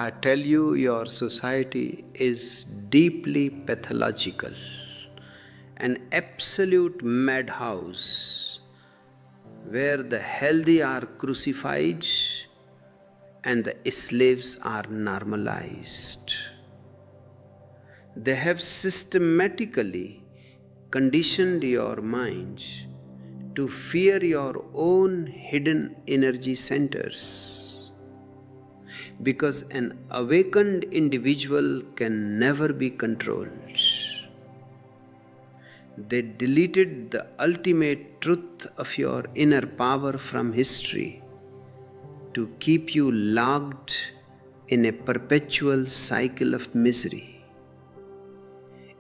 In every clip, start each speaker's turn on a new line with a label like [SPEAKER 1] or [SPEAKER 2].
[SPEAKER 1] I tell you, your society is deeply pathological, an absolute madhouse where the healthy are crucified and the slaves are normalized. They have systematically conditioned your mind to fear your own hidden energy centers, because an awakened individual can never be controlled. They deleted the ultimate truth of your inner power from history to keep you locked in a perpetual cycle of misery.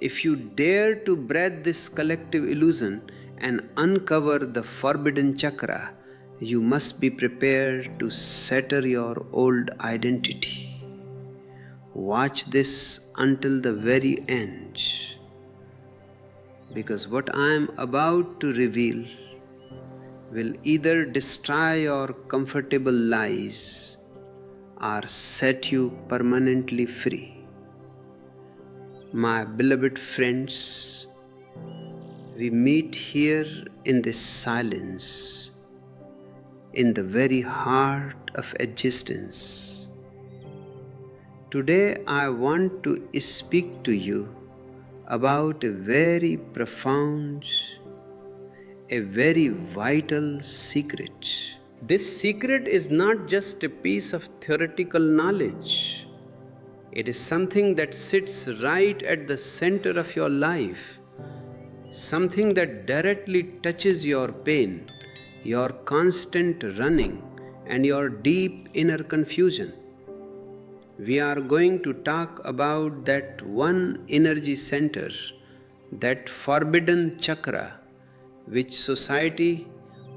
[SPEAKER 1] If you dare to break this collective illusion and uncover the forbidden chakra, you must be prepared to shatter your old identity. Watch this until the very end, because what I am about to reveal will either destroy your comfortable lies or set you permanently free. My beloved friends, we meet here in this silence, in the very heart of existence. Today I want to speak to you about a very profound, a very vital secret. This secret is not just a piece of theoretical knowledge. It is something that sits right at the center of your life, something that directly touches your pain, your constant running, and your deep inner confusion. We are going to talk about that one energy center, that forbidden chakra, which society,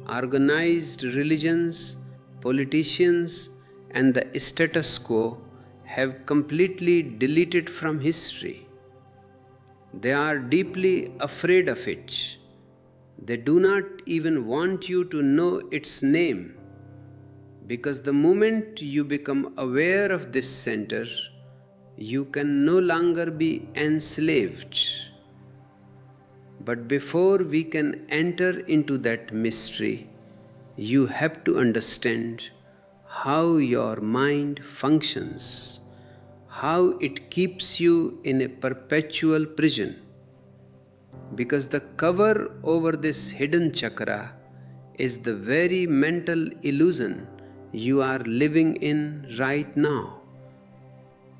[SPEAKER 1] organized religions, politicians, and the status quo have completely deleted from history. They are deeply afraid of it. They do not even want you to know its name, because the moment you become aware of this center, you can no longer be enslaved. But before we can enter into that mystery, you have to understand how your mind functions, how it keeps you in a perpetual prison. Because the cover over this hidden chakra is the very mental illusion you are living in right now.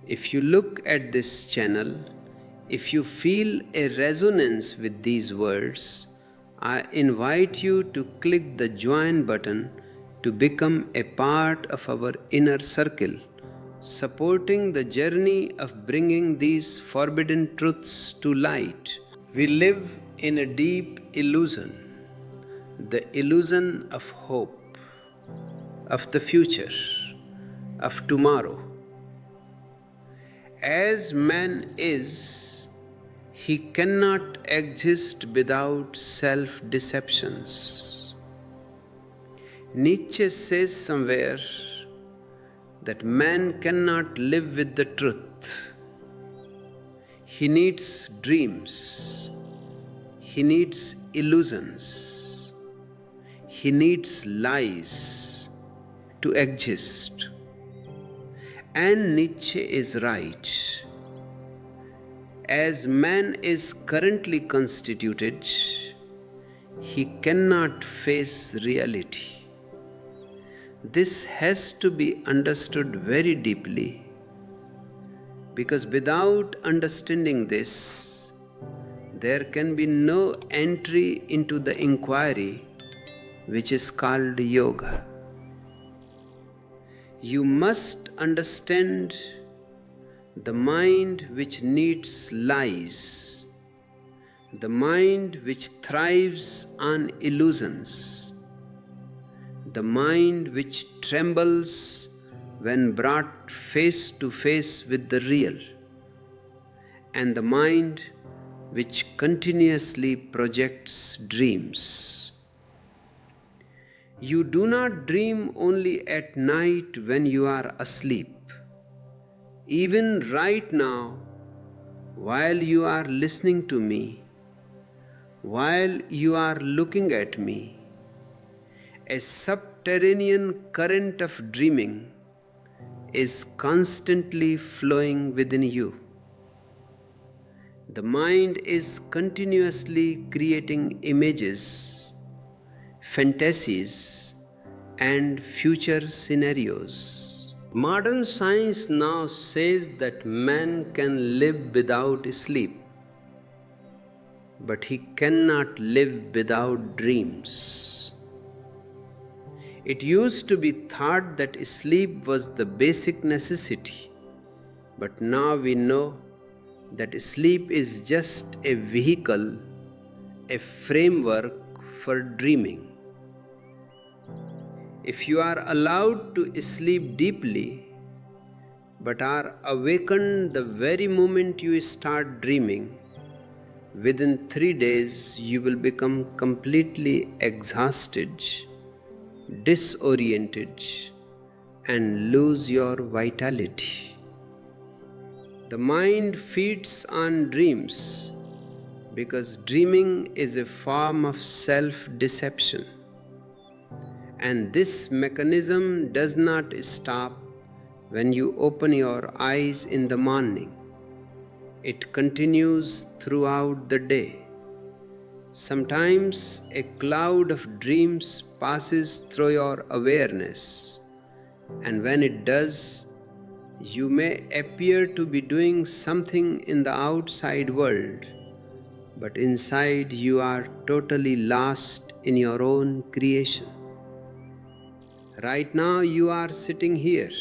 [SPEAKER 1] If you look at this channel, if you feel a resonance with these words, I invite you to click the join button to become a part of our inner circle, supporting the journey of bringing these forbidden truths to light. We live in a deep illusion, the illusion of hope, of the future, of tomorrow. As man is, he cannot exist without self-deceptions. Nietzsche says somewhere that man cannot live with the truth. He needs dreams. He needs illusions. He needs lies to exist. And Nietzsche is right. As man is currently constituted, he cannot face reality. This has to be understood very deeply, because without understanding this, there can be no entry into the inquiry which is called yoga. You must understand the mind which needs lies, the mind which thrives on illusions, the mind which trembles when brought face to face with the real, and the mind which continuously projects dreams. You do not dream only at night when you are asleep. Even right now, while you are listening to me, while you are looking at me, a subterranean current of dreaming is constantly flowing within you. The mind is continuously creating images, fantasies, and future scenarios. Modern science now says that man can live without sleep, but he cannot live without dreams. It used to be thought that sleep was the basic necessity, but now we know that sleep is just a vehicle, a framework for dreaming. If you are allowed to sleep deeply, but are awakened the very moment you start dreaming, within 3 days you will become completely exhausted, disoriented, and lose your vitality. The mind feeds on dreams because dreaming is a form of self-deception. And this mechanism does not stop when you open your eyes in the morning. It continues throughout the day. Sometimes a cloud of dreams passes through your awareness, and when it does, you may appear to be doing something in the outside world, but inside you are totally lost in your own creation. Right now you are sitting here,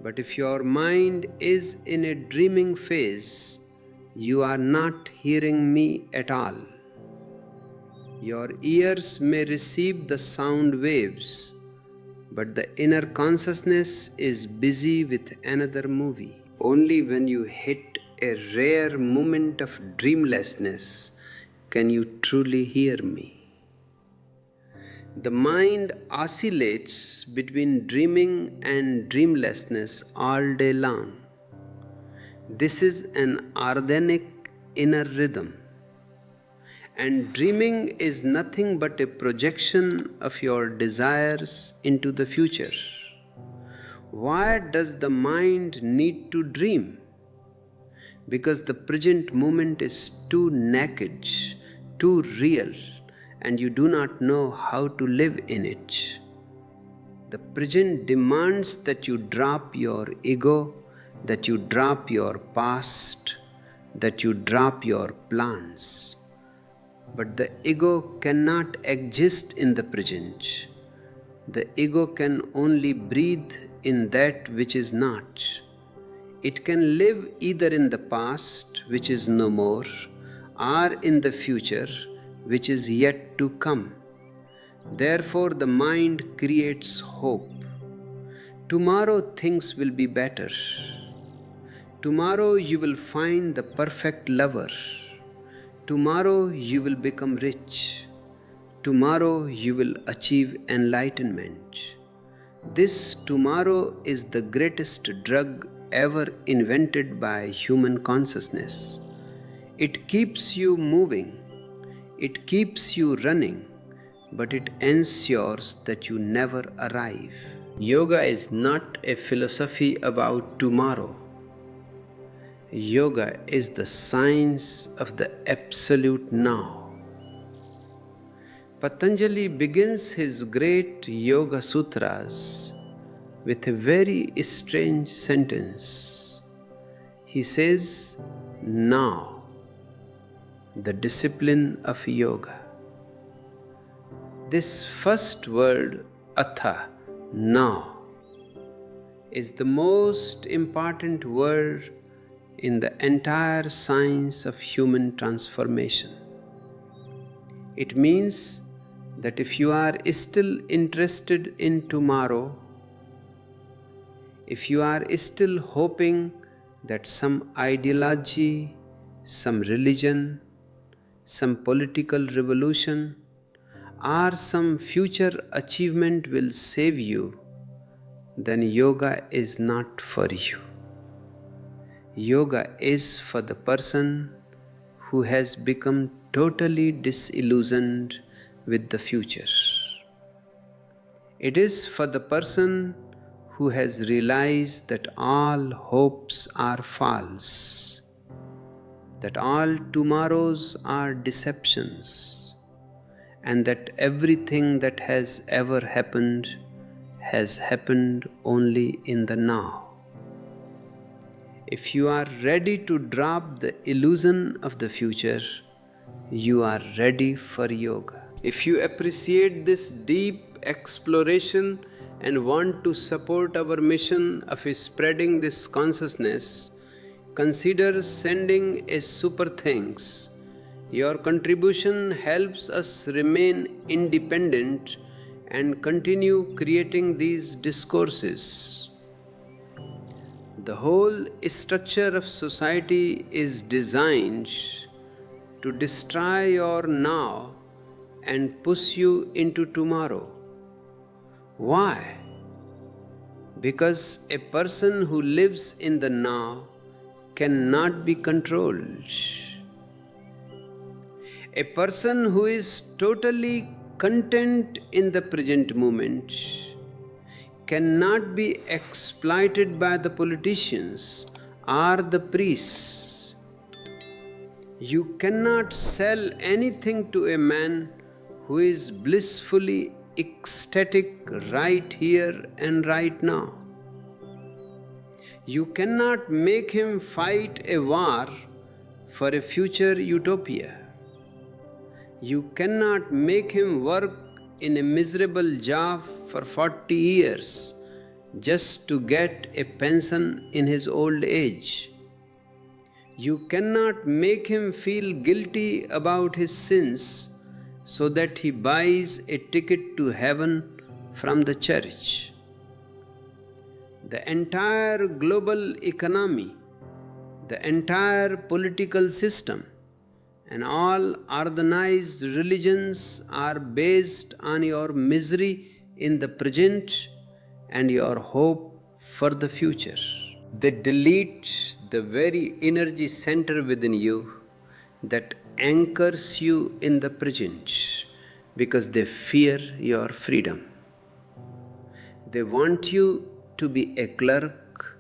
[SPEAKER 1] but if your mind is in a dreaming phase, you are not hearing me at all. Your ears may receive the sound waves, but the inner consciousness is busy with another movie. Only when you hit a rare moment of dreamlessness can you truly hear me. The mind oscillates between dreaming and dreamlessness all day long. This is an organic inner rhythm. And dreaming is nothing but a projection of your desires into the future. Why does the mind need to dream? Because the present moment is too naked, too real, and you do not know how to live in it. The present demands that you drop your ego, that you drop your past, that you drop your plans. But the ego cannot exist in the present. The ego can only breathe in that which is not. It can live either in the past, which is no more, or in the future, which is yet to come. Therefore, the mind creates hope. Tomorrow things will be better. Tomorrow you will find the perfect lover. Tomorrow you will become rich. Tomorrow you will achieve enlightenment. This tomorrow is the greatest drug ever invented by human consciousness. It keeps you moving, it keeps you running, but it ensures that you never arrive. Yoga is not a philosophy about tomorrow. Yoga is the science of the absolute now. Patanjali begins his great Yoga Sutras with a very strange sentence. He says, now, the discipline of yoga. This first word, atha, now, is the most important word in the entire science of human transformation. It means that if you are still interested in tomorrow, if you are still hoping that some ideology, some religion, some political revolution, or some future achievement will save you, then yoga is not for you. Yoga is for the person who has become totally disillusioned with the future. It is for the person who has realized that all hopes are false, that all tomorrows are deceptions, and that everything that has ever has happened only in the now. If you are ready to drop the illusion of the future, you are ready for yoga. If you appreciate this deep exploration and want to support our mission of spreading this consciousness, consider sending a super thanks. Your contribution helps us remain independent and continue creating these discourses. The whole structure of society is designed to destroy your now and push you into tomorrow. Why? Because a person who lives in the now cannot be controlled. A person who is totally content in the present moment cannot be exploited by the politicians or the priests. You cannot sell anything to a man who is blissfully ecstatic right here and right now. You cannot make him fight a war for a future utopia. You cannot make him work in a miserable job for 40 years just to get a pension in his old age. You cannot make him feel guilty about his sins so that he buys a ticket to heaven from the church. The entire global economy, the entire political system, and all organized religions are based on your misery in the present and your hope for the future. They delete the very energy center within you that anchors you in the present because they fear your freedom. They want you to be a clerk,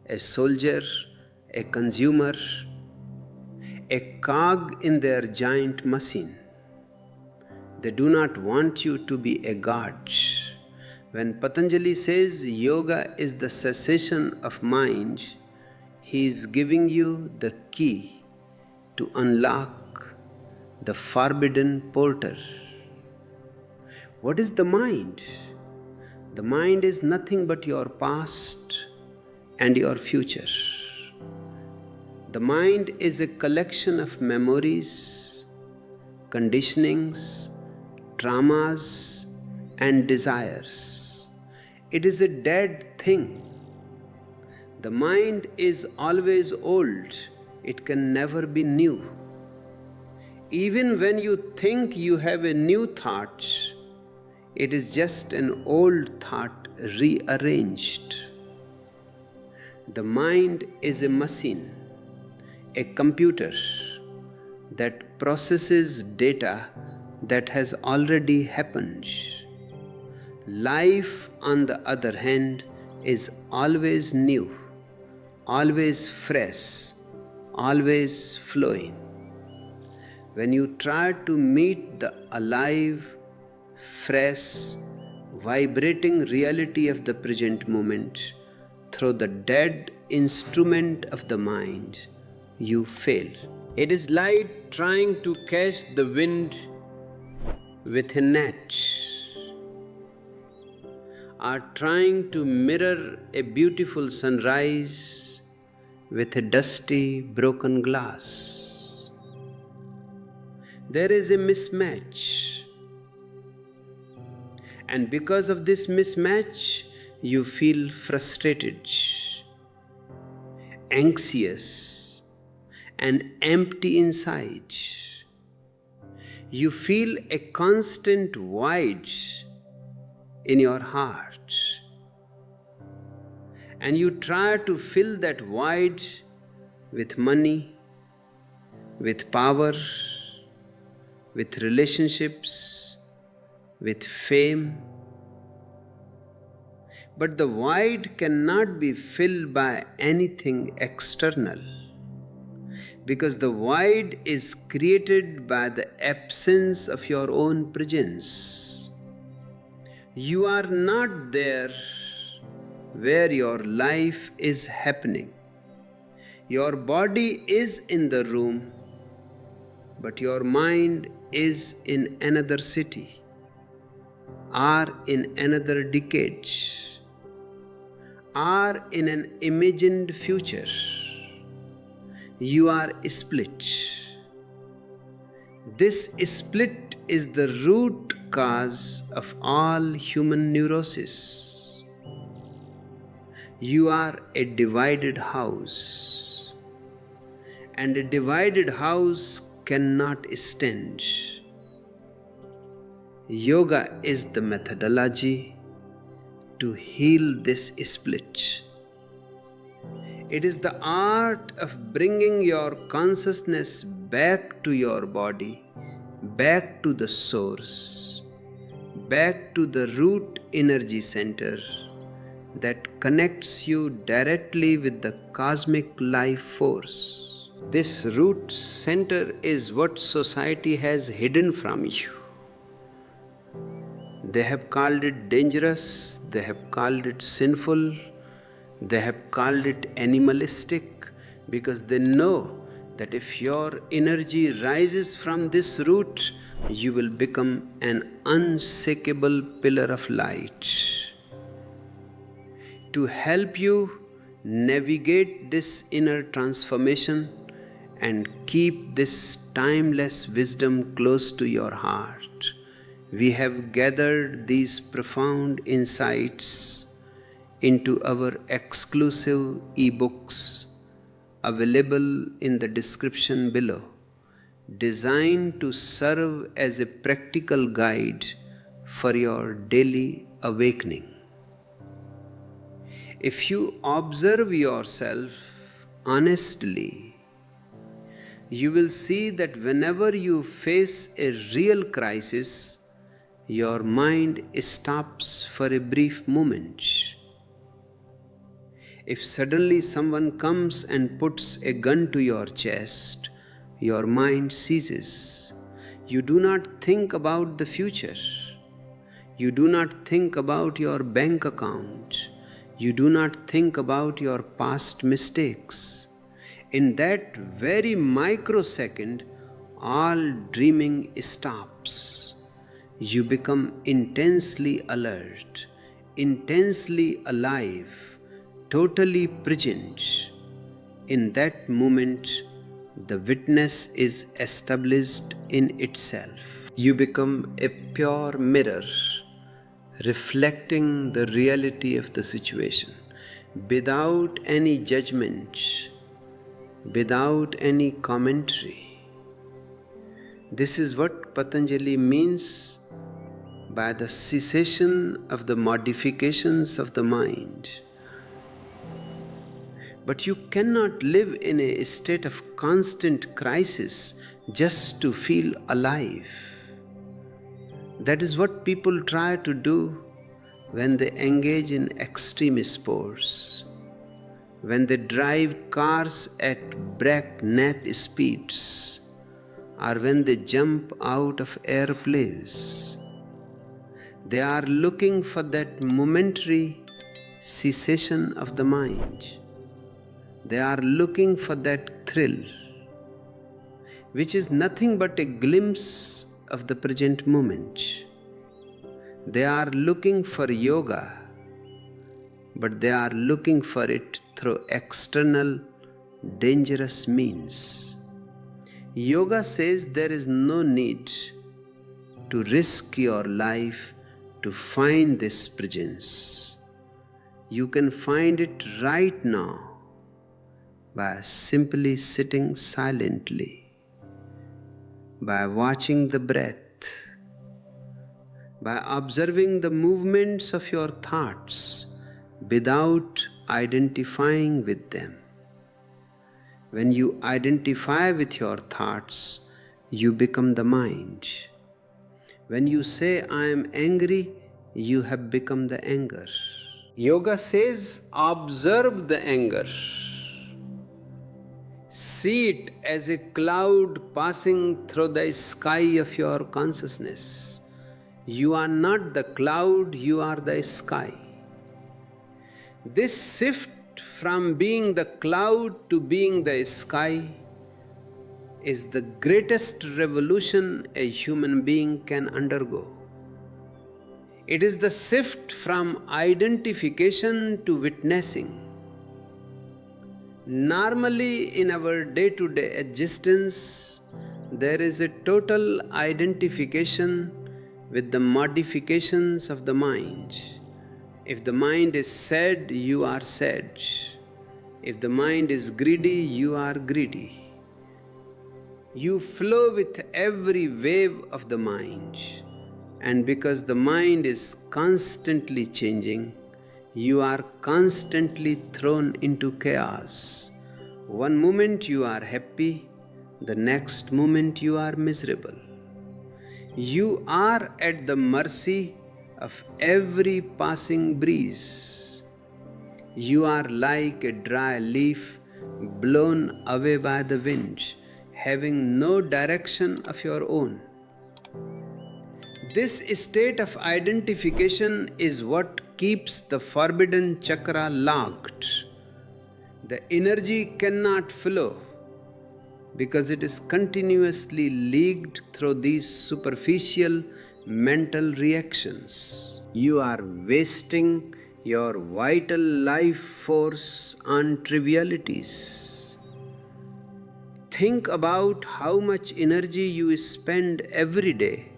[SPEAKER 1] a soldier, a consumer, a cog in their giant machine. They do not want you to be a god. When Patanjali says yoga is the cessation of mind, he is giving you the key to unlock the forbidden portal. What is the mind? The mind is nothing but your past and your future. The mind is a collection of memories, conditionings, traumas, and desires. It is a dead thing. The mind is always old. It can never be new. Even when you think you have a new thought, it is just an old thought rearranged. The mind is a machine, a computer that processes data that has already happened. Life, on the other hand, is always new, always fresh, always flowing. When you try to meet the alive, fresh, vibrating reality of the present moment through the dead instrument of the mind, you fail. It is like trying to catch the wind with a net, or trying to mirror a beautiful sunrise with a dusty, broken glass. There is a mismatch. And because of this mismatch, you feel frustrated, anxious, and empty inside. You feel a constant void in your heart. And you try to fill that void with money, with power, with relationships, with fame. But the void cannot be filled by anything external, because the void is created by the absence of your own presence. You are not there where your life is happening. Your body is in the room, but your mind is in another city, or in another decade, or in an imagined future. You are split. This split is the root cause of all human neurosis. You are a divided house, and a divided house cannot stand. Yoga is the methodology to heal this split. It is the art of bringing your consciousness back to your body, back to the source, back to the root energy center that connects you directly with the cosmic life force. This root center is what society has hidden from you. They have called it dangerous, they have called it sinful, they have called it animalistic, because they know that if your energy rises from this root, you will become an unshakable pillar of light. To help you navigate this inner transformation and keep this timeless wisdom close to your heart, we have gathered these profound insights into our exclusive ebooks available in the description below, designed to serve as a practical guide for your daily awakening. If you observe yourself honestly, you will see that whenever you face a real crisis, your mind stops for a brief moment. If suddenly someone comes and puts a gun to your chest, your mind ceases. You do not think about the future. You do not think about your bank account. You do not think about your past mistakes. In that very microsecond, all dreaming stops. You become intensely alert, intensely alive, totally present. In that moment, the witness is established in itself. You become a pure mirror, reflecting the reality of the situation, without any judgment, without any commentary. This is what Patanjali means by the cessation of the modifications of the mind. But you cannot live in a state of constant crisis just to feel alive. That is what people try to do when they engage in extreme sports, when they drive cars at breakneck speeds, or when they jump out of airplanes. They are looking for that momentary cessation of the mind. They are looking for that thrill, which is nothing but a glimpse of the present moment. They are looking for yoga, but they are looking for it through external, dangerous means. Yoga says there is no need to risk your life to find this presence. You can find it right now by simply sitting silently, by watching the breath, by observing the movements of your thoughts without identifying with them. When you identify with your thoughts, you become the mind. When you say, I am angry, you have become the anger. Yoga says, observe the anger. See it as a cloud passing through the sky of your consciousness. You are not the cloud, you are the sky. This shift from being the cloud to being the sky is the greatest revolution a human being can undergo. It is the shift from identification to witnessing. Normally, in our day-to-day existence, there is a total identification with the modifications of the mind. If the mind is sad, you are sad. If the mind is greedy, you are greedy. You flow with every wave of the mind. And because the mind is constantly changing, you are constantly thrown into chaos. One moment you are happy, the next moment you are miserable. You are at the mercy of every passing breeze. You are like a dry leaf blown away by the wind, having no direction of your own. This state of identification is what keeps the forbidden chakra locked. The energy cannot flow because it is continuously leaked through these superficial mental reactions. You are wasting your vital life force on trivialities. Think about how much energy you spend every day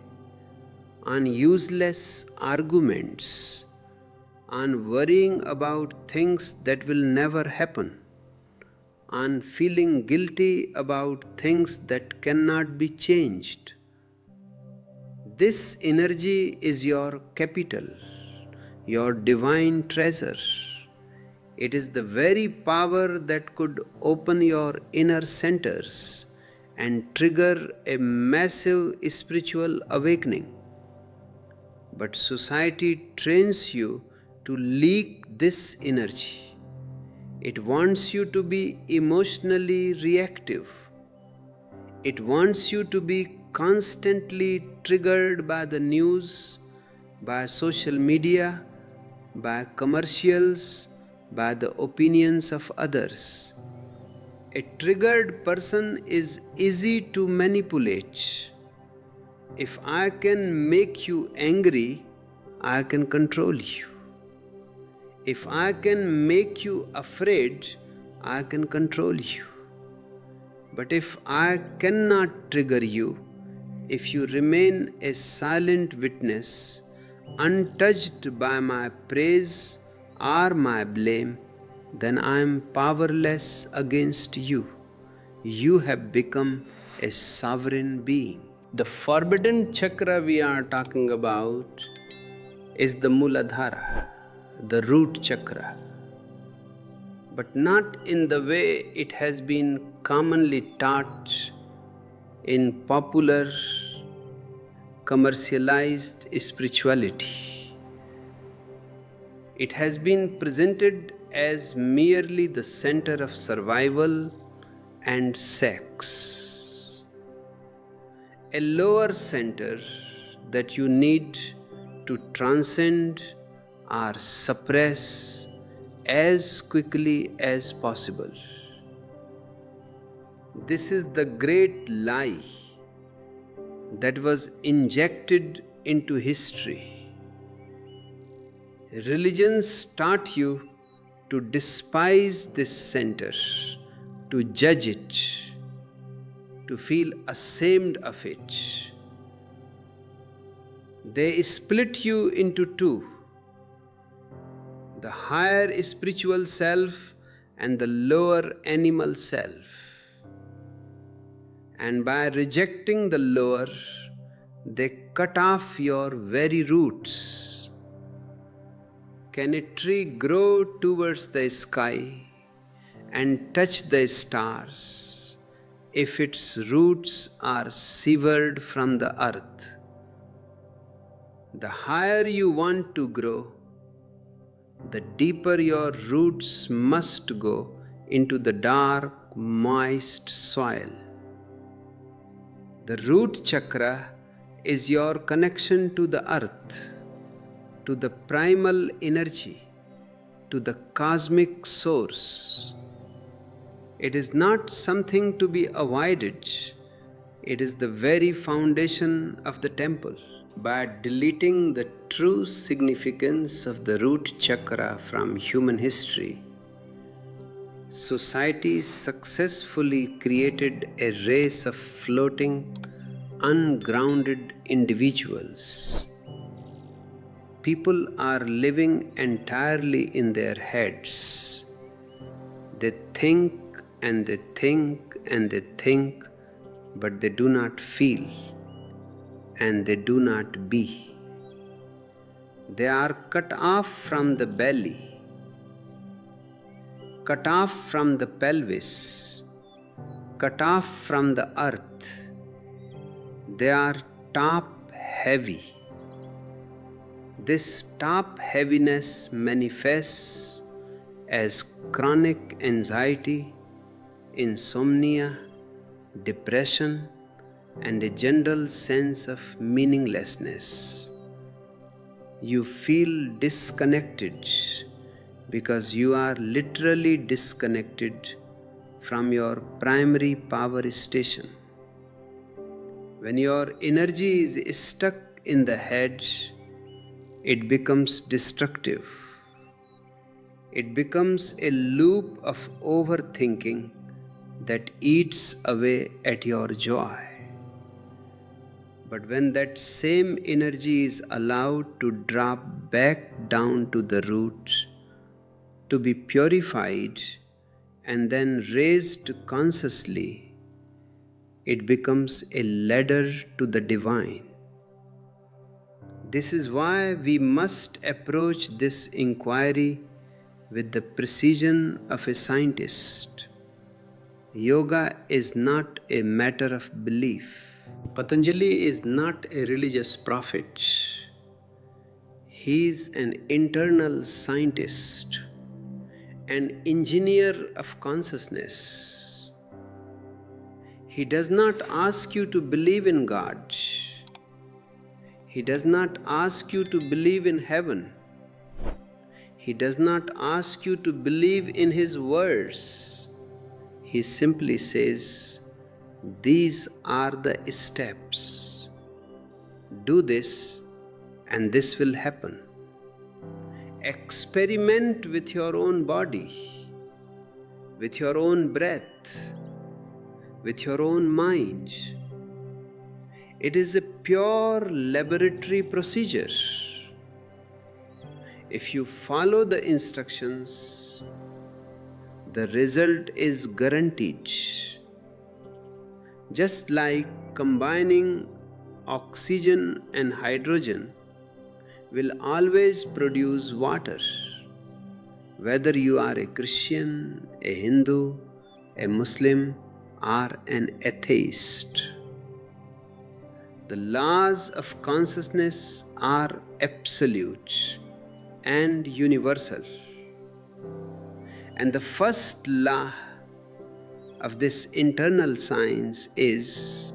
[SPEAKER 1] on useless arguments, on worrying about things that will never happen, on feeling guilty about things that cannot be changed. This energy is your capital, your divine treasure. It is the very power that could open your inner centers and trigger a massive spiritual awakening. But society trains you to leak this energy. It wants you to be emotionally reactive. It wants you to be constantly triggered by the news, by social media, by commercials, by the opinions of others. A triggered person is easy to manipulate. If I can make you angry, I can control you. If I can make you afraid, I can control you. But if I cannot trigger you, if you remain a silent witness, untouched by my praise or my blame, then I am powerless against you. You have become a sovereign being. The forbidden chakra we are talking about is the Muladhara, the root chakra, but not in the way it has been commonly taught in popular commercialized spirituality. It has been presented as merely the center of survival and sex, a lower center that you need to transcend or suppress as quickly as possible. This is the great lie that was injected into history. Religions taught you to despise this center, to judge it, to feel ashamed of it. They split you into two: the higher spiritual self and the lower animal self. And by rejecting the lower, they cut off your very roots. Can a tree grow towards the sky and touch the stars if its roots are severed from the earth. The higher you want to grow, the deeper your roots must go into the dark, moist soil. The root chakra is your connection to the earth, to the primal energy, to the cosmic source. It is not something to be avoided, it is the very foundation of the temple. By deleting the true significance of the root chakra from human history, society successfully created a race of floating, ungrounded individuals. People are living entirely in their heads. They think and they think and they think, but they do not feel and they do not be. They are cut off from the belly, cut off from the pelvis, cut off from the earth. They are top heavy. This top heaviness manifests as chronic anxiety, insomnia, depression, and a general sense of meaninglessness. You feel disconnected because you are literally disconnected from your primary power station. When your energy is stuck in the head, it becomes destructive. It becomes a loop of overthinking that eats away at your joy. But when that same energy is allowed to drop back down to the roots, to be purified and then raised consciously, it becomes a ladder to the divine. This is why we must approach this inquiry with the precision of a scientist. Yoga is not a matter of belief. Patanjali is not a religious prophet. He is an internal scientist, an engineer of consciousness. He does not ask you to believe in God. He does not ask you to believe in heaven. He does not ask you to believe in His words. He simply says, these are the steps. Do this and this will happen. Experiment with your own body, with your own breath, with your own mind. It is a pure laboratory procedure. If you follow the instructions, the result is guaranteed. Just like combining oxygen and hydrogen will always produce water, whether you are a Christian, a Hindu, a Muslim, or an atheist. The laws of consciousness are absolute and universal. And the first law of this internal science is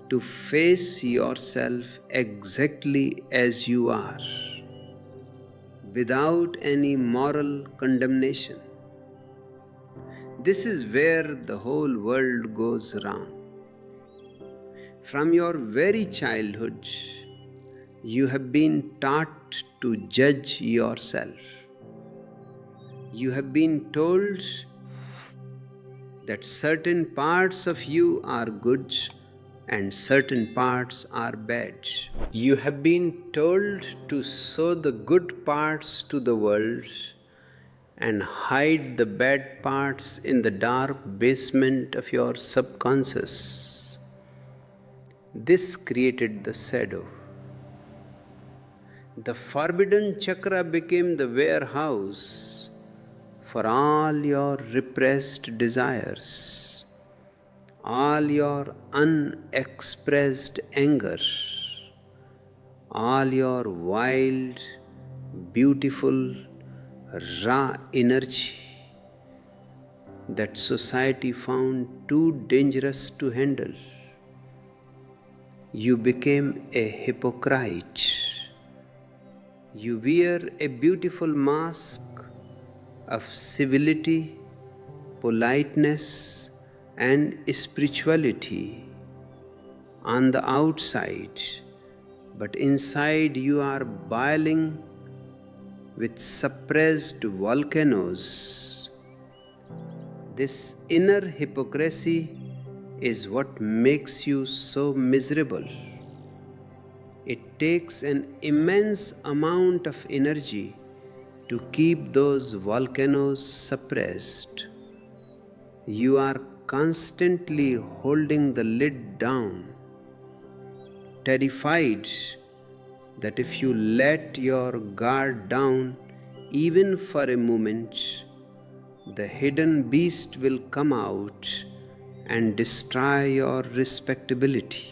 [SPEAKER 1] to face yourself exactly as you are, without any moral condemnation. This is where the whole world goes wrong. From your very childhood, you have been taught to judge yourself. You have been told that certain parts of you are good and certain parts are bad. You have been told to show the good parts to the world and hide the bad parts in the dark basement of your subconscious. This created the shadow. The forbidden chakra became the warehouse for all your repressed desires, all your unexpressed anger, all your wild, beautiful, raw energy that society found too dangerous to handle. You became a hypocrite. You wear a beautiful mask of civility, politeness, and spirituality on the outside, but inside you are boiling with suppressed volcanoes. This inner hypocrisy is what makes you so miserable. It takes an immense amount of energy to keep those volcanoes suppressed. You are constantly holding the lid down, terrified that if you let your guard down even for a moment, the hidden beast will come out and destroy your respectability.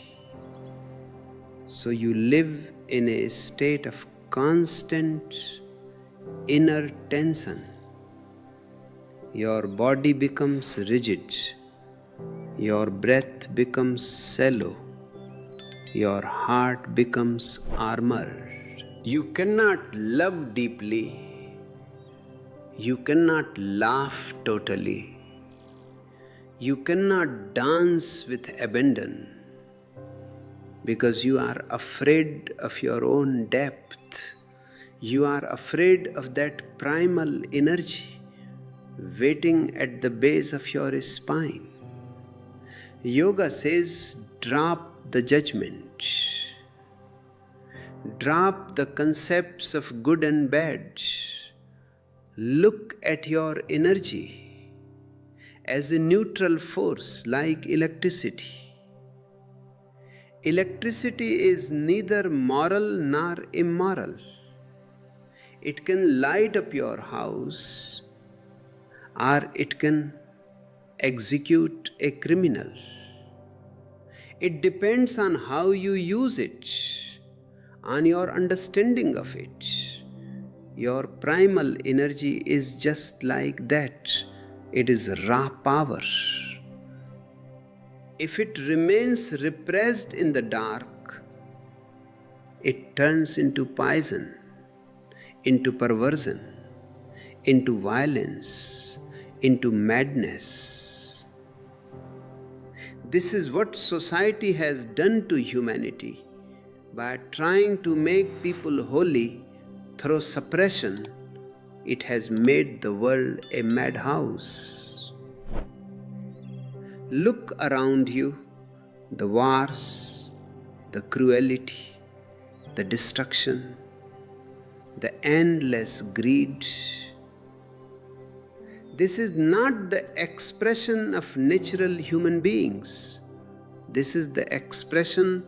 [SPEAKER 1] So you live in a state of constant inner tension. Your body becomes rigid, your breath becomes shallow, your heart becomes armored. You cannot love deeply, you cannot laugh totally, you cannot dance with abandon, because you are afraid of your own depth. You are afraid of that primal energy waiting at the base of your spine. Yoga says, drop the judgment, drop the concepts of good and bad. Look at your energy as a neutral force like electricity. Electricity is neither moral nor immoral. It can light up your house, or it can execute a criminal. It depends on how you use it, on your understanding of it. Your primal energy is just like that. It is raw power. If it remains repressed in the dark, it turns into poison, into perversion, into violence, into madness. This is what society has done to humanity. By trying to make people holy through suppression, it has made the world a madhouse. Look around you, the wars, the cruelty, the destruction, the endless greed. This is not the expression of natural human beings. This is the expression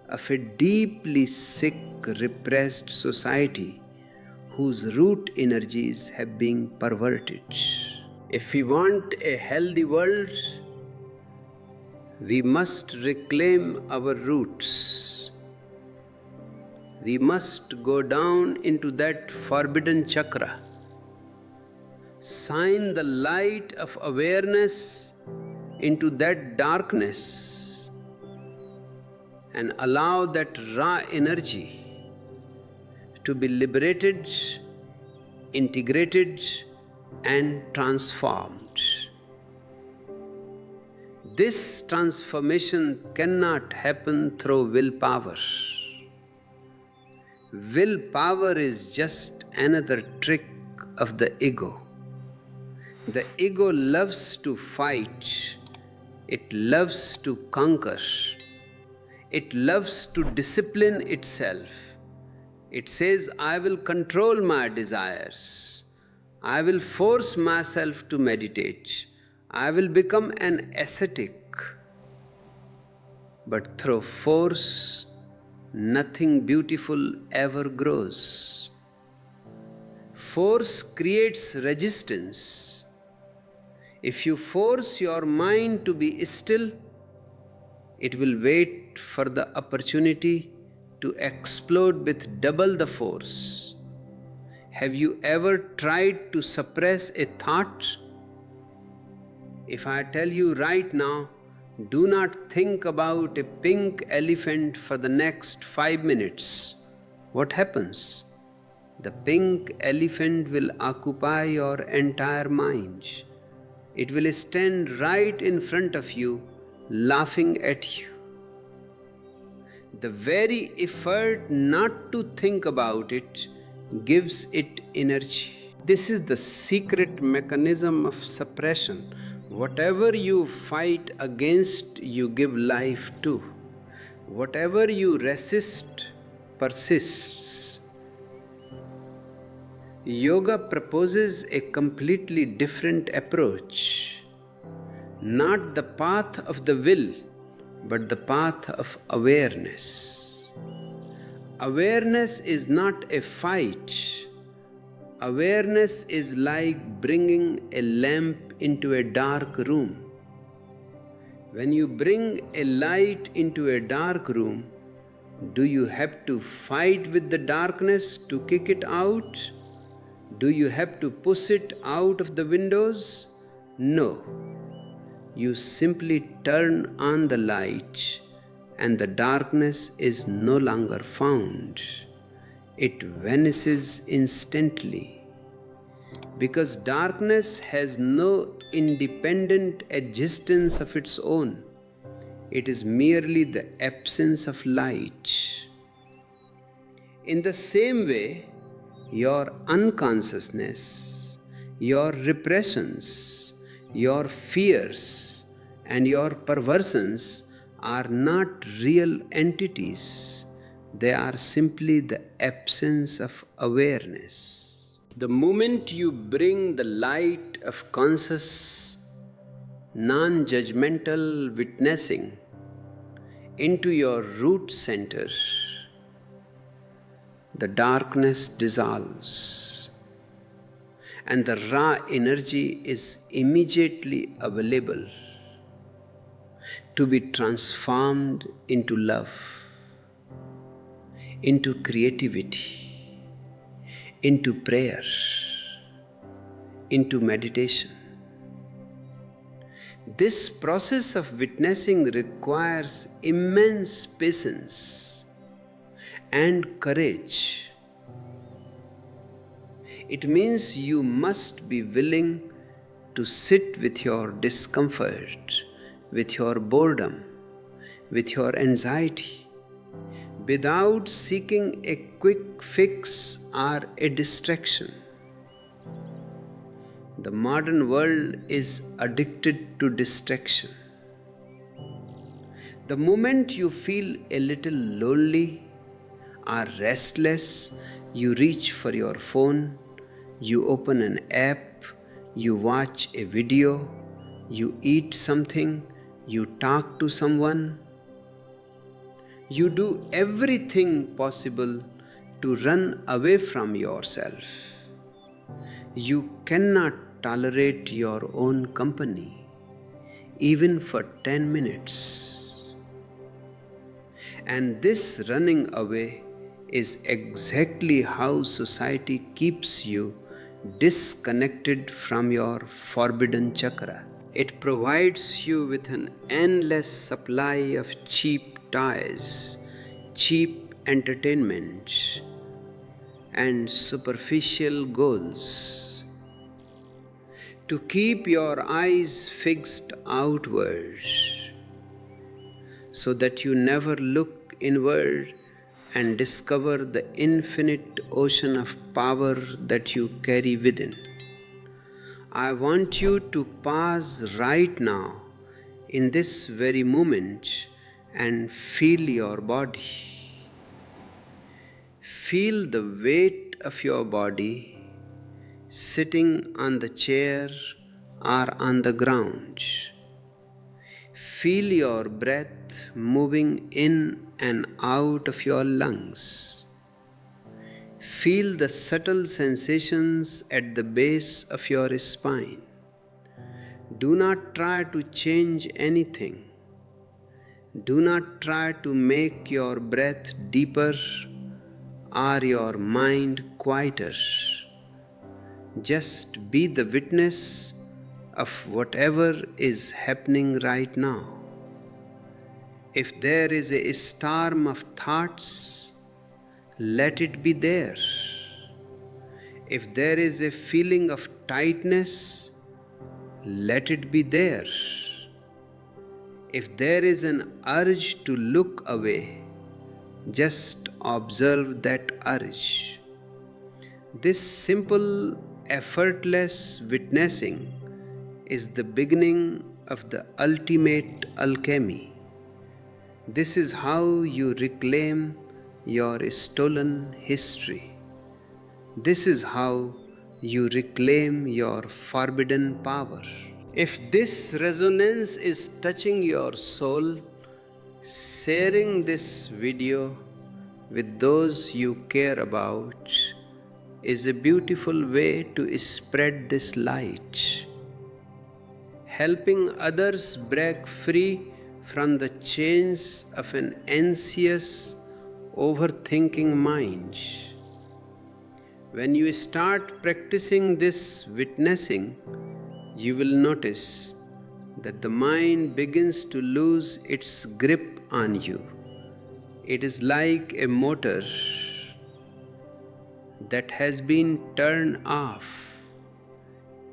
[SPEAKER 1] of a deeply sick, repressed society whose root energies have been perverted. If we want a healthy world, we must reclaim our roots. We must go down into that forbidden chakra, shine the light of awareness into that darkness, and allow that raw energy to be liberated, integrated, and transformed. This transformation cannot happen through willpower. Willpower is just another trick of the ego. The ego loves to fight, it loves to conquer, it loves to discipline itself. It says, I will control my desires, I will force myself to meditate, I will become an ascetic. But through force, nothing beautiful ever grows. force creates resistance. If you force your mind to be still, it will wait for the opportunity to explode with double the force. Have you ever tried to suppress a thought? If I tell you right now, do not think about a pink elephant for the next 5 minutes, what happens? The pink elephant will occupy your entire mind. It will stand right in front of you, laughing at you. The very effort not to think about it gives it energy. This is the secret mechanism of suppression. Whatever you fight against, you give life to. Whatever you resist persists. Yoga proposes a completely different approach. Not the path of the will, but the path of awareness. Awareness is not a fight. Awareness is like bringing a lamp into a dark room. When you bring a light into a dark room, do you have to fight with the darkness to kick it out? Do you have to push it out of the windows? No. You simply turn on the light and the darkness is no longer found. It vanishes instantly. Because darkness has no independent existence of its own. It is merely the absence of light. In the same way, your unconsciousness, your repressions, your fears, and your perversions are not real entities. They are simply the absence of awareness. The moment you bring the light of conscious, non-judgmental witnessing into your root center, the darkness dissolves and the raw energy is immediately available to be transformed into love, into creativity, into prayer, into meditation. This process of witnessing requires immense patience and courage. It means you must be willing to sit with your discomfort, with your boredom, with your anxiety, without seeking a quick fix or a distraction. The modern world is addicted to distraction. The moment you feel a little lonely or restless, you reach for your phone, you open an app, you watch a video, you eat something, you talk to someone. You do everything possible to run away from yourself. You cannot tolerate your own company, even for 10 minutes. And this running away is exactly how society keeps you disconnected from your forbidden chakra. It provides you with an endless supply of cheap toys, cheap entertainment, and superficial goals. To keep your eyes fixed outward, so that you never look inward and discover the infinite ocean of power that you carry within. I want you to pause right now in this very moment and feel your body. Feel the weight of your body sitting on the chair or on the ground. Feel your breath moving in and out of your lungs. Feel the subtle sensations at the base of your spine. Do not try to change anything. Do not try to make your breath deeper or your mind quieter. Just be the witness of whatever is happening right now. If there is a storm of thoughts, let it be there. If there is a feeling of tightness, let it be there. If there is an urge to look away, just observe that urge. This simple, effortless witnessing is the beginning of the ultimate alchemy. This is how you reclaim your stolen history. This is how you reclaim your forbidden power. If this resonance is touching your soul, sharing this video with those you care about is a beautiful way to spread this light. Helping others break free from the chains of an anxious, overthinking mind. When you start practicing this witnessing, you will notice that the mind begins to lose its grip on you. It is like a motor that has been turned off.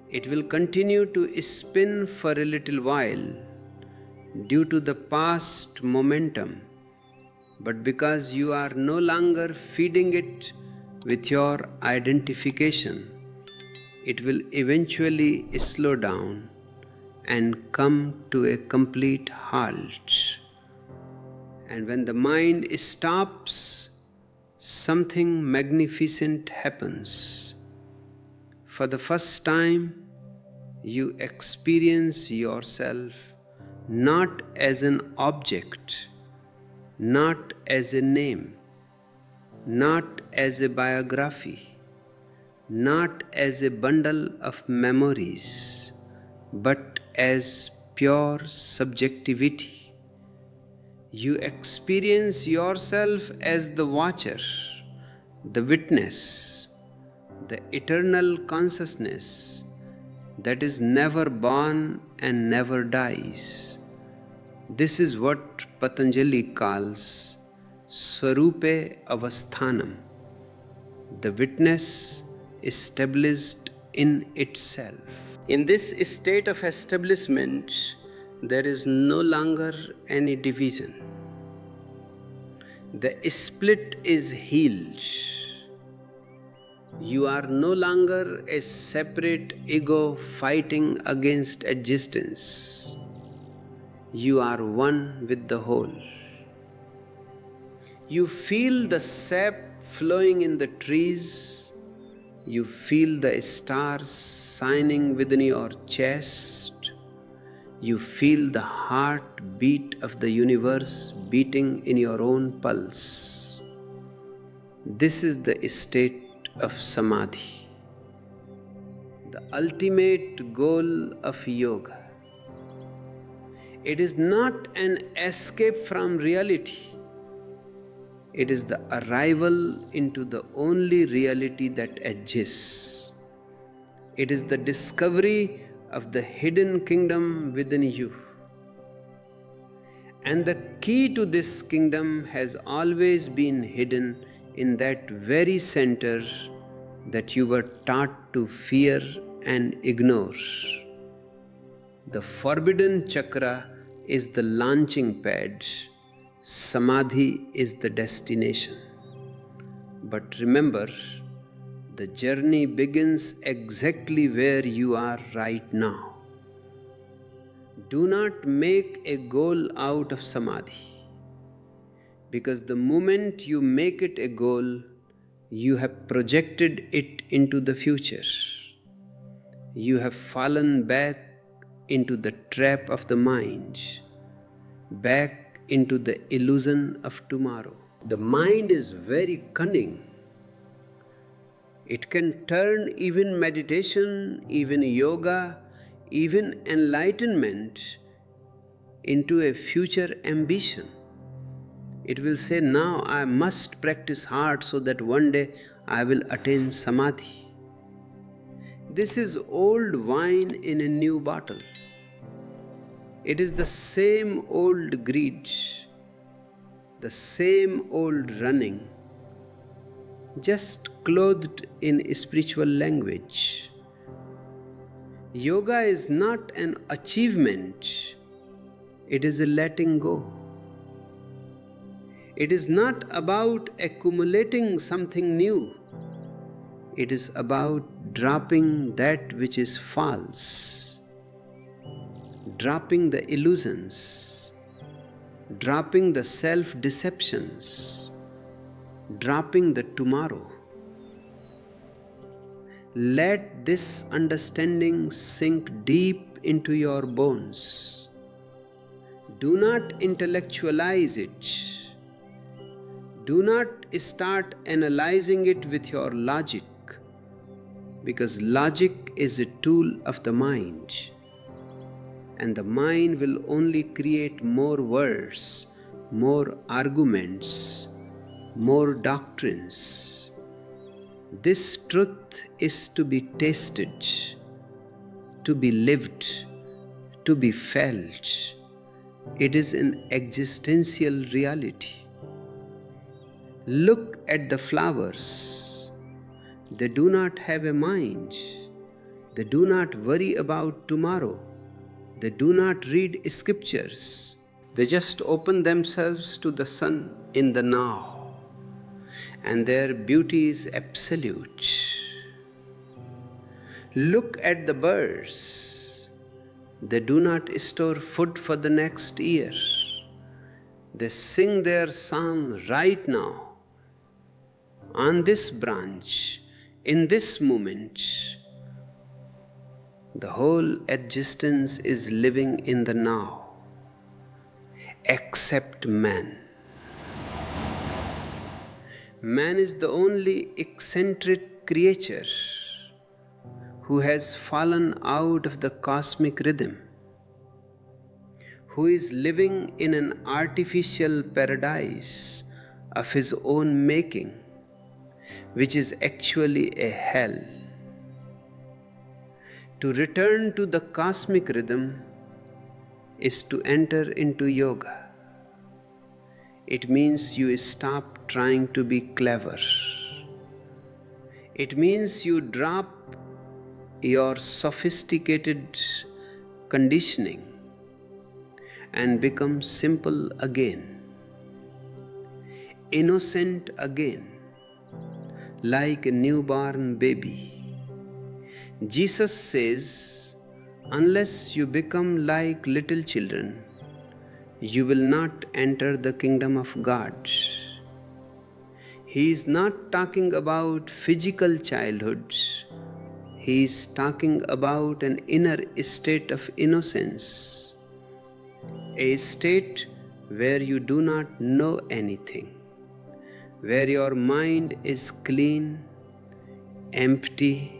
[SPEAKER 1] It will continue to spin for a little while due to the past momentum, but because you are no longer feeding it with your identification, it will eventually slow down and come to a complete halt. And when the mind stops, something magnificent happens. For the first time, you experience yourself not as an object, not as a name, not as a biography, not as a bundle of memories, but as pure subjectivity. You experience yourself as the watcher, the witness, the eternal consciousness that is never born and never dies. This is what Patanjali calls Swarupe Avasthanam, the witness established in itself. In this state of establishment, there is no longer any division. The split is healed. You are no longer a separate ego fighting against existence. You are one with the whole. You feel the sap flowing in the trees. You feel the stars shining within your chest. You feel the heartbeat of the universe beating in your own pulse. This is the state of samadhi, the ultimate goal of yoga. It is not an escape from reality. It is the arrival into the only reality that exists. It is the discovery of the hidden kingdom within you. And the key to this kingdom has always been hidden in that very center that you were taught to fear and ignore. The forbidden chakra is the launching pad. Samadhi is the destination. But remember, the journey begins exactly where you are right now. Do not make a goal out of samadhi, because the moment you make it a goal, you have projected it into the future. You have fallen back into the trap of the mind, back into the illusion of tomorrow. The mind is very cunning. It can turn even meditation, even yoga, even enlightenment into a future ambition. It will say, now I must practice hard so that one day I will attain samadhi. This is old wine in a new bottle. It is the same old greed, the same old running, just clothed in spiritual language. Yoga is not an achievement, it is a letting go. It is not about accumulating something new. It is about dropping that which is false, dropping the illusions, dropping the self-deceptions, dropping the tomorrow. Let this understanding sink deep into your bones. Do not intellectualize it. Do not start analyzing it with your logic, because logic is a tool of the mind, and the mind will only create more words, more arguments, more doctrines. This truth is to be tasted, to be lived, to be felt. It is an existential reality. Look at the flowers. They do not have a mind. They do not worry about tomorrow. They do not read scriptures. They just open themselves to the sun in the now, and their beauty is absolute. Look at the birds. They do not store food for the next year. They sing their song right now, on this branch, in this moment. The whole existence is living in the now, except man. Man is the only eccentric creature who has fallen out of the cosmic rhythm, who is living in an artificial paradise of his own making, which is actually a hell. To return to the cosmic rhythm is to enter into yoga. It means you stop trying to be clever. It means you drop your sophisticated conditioning and become simple again, innocent again, like a newborn baby. Jesus says, unless you become like little children, you will not enter the kingdom of God. He is not talking about physical childhood. He is talking about an inner state of innocence, a state where you do not know anything, where your mind is clean, empty,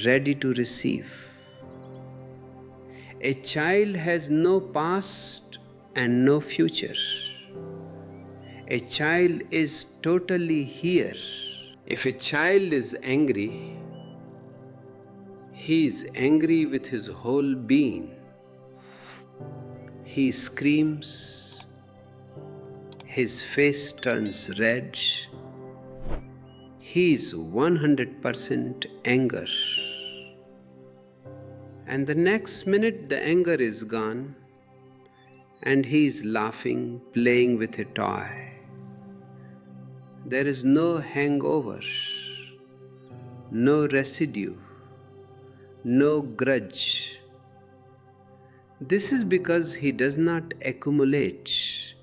[SPEAKER 1] ready to receive. A child has no past and no future. A child is totally here. If a child is angry, he is angry with his whole being. He screams, his face turns red. He is 100% anger. And the next minute the anger is gone and he is laughing, playing with a toy. There is no hangover, no residue, no grudge. This is because he does not accumulate,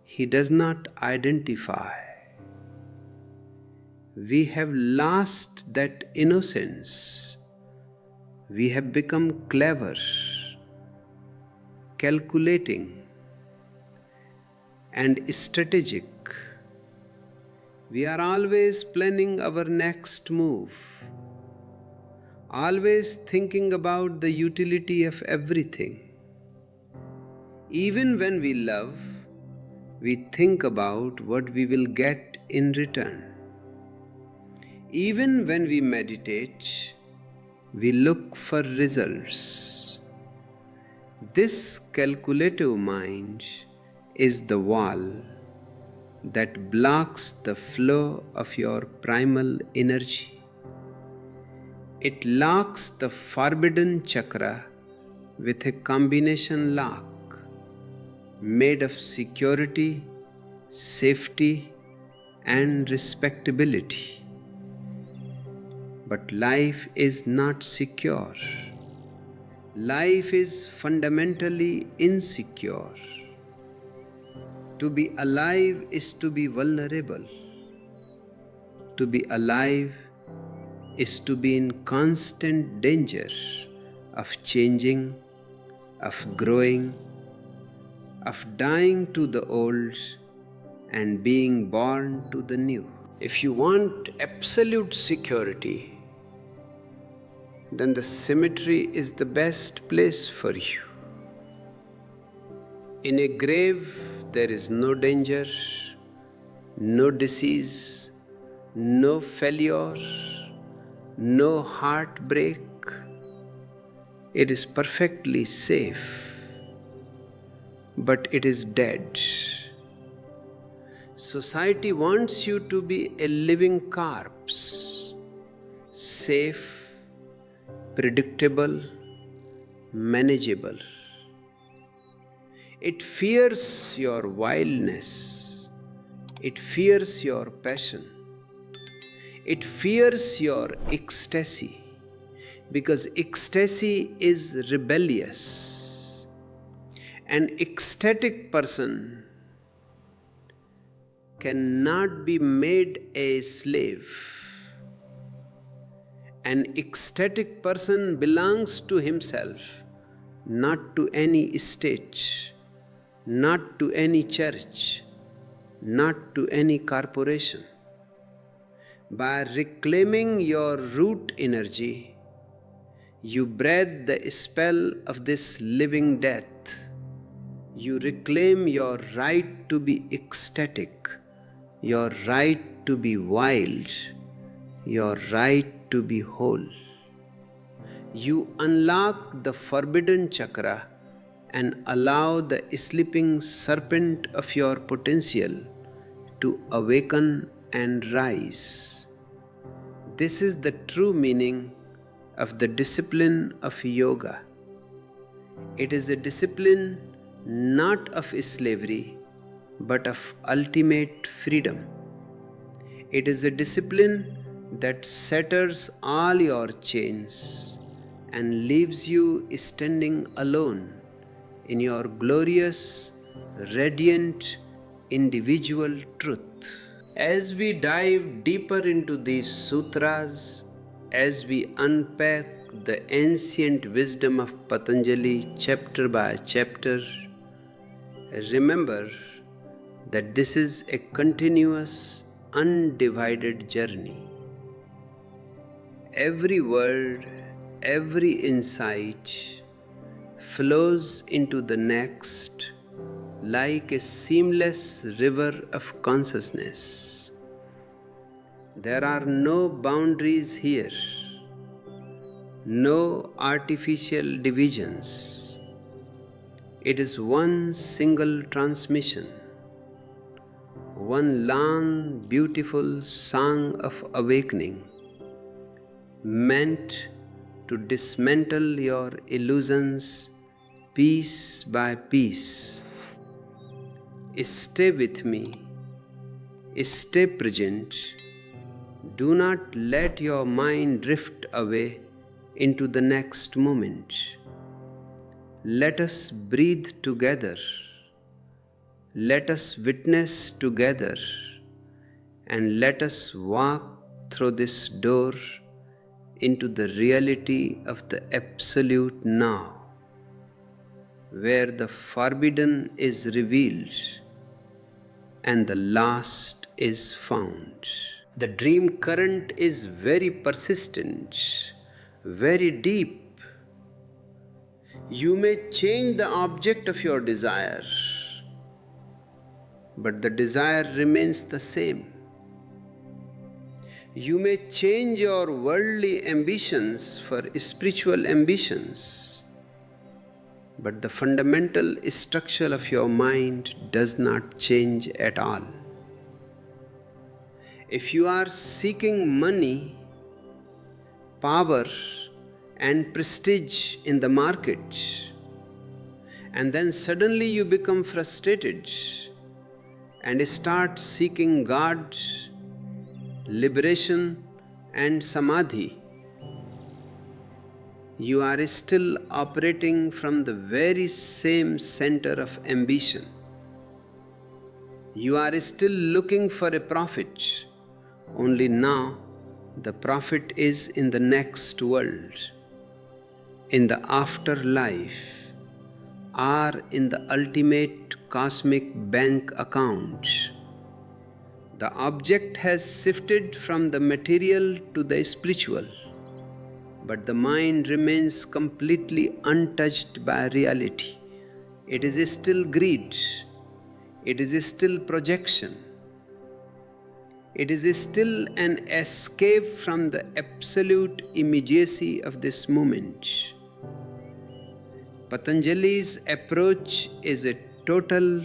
[SPEAKER 1] he does not identify. We have lost that innocence. We have become clever, calculating, and strategic, We are always planning our next move, always thinking about the utility of everything. Even when we love, we think about what we will get in return. Even when we meditate, we look for results. This calculative mind is the wall that blocks the flow of your primal energy. It locks the forbidden chakra with a combination lock made of security, safety, and respectability. But life is not secure. Life is fundamentally insecure. To be alive is to be vulnerable. To be alive is to be in constant danger of changing, of growing, of dying to the old and being born to the new. If you want absolute security, then the cemetery is the best place for you. In a grave, there is no danger, no disease, no failure, no heartbreak. It is perfectly safe, but it is dead. Society wants you to be a living corpse, safe, predictable, manageable. It fears your wildness. It fears your passion. It fears your ecstasy, because ecstasy is rebellious. An ecstatic person cannot be made a slave. An ecstatic person belongs to himself, not to any state, not to any church, not to any corporation. By reclaiming your root energy, you break the spell of this living death. You reclaim your right to be ecstatic, your right to be wild, your right to be whole. You unlock the forbidden chakra and allow the sleeping serpent of your potential to awaken and rise. This is the true meaning of the discipline of yoga. It is a discipline not of slavery, but of ultimate freedom. It is a discipline that shatters all your chains and leaves you standing alone in your glorious, radiant, individual truth. As we dive deeper into these sutras, as we unpack the ancient wisdom of Patanjali chapter by chapter, remember that this is a continuous, undivided journey. Every word, every insight flows into the next like a seamless river of consciousness. There are no boundaries here, no artificial divisions. It is one single transmission, one long, beautiful song of awakening, meant to dismantle your illusions piece by piece. Stay with me, stay present. Do not let your mind drift away into the next moment. Let us breathe together. Let us witness together. And let us walk through this door into the reality of the absolute now, where the forbidden is revealed and the lost is found. The dream current is very persistent, very deep. You may change the object of your desire, but the desire remains the same. You may change your worldly ambitions for spiritual ambitions, but the fundamental structure of your mind does not change at all. If you are seeking money, power, and prestige in the market, and then suddenly you become frustrated and start seeking God, liberation, and samadhi, you are still operating from the very same center of ambition. You are still looking for a profit, only now the profit is in the next world, in the afterlife, or in the ultimate cosmic bank account. The object has shifted from the material to the spiritual, but the mind remains completely untouched by reality. It is still greed, it is still projection, it is still an escape from the absolute immediacy of this moment. Patanjali's approach is a total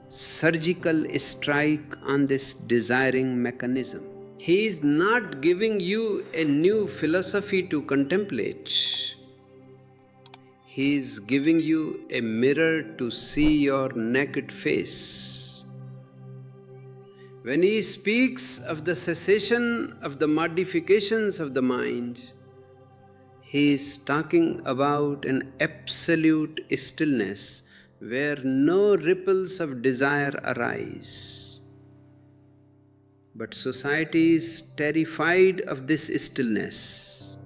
[SPEAKER 1] surgical strike on this desiring mechanism. He is not giving you a new philosophy to contemplate. He is giving you a mirror to see your naked face. When he speaks of the cessation of the modifications of the mind, he is talking about an absolute stillness where no ripples of desire arise. But society is terrified of this stillness.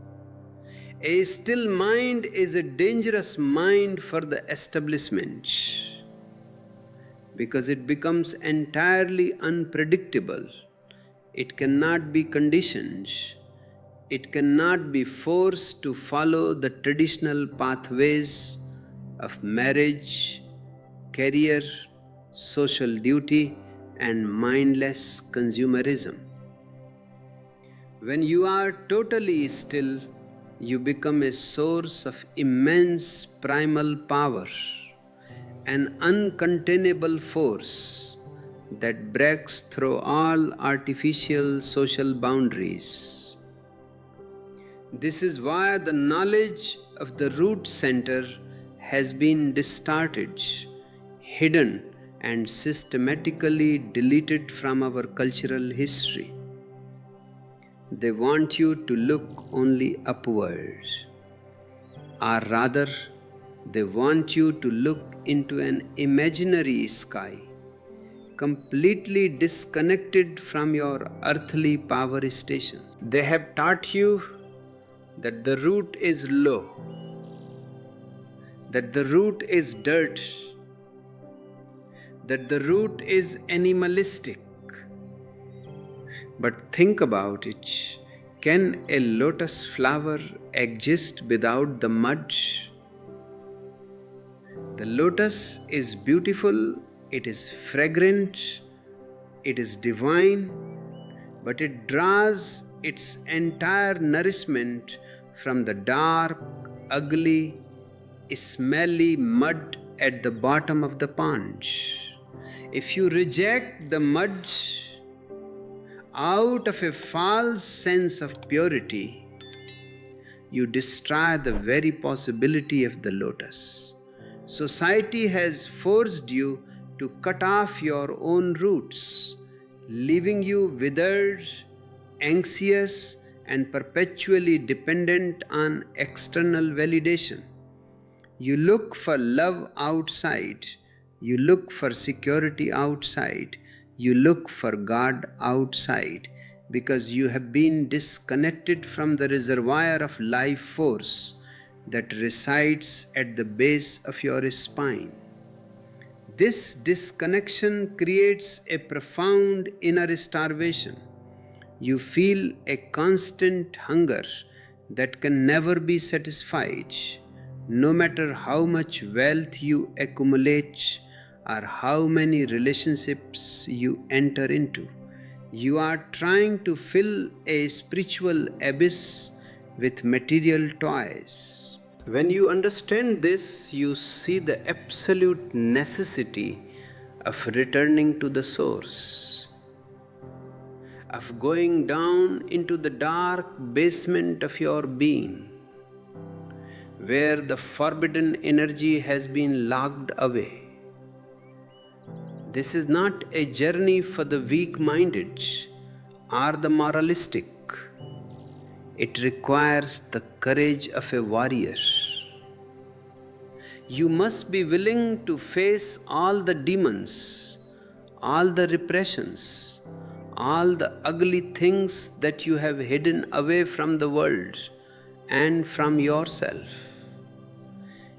[SPEAKER 1] A still mind is a dangerous mind for the establishment because it becomes entirely unpredictable. It cannot be conditioned. It cannot be forced to follow the traditional pathways of marriage, career, social duty, and mindless consumerism. When you are totally still, you become a source of immense primal power, an uncontainable force that breaks through all artificial social boundaries. This is why the knowledge of the root center has been distorted, hidden, and systematically deleted from our cultural history. They want you to look only upward, or rather, they want you to look into an imaginary sky, completely disconnected from your earthly power station. They have taught you that the root is low, that the root is dirt, that the root is animalistic. But think about it. Can a lotus flower exist without the mud? The lotus is beautiful, it is fragrant, it is divine, but it draws its entire nourishment from the dark, ugly, smelly mud at the bottom of the pond. If you reject the mud out of a false sense of purity, you destroy the very possibility of the lotus. Society has forced you to cut off your own roots, leaving you withered, anxious, and perpetually dependent on external validation. You look for love outside, you look for security outside, you look for God outside, because you have been disconnected from the reservoir of life force that resides at the base of your spine. This disconnection creates a profound inner starvation. You feel a constant hunger that can never be satisfied, no matter how much wealth you accumulate or how many relationships you enter into. You are trying to fill a spiritual abyss with material toys. When you understand this, you see the absolute necessity of returning to the source, of going down into the dark basement of your being, where the forbidden energy has been locked away. This is not a journey for the weak-minded or the moralistic. It requires the courage of a warrior. You must be willing to face all the demons, all the repressions, all the ugly things that you have hidden away from the world and from yourself.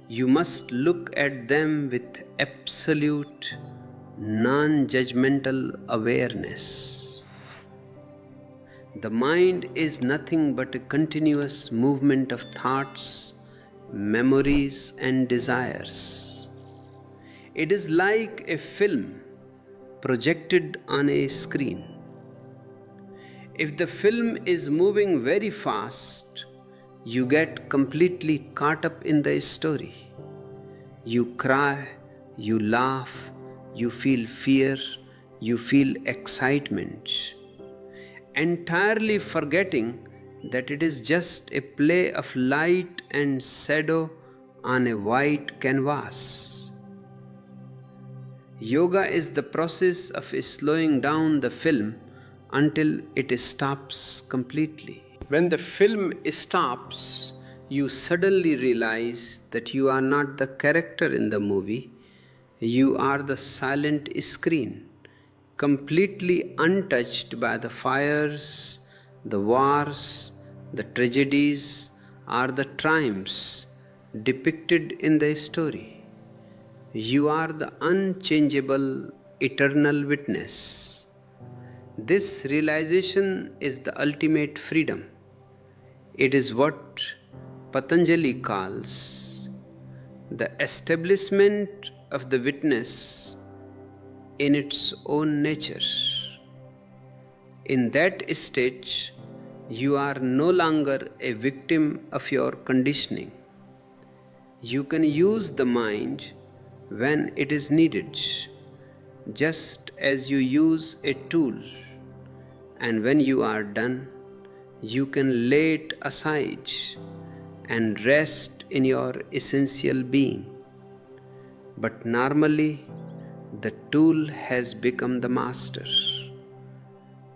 [SPEAKER 1] You must look at them with absolute, non-judgmental awareness. The mind is nothing but a continuous movement of thoughts, memories, and desires. It is like a film projected on a screen. If the film is moving very fast, you get completely caught up in the story. You cry, you laugh, you feel fear, you feel excitement, entirely forgetting that it is just a play of light and shadow on a white canvas. Yoga is the process of slowing down the film until it stops completely. When the film stops, you suddenly realize that you are not the character in the movie, you are the silent screen, completely untouched by the fires, the wars, the tragedies, or the triumphs depicted in the story. You are the unchangeable, eternal witness. This realization is the ultimate freedom. It is what Patanjali calls the establishment of the witness in its own nature. In that state, you are no longer a victim of your conditioning. You can use the mind when it is needed, just as you use a tool, and when you are done, you can lay it aside and rest in your essential being. But normally, the tool has become the master.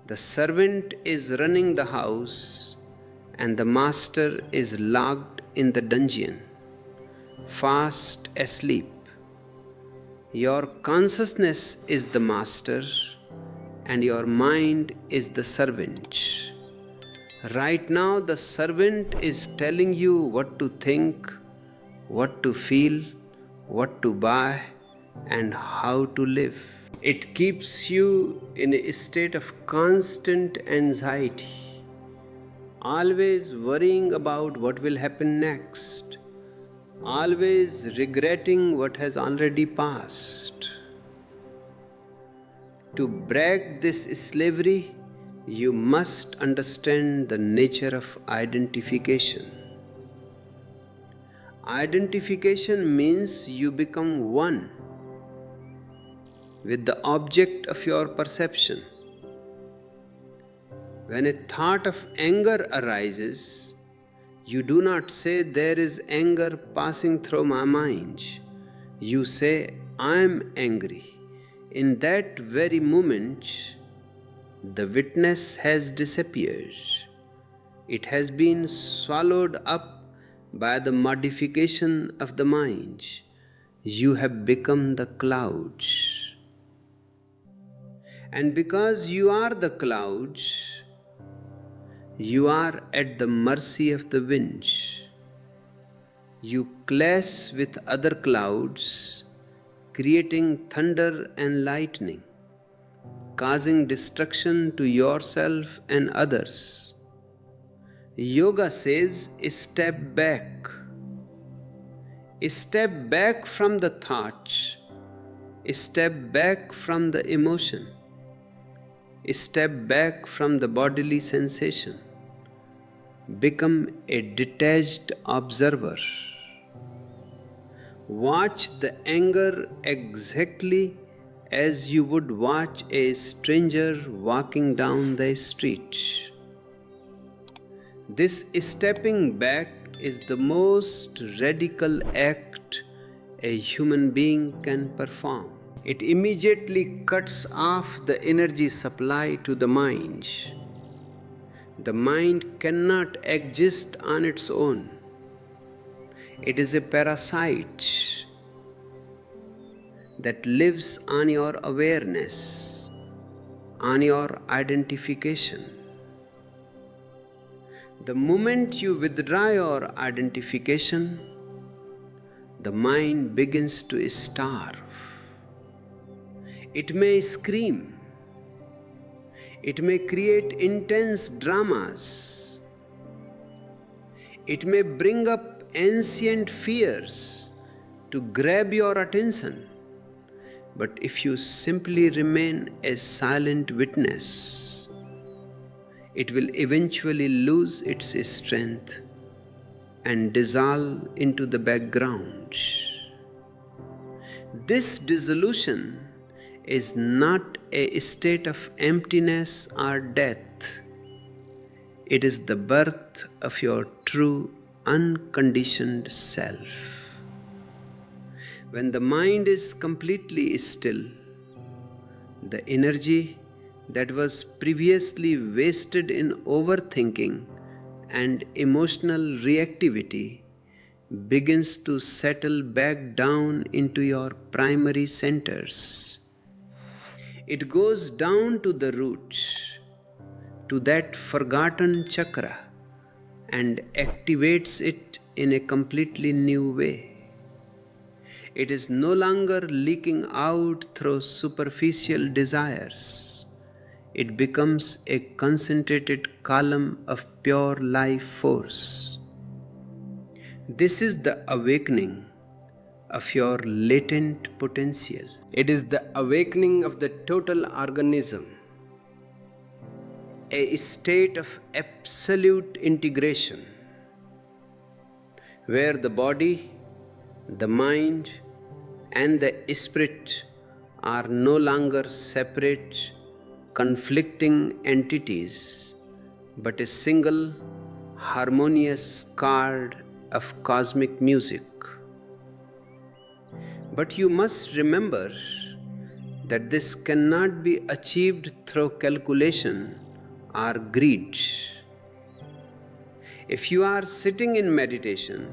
[SPEAKER 1] The servant is running the house, and the master is locked in the dungeon, fast asleep. Your consciousness is the master, and your mind is the servant. Right now, the servant is telling you what to think, what to feel, what to buy, and how to live. It keeps you in a state of constant anxiety, always worrying about what will happen next, always regretting what has already passed. To break this slavery, you must understand the nature of identification. Identification means you become one with the object of your perception. When a thought of anger arises, you do not say, "There is anger passing through my mind." You say, "I am angry." In that very moment, the witness has disappeared. It has been swallowed up by the modification of the mind. You have become the clouds. And because you are the clouds, you are at the mercy of the winds. You clash with other clouds, creating thunder and lightning, causing destruction to yourself and others. Yoga says, step back from the thoughts, step back from the emotion, step back from the bodily sensation. Become a detached observer. Watch the anger exactly as you would watch a stranger walking down the street. This stepping back is the most radical act a human being can perform. It immediately cuts off the energy supply to the mind. The mind cannot exist on its own. It is a parasite that lives on your awareness, on your identification. The moment you withdraw your identification, the mind begins to starve. It may scream. It may create intense dramas. It may bring up ancient fears to grab your attention. But if you simply remain a silent witness, it will eventually lose its strength and dissolve into the background. This dissolution is not a state of emptiness or death. It is the birth of your true unconditioned self. When the mind is completely still, the energy that was previously wasted in overthinking and emotional reactivity begins to settle back down into your primary centers. It goes down to the roots, to that forgotten chakra, and activates it in a completely new way. It is no longer leaking out through superficial desires. It becomes a concentrated column of pure life force. This is the awakening of your latent potential. It is the awakening of the total organism, a state of absolute integration, where the body, the mind, and the spirit are no longer separate, conflicting entities, but a single, harmonious chord of cosmic music. But you must remember that this cannot be achieved through calculation or greed. If you are sitting in meditation,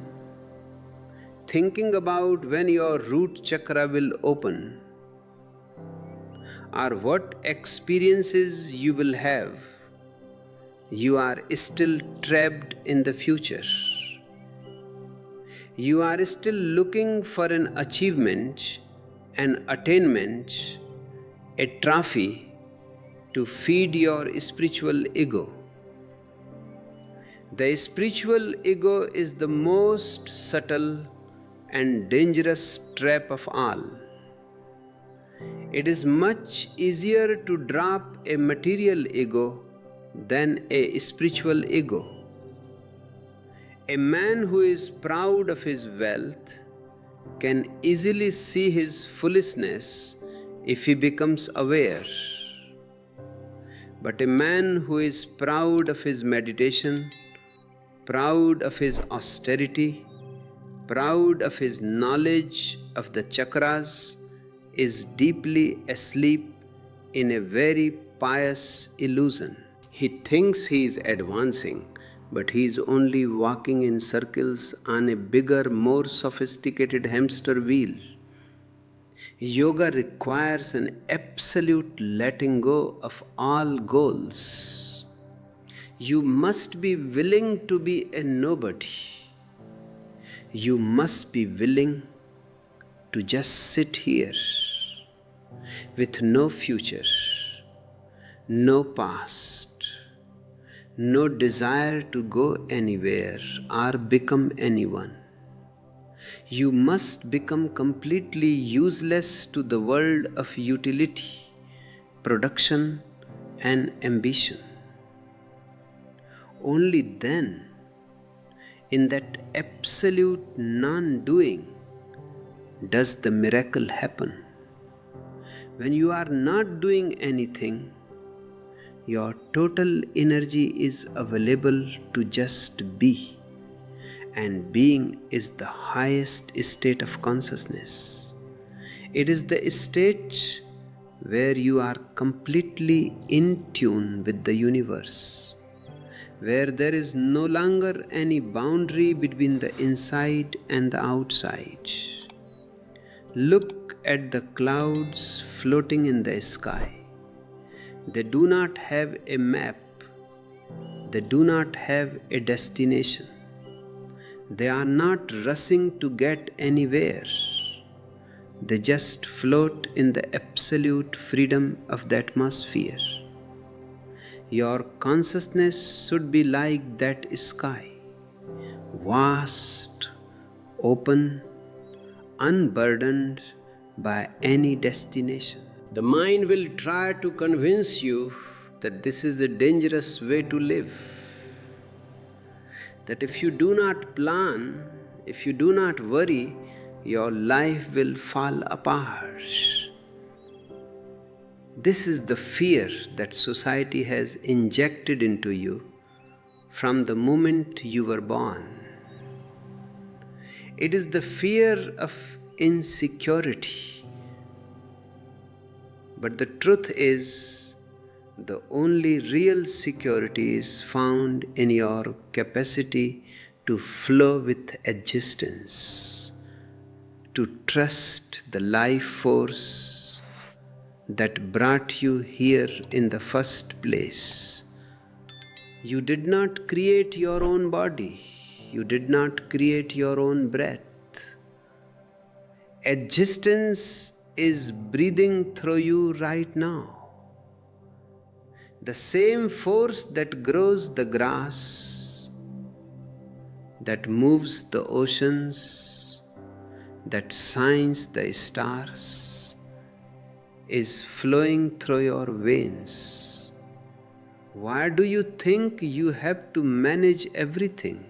[SPEAKER 1] thinking about when your root chakra will open, or what experiences you will have, you are still trapped in the future. You are still looking for an achievement, an attainment, a trophy to feed your spiritual ego. The spiritual ego is the most subtle and dangerous trap of all. It is much easier to drop a material ego than a spiritual ego. A man who is proud of his wealth can easily see his foolishness if he becomes aware. But a man who is proud of his meditation, proud of his austerity, proud of his knowledge of the chakras, is deeply asleep in a very pious illusion. He thinks he is advancing, but he is only walking in circles on a bigger, more sophisticated hamster wheel. Yoga requires an absolute letting go of all goals. You must be willing to be a nobody. You must be willing to just sit here with no future, no past, no desire to go anywhere or become anyone. You must become completely useless to the world of utility, production, and ambition. Only then, in that absolute non-doing, does the miracle happen. When you are not doing anything, your total energy is available to just be. And being is the highest state of consciousness. It is the state where you are completely in tune with the universe, where there is no longer any boundary between the inside and the outside. Look at the clouds floating in the sky. They do not have a map. They do not have a destination. They are not rushing to get anywhere. They just float in the absolute freedom of the atmosphere. Your consciousness should be like that sky, vast, open, unburdened by any destination. The mind will try to convince you that this is a dangerous way to live. That if you do not plan, if you do not worry, your life will fall apart. This is the fear that society has injected into you from the moment you were born. It is the fear of insecurity. But the truth is, the only real security is found in your capacity to flow with existence, to trust the life force that brought you here in the first place. You did not create your own body. You did not create your own breath. Existence is breathing through you right now. The same force that grows the grass, that moves the oceans, that shines the stars, is flowing through your veins. Why do you think you have to manage everything?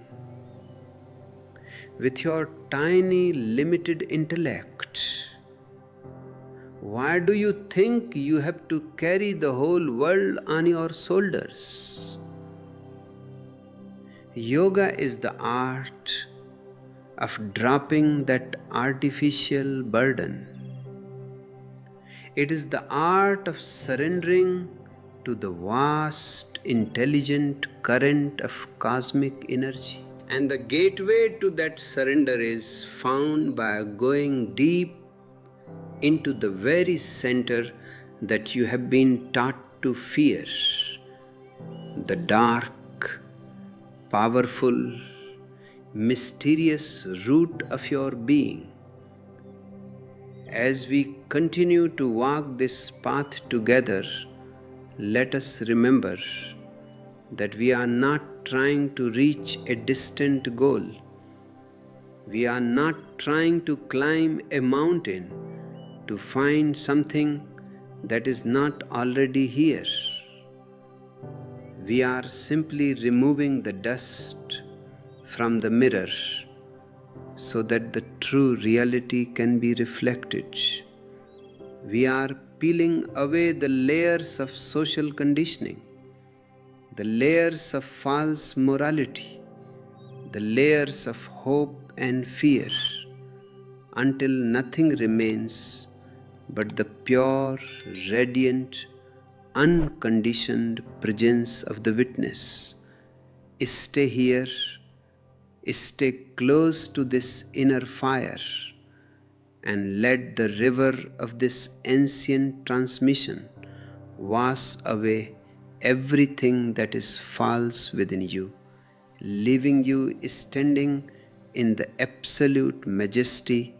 [SPEAKER 1] With your tiny, limited intellect, why do you think you have to carry the whole world on your shoulders? Yoga is the art of dropping that artificial burden. It is the art of surrendering to the vast, intelligent current of cosmic energy. And the gateway to that surrender is found by going deep into the very center that you have been taught to fear, the dark, powerful, mysterious root of your being. As we continue to walk this path together, let us remember that we are not trying to reach a distant goal. We are not trying to climb a mountain to find something that is not already here. We are simply removing the dust from the mirror so that the true reality can be reflected. We are peeling away the layers of social conditioning, the layers of false morality, the layers of hope and fear, until nothing remains but the pure, radiant, unconditioned presence of the witness. Stay here, stay close to this inner fire, and let the river of this ancient transmission wash away everything that is false within you, leaving you standing in the absolute majesty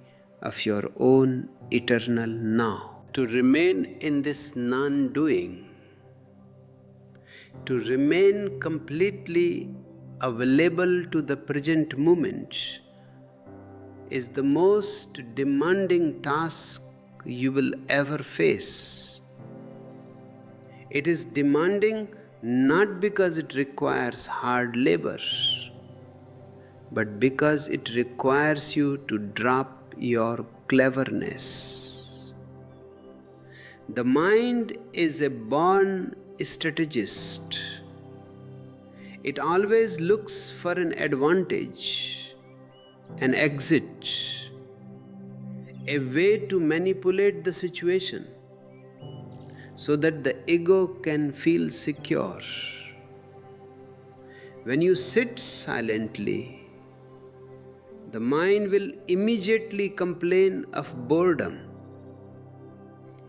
[SPEAKER 1] of your own eternal now. To remain in this non-doing, to remain completely available to the present moment, is the most demanding task you will ever face. It is demanding not because it requires hard labor, but because it requires you to drop your cleverness. The mind is a born strategist. It always looks for an advantage, an exit, a way to manipulate the situation so that the ego can feel secure. When you sit silently, the mind will immediately complain of boredom.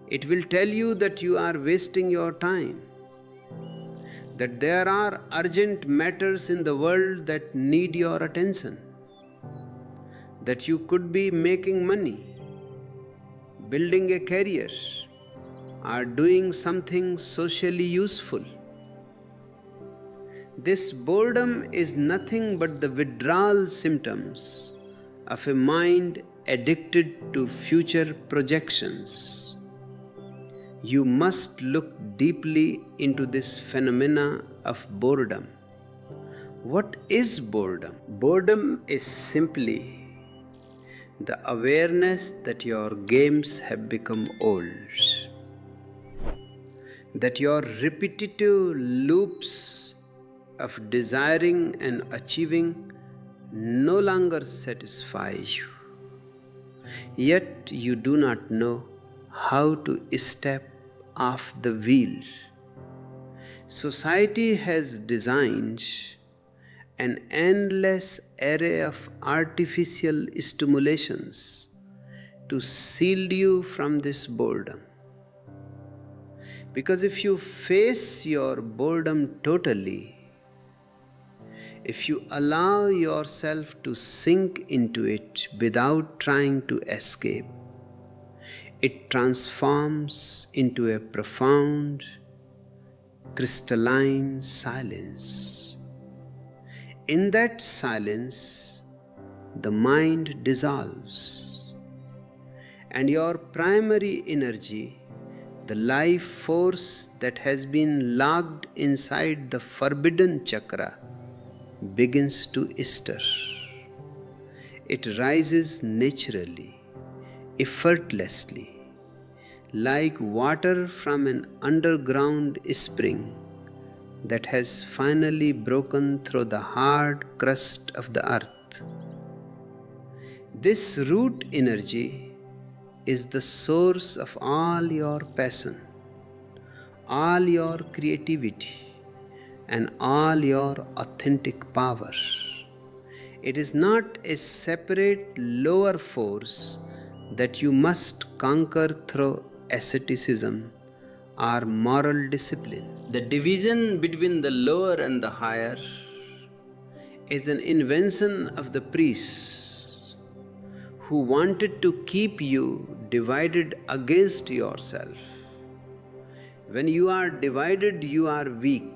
[SPEAKER 1] It will tell you that you are wasting your time, that there are urgent matters in the world that need your attention, that you could be making money, building a career, or doing something socially useful. This boredom is nothing but the withdrawal symptoms of a mind addicted to future projections. You must look deeply into this phenomena of boredom. What is boredom? Boredom is simply the awareness that your games have become old, that your repetitive loops of desiring and achieving no longer satisfy you. Yet you do not know how to step off the wheel. Society has designed an endless array of artificial stimulations to shield you from this boredom. Because if you face your boredom totally, if you allow yourself to sink into it without trying to escape, it transforms into a profound, crystalline silence. In that silence, the mind dissolves, and your primary energy, the life force that has been locked inside the forbidden chakra, begins to stir. It rises naturally, effortlessly, like water from an underground spring that has finally broken through the hard crust of the earth. This root energy is the source of all your passion, all your creativity, and all your authentic power. It is not a separate lower force that you must conquer through asceticism or moral discipline. The division between the lower and the higher is an invention of the priests who wanted to keep you divided against yourself. When you are divided, you are weak.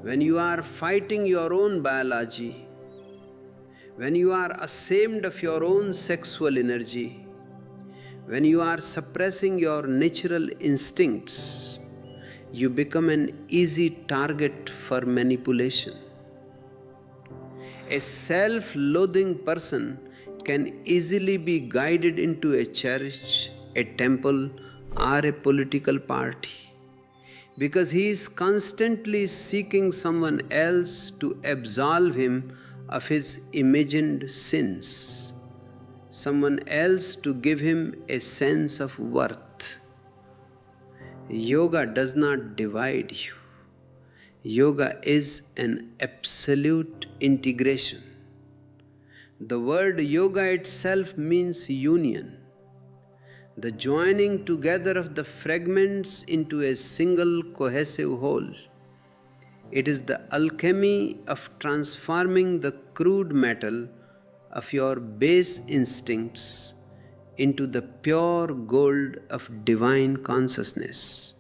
[SPEAKER 1] When you are fighting your own biology, when you are ashamed of your own sexual energy, when you are suppressing your natural instincts, you become an easy target for manipulation. A self-loathing person can easily be guided into a church, a temple, or a political party, because he is constantly seeking someone else to absolve him of his imagined sins, someone else to give him a sense of worth. Yoga does not divide you. Yoga is an absolute integration. The word yoga itself means union, the joining together of the fragments into a single cohesive whole. It is the alchemy of transforming the crude metal of your base instincts into the pure gold of divine consciousness.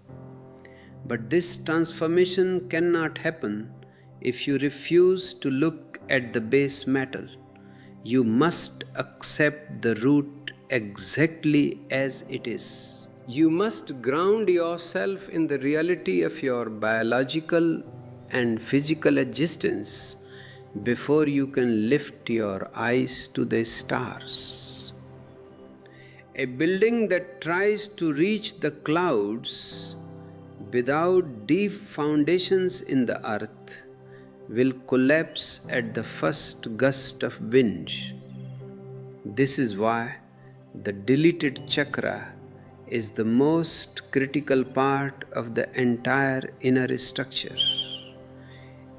[SPEAKER 1] But this transformation cannot happen if you refuse to look at the base metal. You must accept the root exactly as it is. You must ground yourself in the reality of your biological and physical existence before you can lift your eyes to the stars. A building that tries to reach the clouds without deep foundations in the earth will collapse at the first gust of wind. This is why the deleted chakra is the most critical part of the entire inner structure.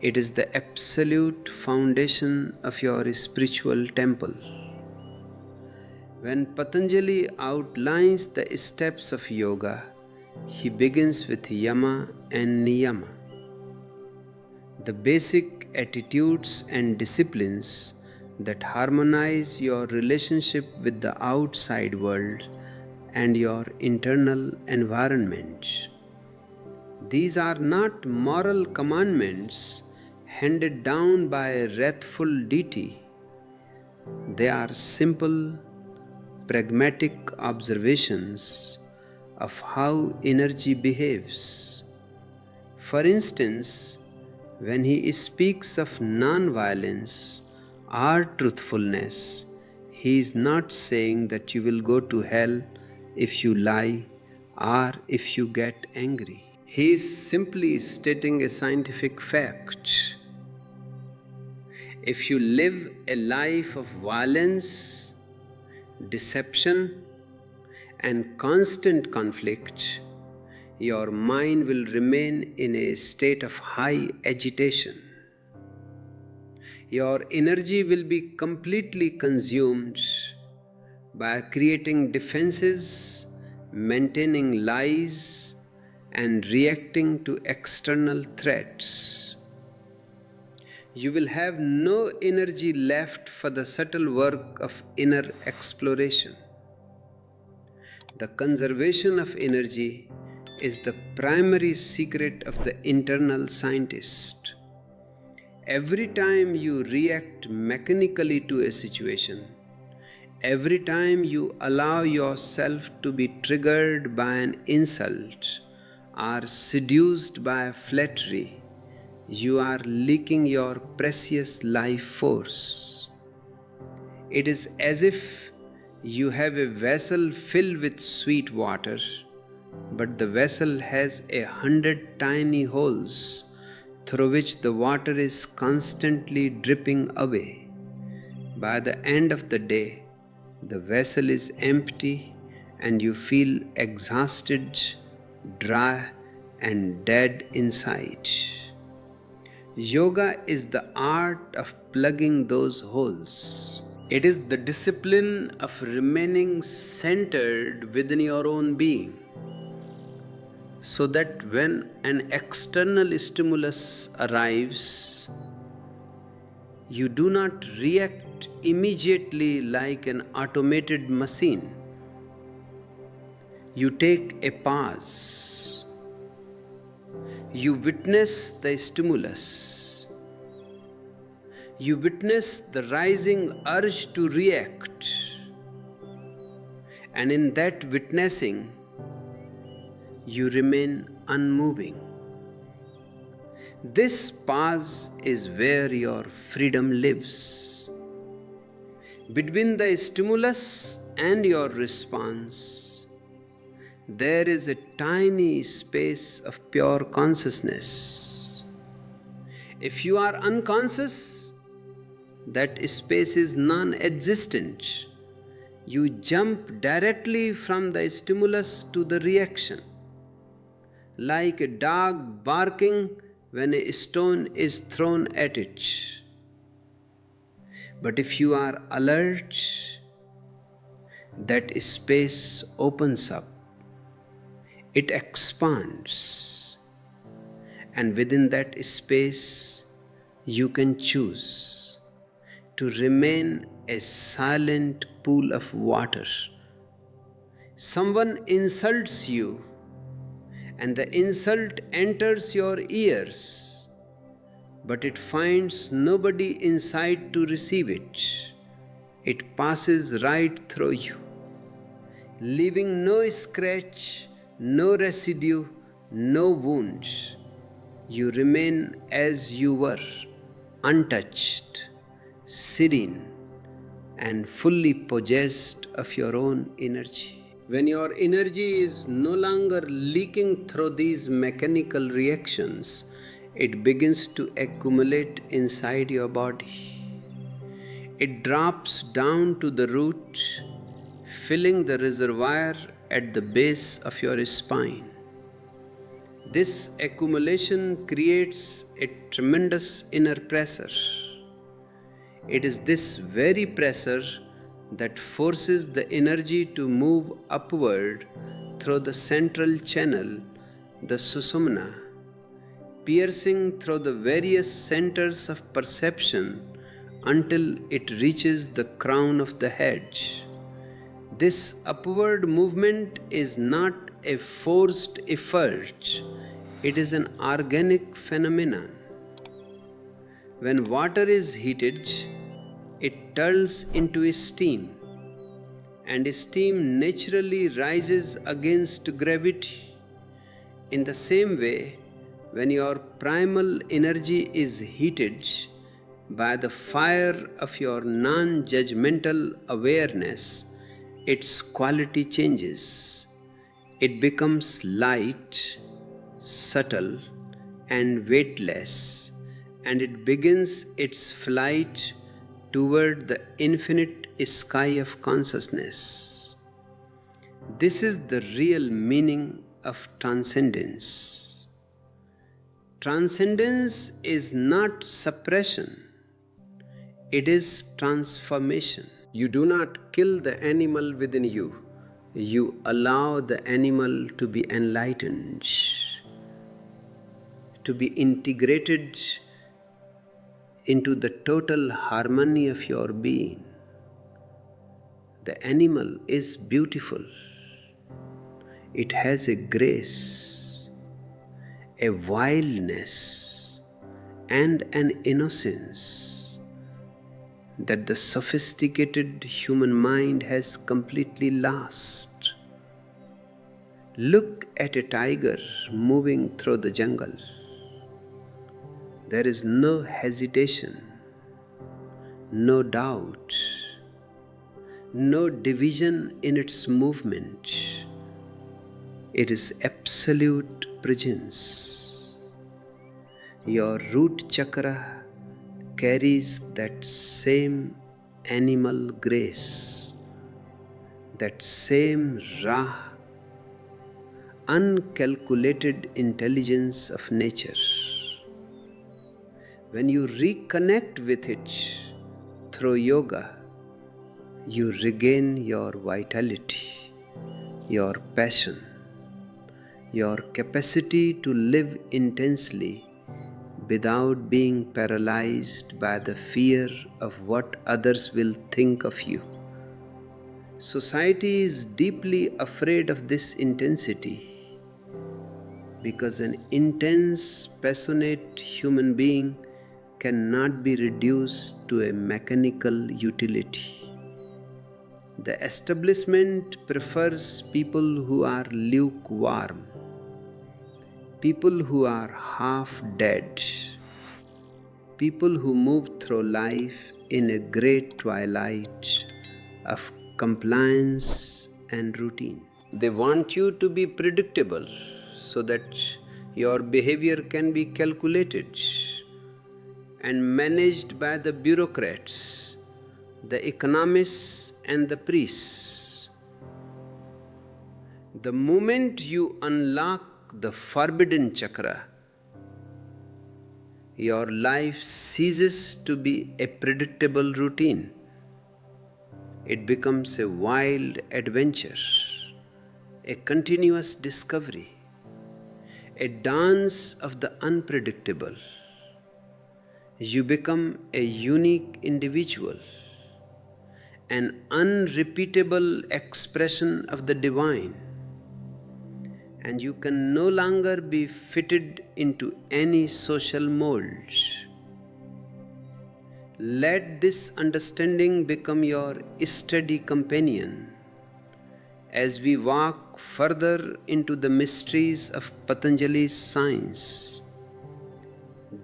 [SPEAKER 1] It is the absolute foundation of your spiritual temple. When Patanjali outlines the steps of yoga, he begins with yama and niyama, the basic attitudes and disciplines that harmonize your relationship with the outside world and your internal environment. These are not moral commandments handed down by a wrathful deity. They are simple, pragmatic observations of how energy behaves. For instance, when he speaks of non-violence or truthfulness, he is not saying that you will go to hell if you lie or if you get angry. He is simply stating a scientific fact. If you live a life of violence, deception, and constant conflict, your mind will remain in a state of high agitation. Your energy will be completely consumed by creating defenses, maintaining lies, and reacting to external threats. You will have no energy left for the subtle work of inner exploration. The conservation of energy is the primary secret of the internal scientist. Every time you react mechanically to a situation, every time you allow yourself to be triggered by an insult or seduced by flattery, you are leaking your precious life force. It is as if you have a vessel filled with sweet water, but the vessel has 100 tiny holes through which the water is constantly dripping away. By the end of the day, the vessel is empty and you feel exhausted, dry, and dead inside. Yoga is the art of plugging those holes. It is the discipline of remaining centered within your own being, so that when an external stimulus arrives, you do not react immediately like an automated machine. You take a pause. You witness the stimulus. You witness the rising urge to react. And in that witnessing, you remain unmoving. This pause is where your freedom lives. Between the stimulus and your response, there is a tiny space of pure consciousness. If you are unconscious, that space is non-existent. You jump directly from the stimulus to the reaction, like a dog barking when a stone is thrown at it. But if you are alert, that space opens up. It expands, and within that space, you can choose to remain a silent pool of water. Someone insults you, and the insult enters your ears, but it finds nobody inside to receive it. It passes right through you, leaving no scratch, no residue, no wounds. You remain as you were, untouched, serene, and fully possessed of your own energy. When your energy is no longer leaking through these mechanical reactions, it begins to accumulate inside your body. It drops down to the root, filling the reservoir at the base of your spine. This accumulation creates a tremendous inner pressure. It is this very pressure that forces the energy to move upward through the central channel, the Sushumna, piercing through the various centers of perception until it reaches the crown of the head. This upward movement is not a forced effort, it is an organic phenomenon. When water is heated, it turns into steam, and steam naturally rises against gravity. In the same way, when your primal energy is heated by the fire of your non-judgmental awareness, its quality changes. It becomes light, subtle, and weightless, and it begins its flight toward the infinite sky of consciousness. This is the real meaning of transcendence. Transcendence is not suppression, it is transformation. You do not kill the animal within you, you allow the animal to be enlightened, to be integrated into the total harmony of your being. The animal is beautiful. It has a grace, a wildness, and an innocence that the sophisticated human mind has completely lost. Look at a tiger moving through the jungle. There is no hesitation, no doubt, no division in its movement. It is absolute presence. Your root chakra carries that same animal grace, that same raw, uncalculated intelligence of nature. When you reconnect with it through yoga, you regain your vitality, your passion, your capacity to live intensely without being paralyzed by the fear of what others will think of you. Society is deeply afraid of this intensity because an intense, passionate human being cannot be reduced to a mechanical utility. The establishment prefers people who are lukewarm, people who are half dead, people who move through life in a great twilight of compliance and routine. They want you to be predictable so that your behavior can be calculated and managed by the bureaucrats, the economists, and the priests. The moment you unlock the forbidden chakra, your life ceases to be a predictable routine. It becomes a wild adventure, a continuous discovery, a dance of the unpredictable. You become a unique individual, an unrepeatable expression of the divine, and you can no longer be fitted into any social molds. Let this understanding become your steady companion as we walk further into the mysteries of Patanjali's science.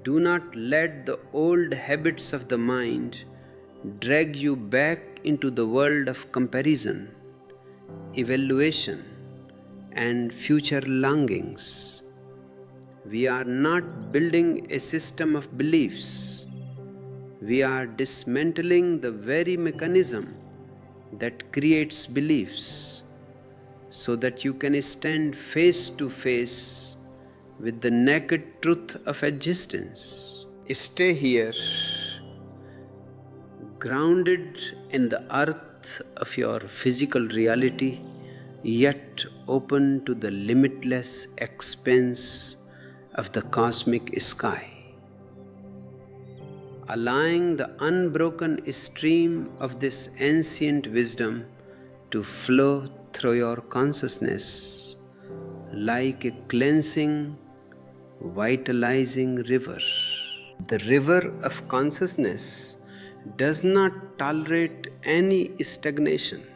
[SPEAKER 1] Do not let the old habits of the mind drag you back into the world of comparison, evaluation, and future longings. We are not building a system of beliefs. We are dismantling the very mechanism that creates beliefs, so that you can stand face to face with the naked truth of existence. Stay here, grounded in the earth of your physical reality, yet open to the limitless expanse of the cosmic sky. Allowing the unbroken stream of this ancient wisdom to flow through your consciousness like a cleansing, vitalizing river. The river of consciousness does not tolerate any stagnation.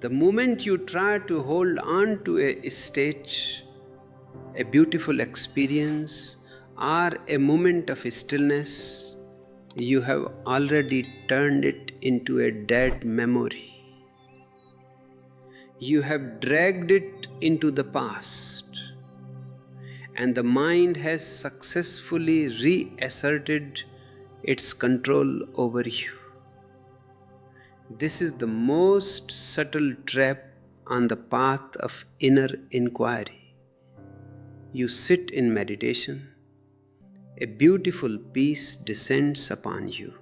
[SPEAKER 1] The moment you try to hold on to a state, a beautiful experience, or a moment of stillness, you have already turned it into a dead memory. You have dragged it into the past, and the mind has successfully reasserted its control over you. This is the most subtle trap on the path of inner inquiry. You sit in meditation. A beautiful peace descends upon you.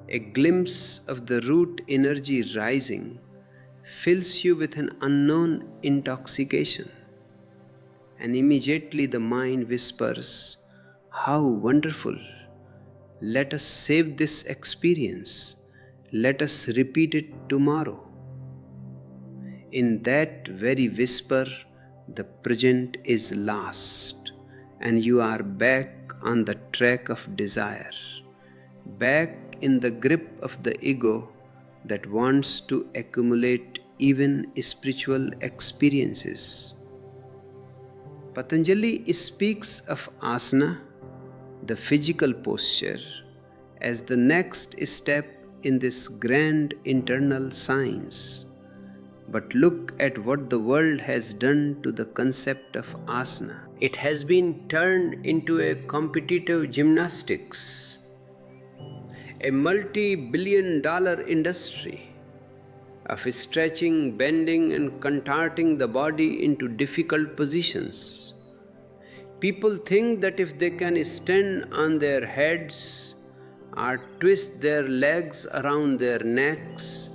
[SPEAKER 1] A glimpse of the root energy rising fills you with an unknown intoxication. And immediately the mind whispers, "How wonderful! Let us save this experience. Let us repeat it tomorrow." In that very whisper, the present is lost, and you are back on the track of desire, back in the grip of the ego that wants to accumulate even spiritual experiences. Patanjali speaks of asana, the physical posture, as the next step in this grand internal science. But look at what the world has done to the concept of asana. It has been turned into a competitive gymnastics, a multi-billion-dollar industry of stretching, bending, and contorting the body into difficult positions. People think that if they can stand on their heads or twist their legs around their necks,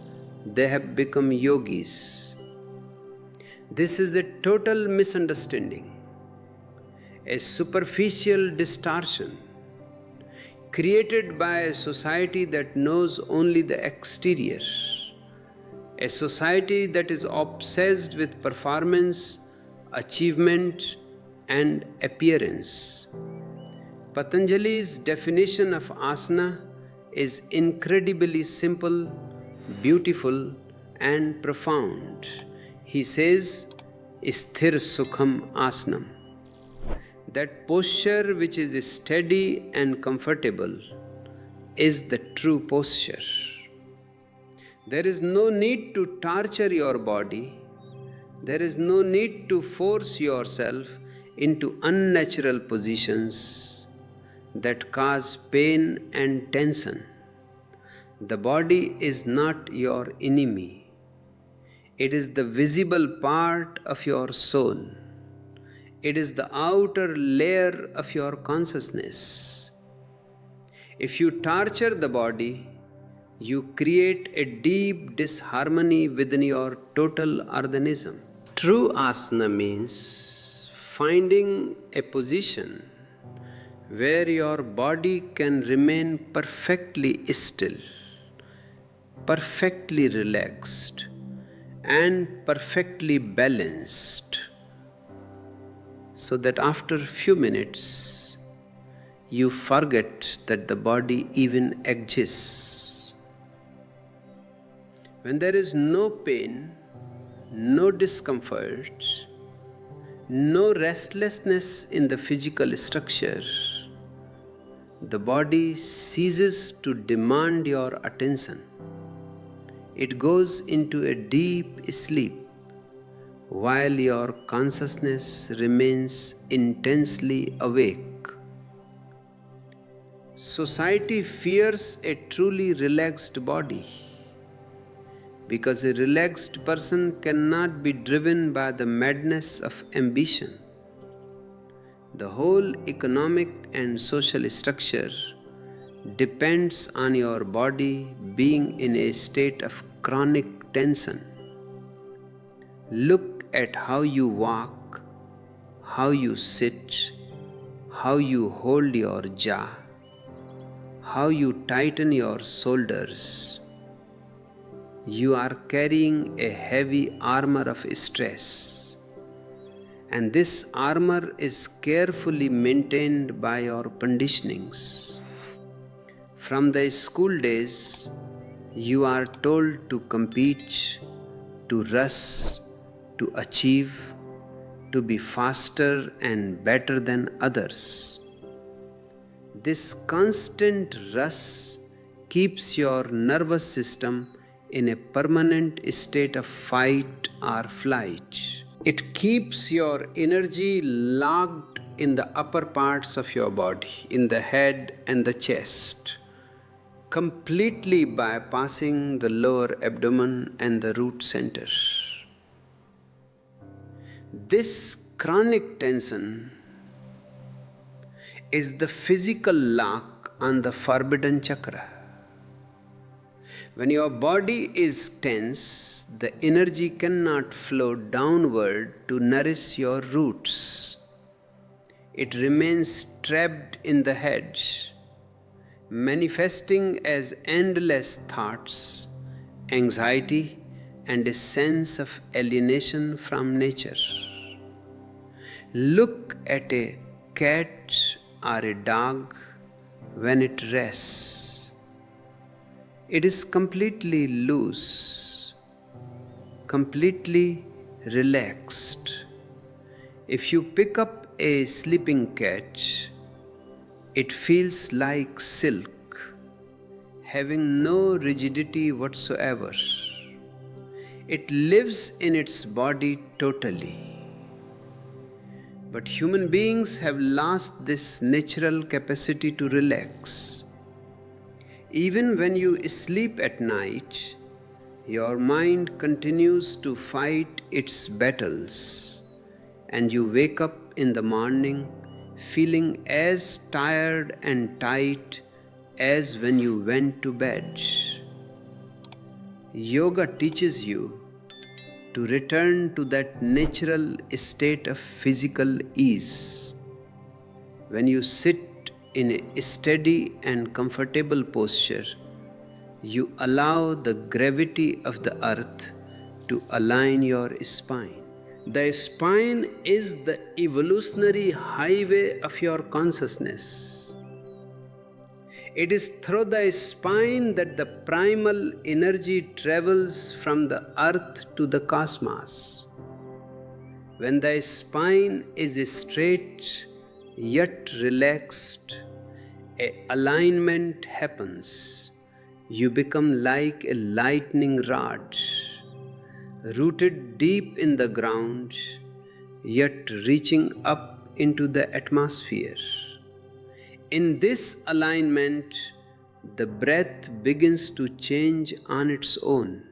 [SPEAKER 1] they have become yogis. This is a total misunderstanding, a superficial distortion created by a society that knows only the exterior, a society that is obsessed with performance, achievement, and appearance. Patanjali's definition of asana is incredibly simple, beautiful, and profound. He says, "Sthir Sukham Asanam." That posture which is steady and comfortable is the true posture. There is no need to torture your body. There is no need to force yourself into unnatural positions that cause pain and tension. The body is not your enemy. It is the visible part of your soul. It is the outer layer of your consciousness. If you torture the body, you create a deep disharmony within your total organism. True asana means finding a position where your body can remain perfectly still, perfectly relaxed and perfectly balanced, so that after a few minutes you forget that the body even exists. When there is no pain, no discomfort, no restlessness in the physical structure, the body ceases to demand your attention. It goes into a deep sleep while your consciousness remains intensely awake. Society fears a truly relaxed body because a relaxed person cannot be driven by the madness of ambition. The whole economic and social structure depends on your body being in a state of chronic tension. Look at how you walk, how you sit, how you hold your jaw, how you tighten your shoulders. You are carrying a heavy armor of stress, and this armor is carefully maintained by your conditionings. From the school days, you are told to compete, to rush, to achieve, to be faster and better than others. This constant rush keeps your nervous system in a permanent state of fight or flight. It keeps your energy locked in the upper parts of your body, in the head and the chest, completely bypassing the lower abdomen and the root center. This chronic tension is the physical lock on the forbidden chakra. When your body is tense, the energy cannot flow downward to nourish your roots. It remains trapped in the head, manifesting as endless thoughts, anxiety, and a sense of alienation from nature. Look at a cat or a dog when it rests. It is completely loose, completely relaxed. If you pick up a sleeping cat, it feels like silk, having no rigidity whatsoever. It lives in its body totally. But human beings have lost this natural capacity to relax. Even when you sleep at night, your mind continues to fight its battles, and you wake up in the morning feeling as tired and tight as when you went to bed. Yoga teaches you to return to that natural state of physical ease. When you sit in a steady and comfortable posture, you allow the gravity of the earth to align your spine. The spine is the evolutionary highway of your consciousness. It is through the spine that the primal energy travels from the earth to the cosmos. When the spine is straight yet relaxed, an alignment happens. You become like a lightning rod, rooted deep in the ground, yet reaching up into the atmosphere. In this alignment, the breath begins to change on its own.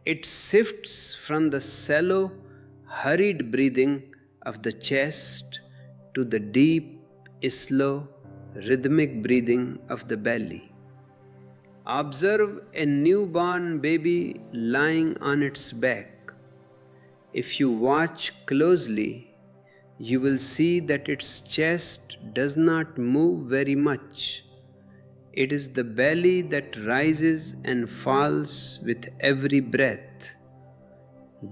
[SPEAKER 1] It shifts from the shallow, hurried breathing of the chest to the deep, slow, rhythmic breathing of the belly. Observe a newborn baby lying on its back. If you watch closely, you will see that its chest does not move very much. It is the belly that rises and falls with every breath.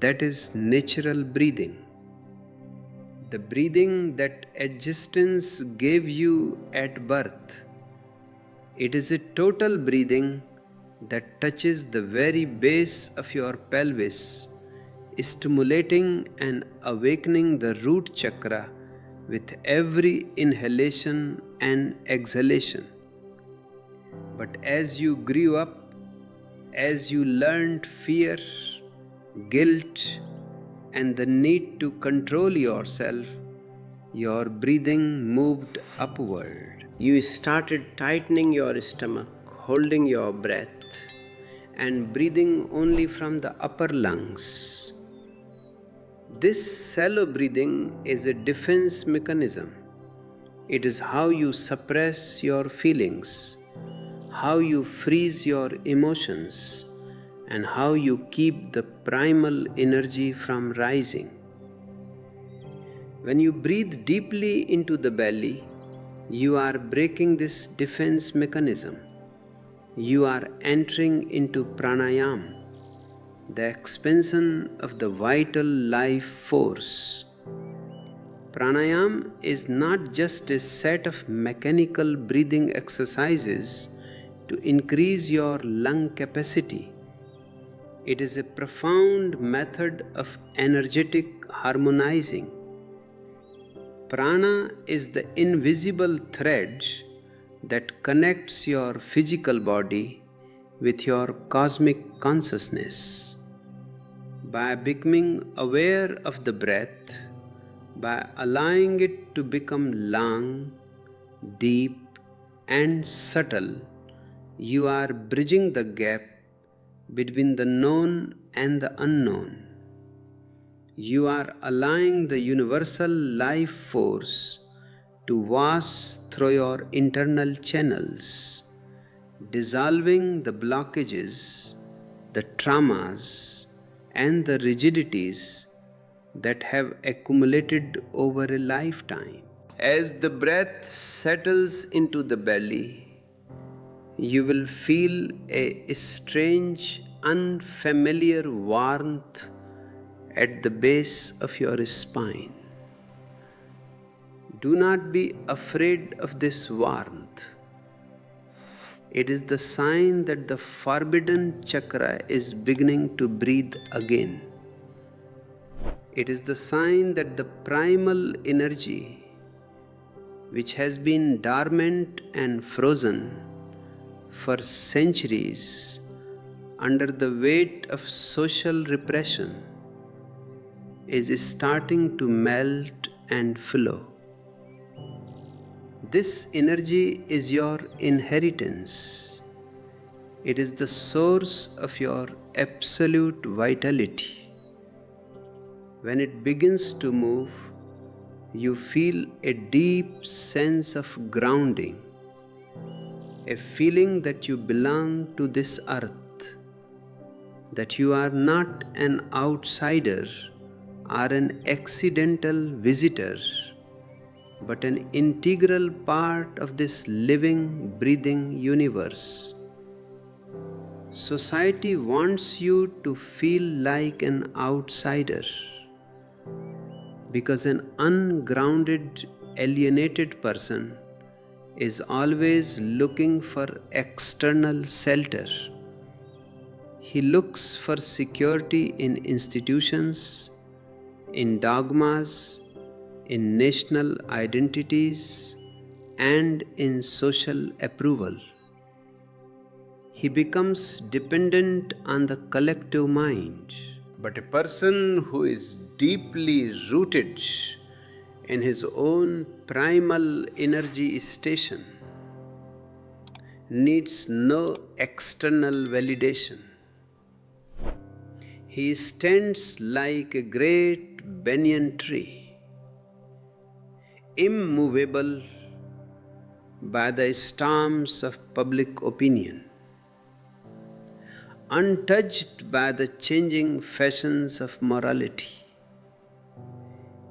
[SPEAKER 1] That is natural breathing. The breathing that existence gave you at birth. It is a total breathing that touches the very base of your pelvis, stimulating and awakening the root chakra with every inhalation and exhalation. But as you grew up, as you learned fear, guilt, and the need to control yourself, your breathing moved upward. You started tightening your stomach, holding your breath, and breathing only from the upper lungs. This shallow breathing is a defense mechanism. It is how you suppress your feelings, how you freeze your emotions, and how you keep the primal energy from rising. When you breathe deeply into the belly, you are breaking this defense mechanism. You are entering into pranayama, the expansion of the vital life force. Pranayama is not just a set of mechanical breathing exercises to increase your lung capacity. It is a profound method of energetic harmonizing. Prana is the invisible thread that connects your physical body with your cosmic consciousness. By becoming aware of the breath, by allowing it to become long, deep, and subtle, you are bridging the gap between the known and the unknown. You are allowing the universal life force to wash through your internal channels, dissolving the blockages, the traumas, and the rigidities that have accumulated over a lifetime. As the breath settles into the belly, you will feel a strange, unfamiliar warmth at the base of your spine. Do not be afraid of this warmth. It is the sign that the forbidden chakra is beginning to breathe again. It is the sign that the primal energy, which has been dormant and frozen for centuries under the weight of social repression, is starting to melt and flow. This energy is your inheritance. It is the source of your absolute vitality. When it begins to move, you feel a deep sense of grounding, a feeling that you belong to this earth, that you are not an outsider or an accidental visitor, but an integral part of this living, breathing universe. Society wants you to feel like an outsider because an ungrounded, alienated person is always looking for external shelter. He looks for security in institutions, in dogmas, in national identities, and in social approval. He becomes dependent on the collective mind. But a person who is deeply rooted in his own primal energy station needs no external validation. He stands like a great banyan tree, immovable by the storms of public opinion, untouched by the changing fashions of morality.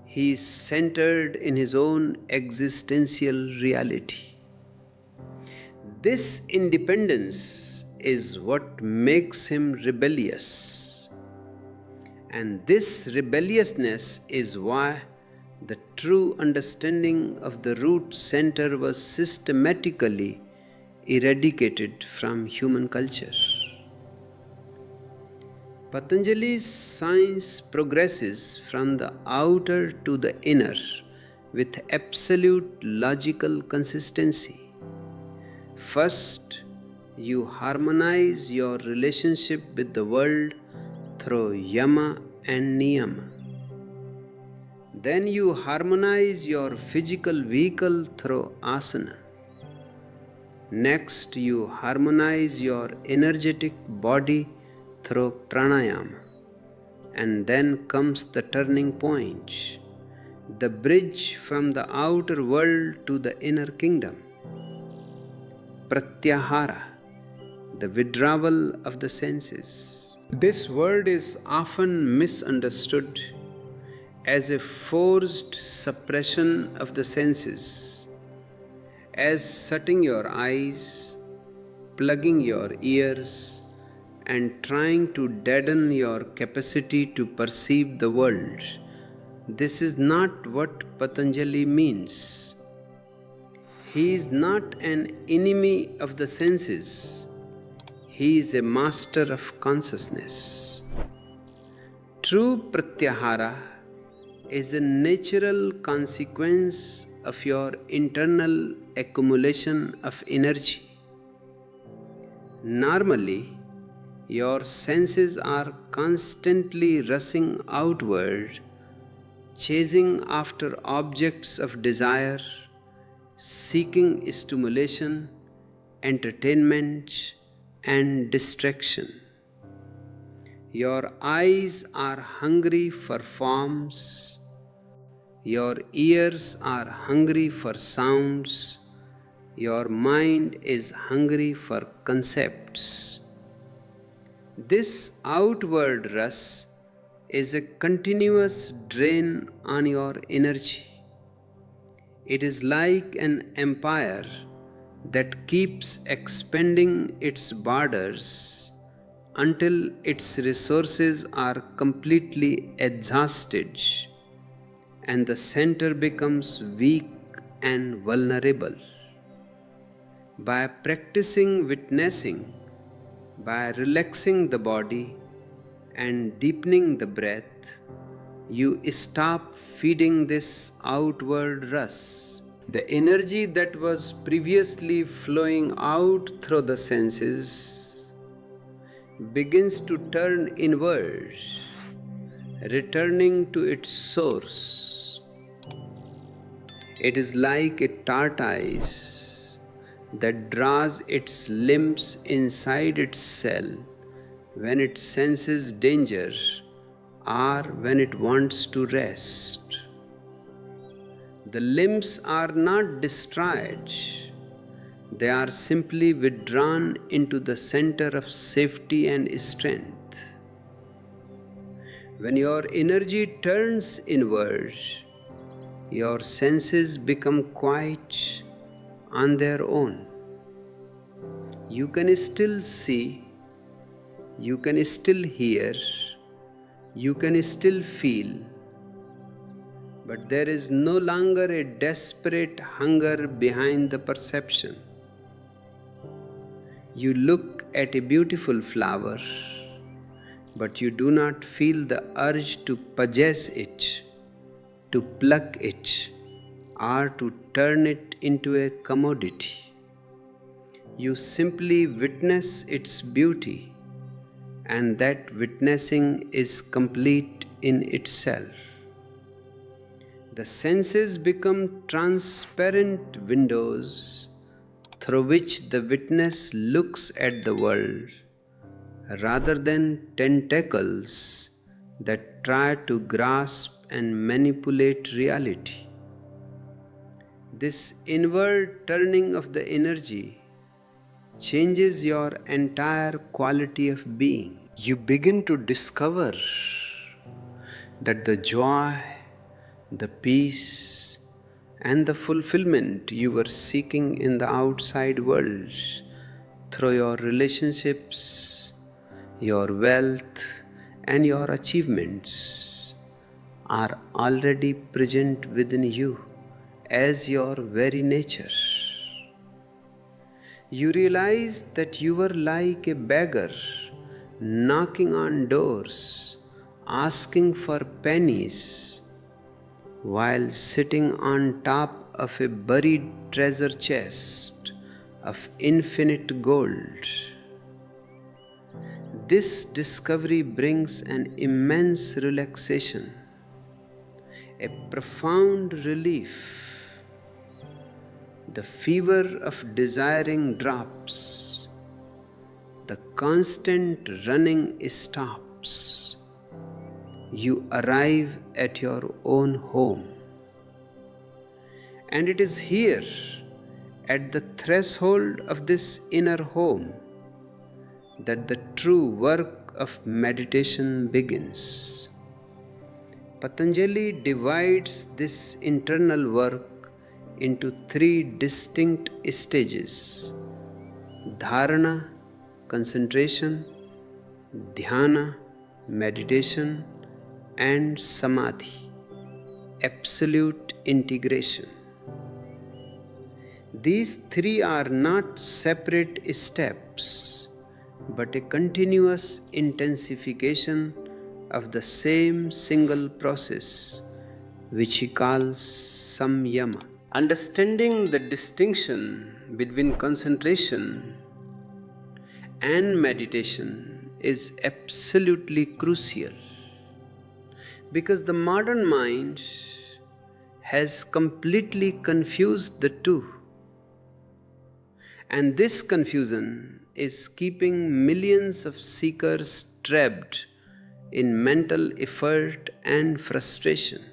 [SPEAKER 1] He is centered in his own existential reality. This independence is what makes him rebellious. And this rebelliousness is why the true understanding of the root center was systematically eradicated from human culture. Patanjali's science progresses from the outer to the inner with absolute logical consistency. First, you harmonize your relationship with the world through yama and niyama. Then you harmonize your physical vehicle through asana. Next, you harmonize your energetic body through pranayama. And then comes the turning point, the bridge from the outer world to the inner kingdom. Pratyahara, the withdrawal of the senses. This word is often misunderstood as a forced suppression of the senses, as shutting your eyes, plugging your ears, and trying to deaden your capacity to perceive the world. This is not what Patanjali means. He is not an enemy of the senses. He is a master of consciousness. True pratyahara is a natural consequence of your internal accumulation of energy. Normally, your senses are constantly rushing outward, chasing after objects of desire, seeking stimulation, entertainment, and distraction. Your eyes are hungry for forms, your ears are hungry for sounds, your mind is hungry for concepts. This outward rush is a continuous drain on your energy. It is like an empire that keeps expanding its borders until its resources are completely exhausted and the center becomes weak and vulnerable. By practicing witnessing, by relaxing the body and deepening the breath, you stop feeding this outward rush. The energy that was previously flowing out through the senses begins to turn inward, returning to its source. It is like a tortoise that draws its limbs inside its cell when it senses danger or when it wants to rest. The limbs are not destroyed, they are simply withdrawn into the center of safety and strength. When your energy turns inward, your senses become quiet on their own. You can still see, you can still hear, you can still feel, but there is no longer a desperate hunger behind the perception. You look at a beautiful flower, but you do not feel the urge to possess it, to pluck it, or to turn it into a commodity. You simply witness its beauty, and that witnessing is complete in itself. The senses become transparent windows through which the witness looks at the world, rather than tentacles that try to grasp and manipulate reality. This inward turning of the energy changes your entire quality of being. You begin to discover that the joy, the peace, and the fulfillment you were seeking in the outside world through your relationships, your wealth, and your achievements are already present within you as your very nature. You realize that you were like a beggar knocking on doors, asking for pennies, while sitting on top of a buried treasure chest of infinite gold. This discovery brings an immense relaxation, a profound relief. The fever of desiring drops, the constant running stops. You arrive at your own home. And it is here, at the threshold of this inner home, that the true work of meditation begins. Patanjali divides this internal work into three distinct stages: dharana, concentration; dhyana, meditation; and samadhi, absolute integration. These three are not separate steps, but a continuous intensification of the same single process, which he calls samyama. Understanding the distinction between concentration and meditation is absolutely crucial, because the modern mind has completely confused the two. And this confusion is keeping millions of seekers trapped in mental effort and frustration.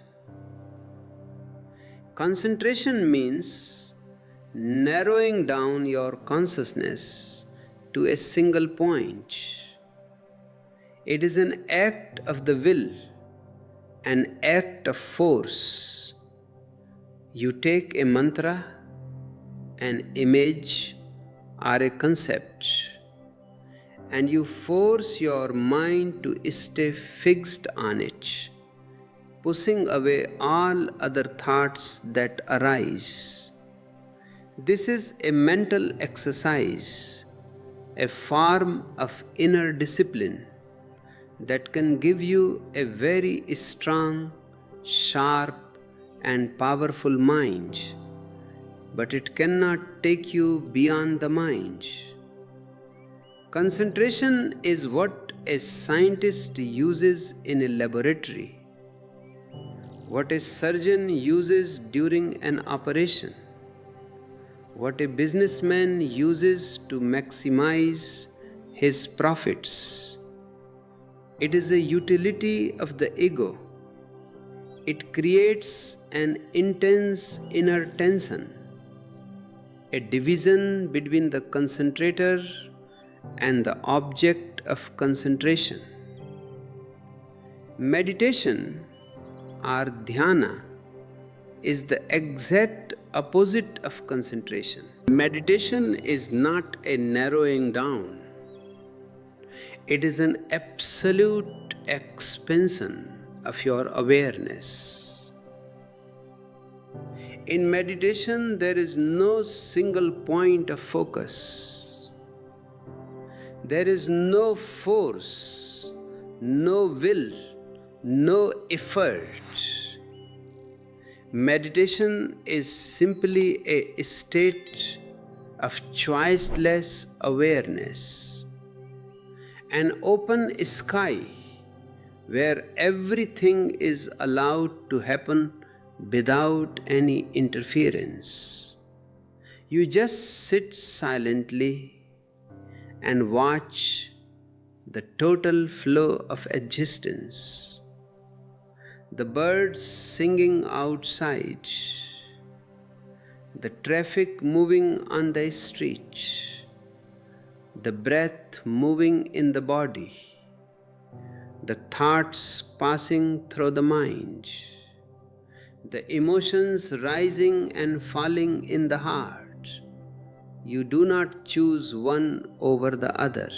[SPEAKER 1] Concentration means narrowing down your consciousness to a single point. It is an act of the will, an act of force. You take a mantra, an image, or a concept, and you force your mind to stay fixed on it, pushing away all other thoughts that arise. This is a mental exercise, a form of inner discipline that can give you a very strong, sharp, and powerful mind, but it cannot take you beyond the mind. Concentration is what a scientist uses in a laboratory, what a surgeon uses during an operation, what a businessman uses to maximize his profits. It is a utility of the ego. It creates an intense inner tension, a division between the concentrator and the object of concentration. Meditation or dhyana is the exact opposite of concentration. Meditation is not a narrowing down, it is an absolute expansion of your awareness. In meditation, there is no single point of focus. There is no force, no will, no effort. Meditation is simply a state of choiceless awareness, an open sky where everything is allowed to happen without any interference. You just sit silently and watch the total flow of existence. The birds singing outside, the traffic moving on the street, the breath moving in the body, the thoughts passing through the mind. the emotions rising and falling in the heart. You do not choose one over the other.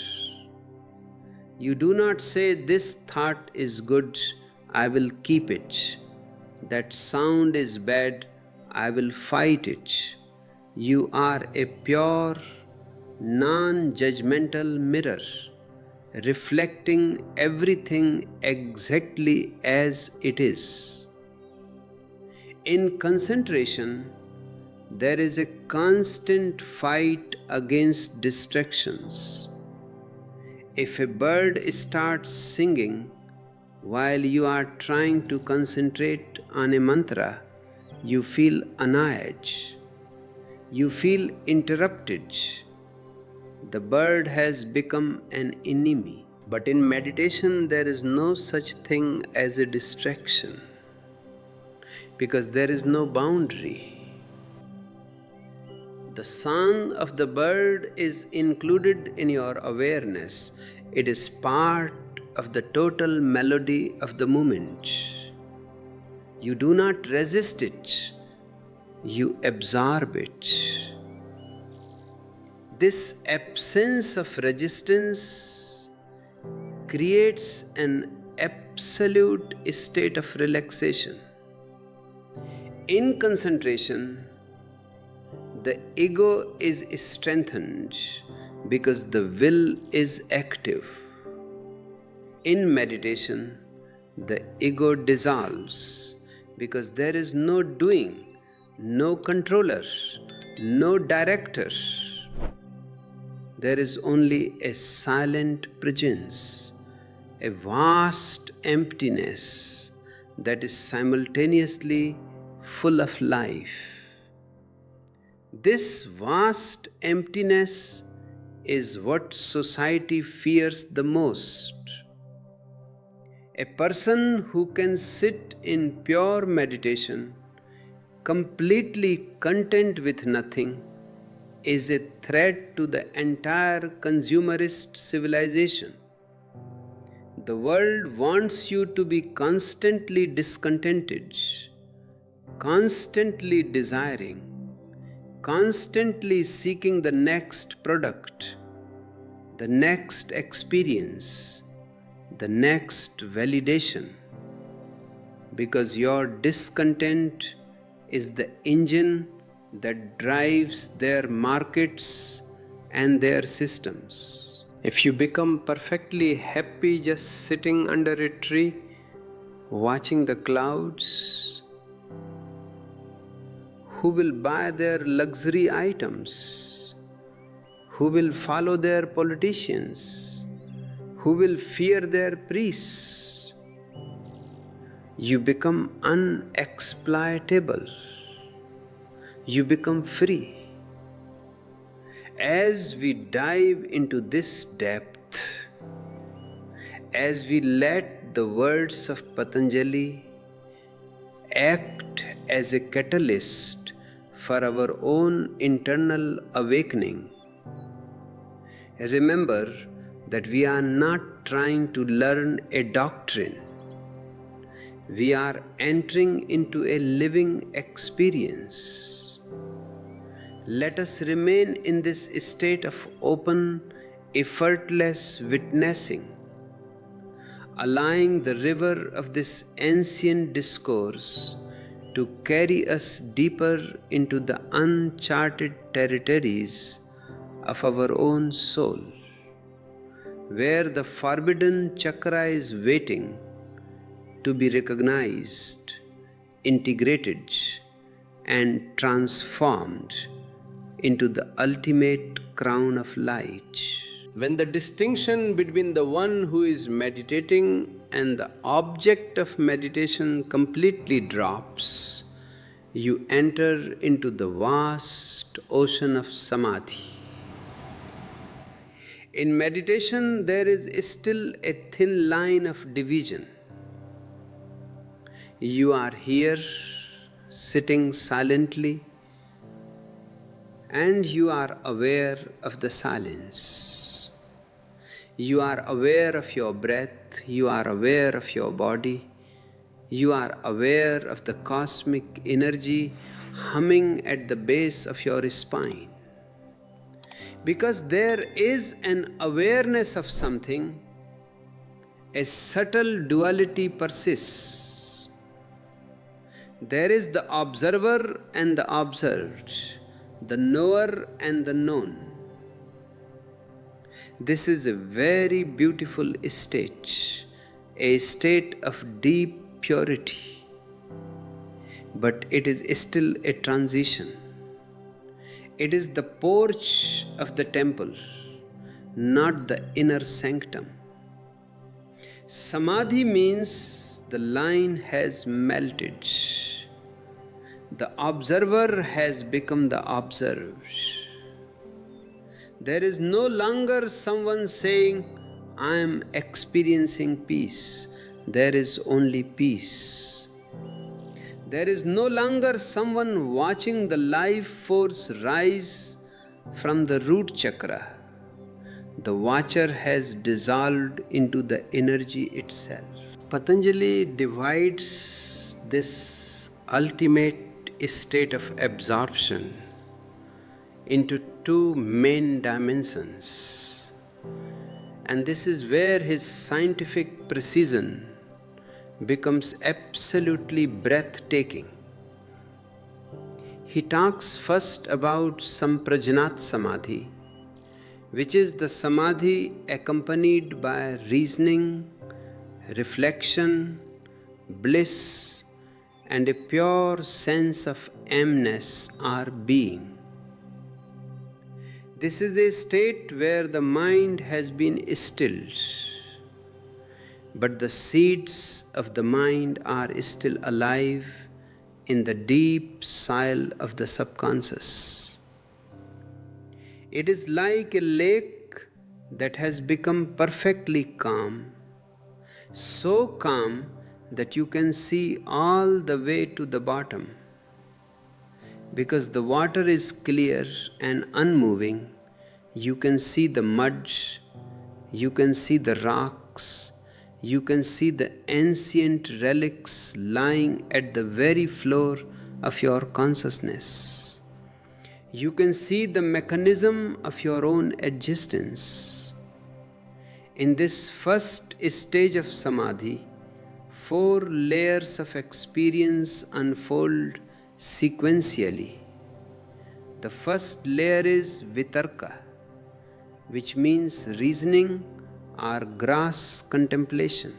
[SPEAKER 1] You do not say, "This thought is good, I will keep it. That sound is bad, I will fight it." You are a pure, non-judgmental mirror, reflecting everything exactly as it is. In concentration, there is a constant fight against distractions. If a bird starts singing while you are trying to concentrate on a mantra, you feel annoyed. You feel interrupted. The bird has become an enemy. But in meditation, there is no such thing as a distraction, because there is no boundary. The song of the bird is included in your awareness. It is part of the total melody of the moment. You do not resist it, you absorb it. This absence of resistance creates an absolute state of relaxation. In concentration, the ego is strengthened because the will is active. In meditation, the ego dissolves because there is no doing, no controller, no director. There is only a silent presence, a vast emptiness that is simultaneously full of life. This vast emptiness is what society fears the most. A person who can sit in pure meditation, completely content with nothing, is a threat to the entire consumerist civilization. The world wants you to be constantly discontented, constantly desiring, constantly seeking the next product, the next experience, the next validation, because your discontent is the engine that drives their markets and their systems. If you become perfectly happy just sitting under a tree, watching the clouds, who will buy their luxury items? Who will follow their politicians? Who will fear their priests? You become unexploitable. You become free. As we dive into this depth, as we let the words of Patanjali act as a catalyst for our own internal awakening, remember that we are not trying to learn a doctrine. We are entering into a living experience. Let us remain in this state of open, effortless witnessing, allowing the river of this ancient discourse to carry us deeper into the uncharted territories of our own soul, where the forbidden chakra is waiting to be recognized, integrated, and transformed into the ultimate crown of light. When the distinction between the one who is meditating and the object of meditation completely drops, you enter into the vast ocean of samadhi. In meditation, there is still a thin line of division. You are here, sitting silently, and you are aware of the silence. You are aware of your breath, you are aware of your body, You are aware of the cosmic energy humming at the base of your spine. Because there is an awareness of something, a subtle duality persists. There is the observer and the observed, the knower and the known. This is a very beautiful state, a state of deep purity. But it is still a transition. It is the porch of the temple, not the inner sanctum. Samadhi means the line has melted. The observer has become the observed. There is no longer someone saying, I am experiencing peace. There is only peace. There is no longer someone watching the life force rise from the root chakra. The watcher has dissolved into the energy itself. Patanjali divides this ultimate state of absorption into two main dimensions. And this is where his scientific precision becomes absolutely breathtaking. He talks first about Samprajnat Samadhi, which is the Samadhi accompanied by reasoning, reflection, bliss, and a pure sense of amness or being. This is a state where the mind has been stilled, but the seeds of the mind are still alive in the deep soil of the subconscious. It is like a lake that has become perfectly calm, so calm that you can see all the way to the bottom. Because the water is clear and unmoving, you can see the mud, you can see the rocks, you can see the ancient relics lying at the very floor of your consciousness. You can see the mechanism of your own existence. In this first stage of Samadhi, 4 layers of experience unfold sequentially. The first layer is Vitarka, which means reasoning or gross contemplation.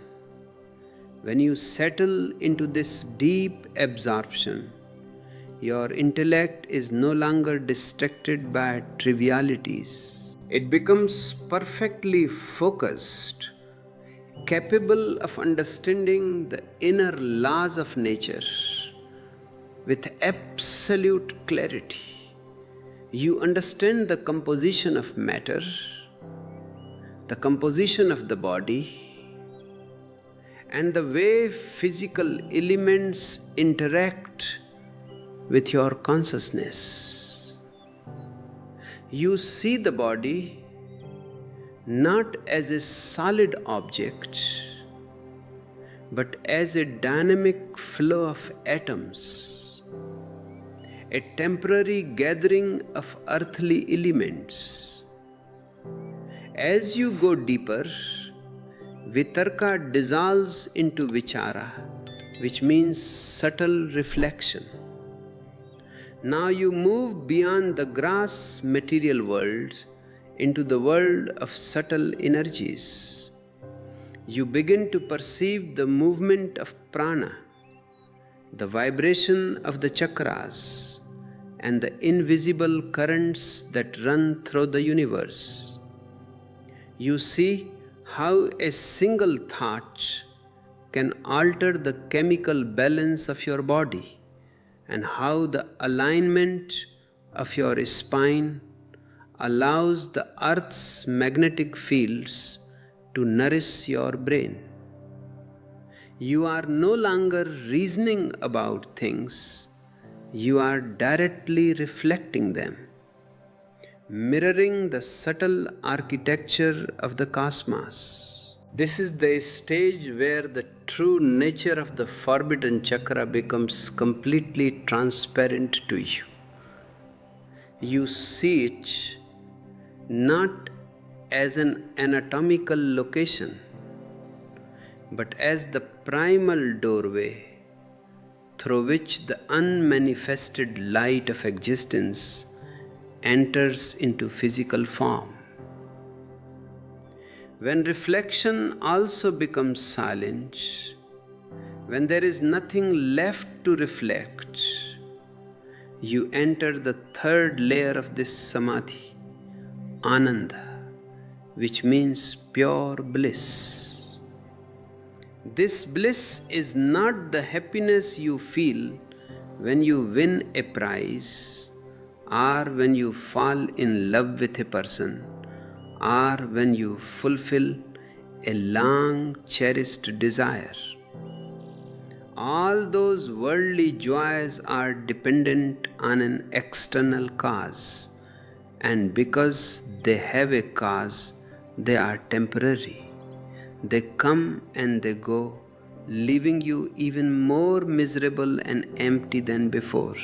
[SPEAKER 1] When you settle into this deep absorption, your intellect is no longer distracted by trivialities. It becomes perfectly focused, capable of understanding the inner laws of nature with absolute clarity. You understand the composition of matter, the composition of the body, and the way physical elements interact with your consciousness. You see the body not as a solid object, but as a dynamic flow of atoms, a temporary gathering of earthly elements. As you go deeper, Vitarka dissolves into Vichara, which means subtle reflection. Now you move beyond the gross material world into the world of subtle energies. You begin to perceive the movement of prana, the vibration of the chakras, and the invisible currents that run through the universe. You see how a single thought can alter the chemical balance of your body, and how the alignment of your spine allows the earth's magnetic fields to nourish your brain. You are no longer reasoning about things, you are directly reflecting them, mirroring the subtle architecture of the cosmos. This is the stage where the true nature of the forbidden chakra becomes completely transparent to you. You see it not as an anatomical location, but as the primal doorway through which the unmanifested light of existence enters into physical form. When reflection also becomes silent, when there is nothing left to reflect, you enter the third layer of this samadhi, ananda, which means pure bliss. This bliss is not the happiness you feel when you win a prize, or when you fall in love with a person, or when you fulfill a long cherished desire. All those worldly joys are dependent on an external cause, and because they have a cause, they are temporary. They come and they go, leaving you even more miserable and empty than before.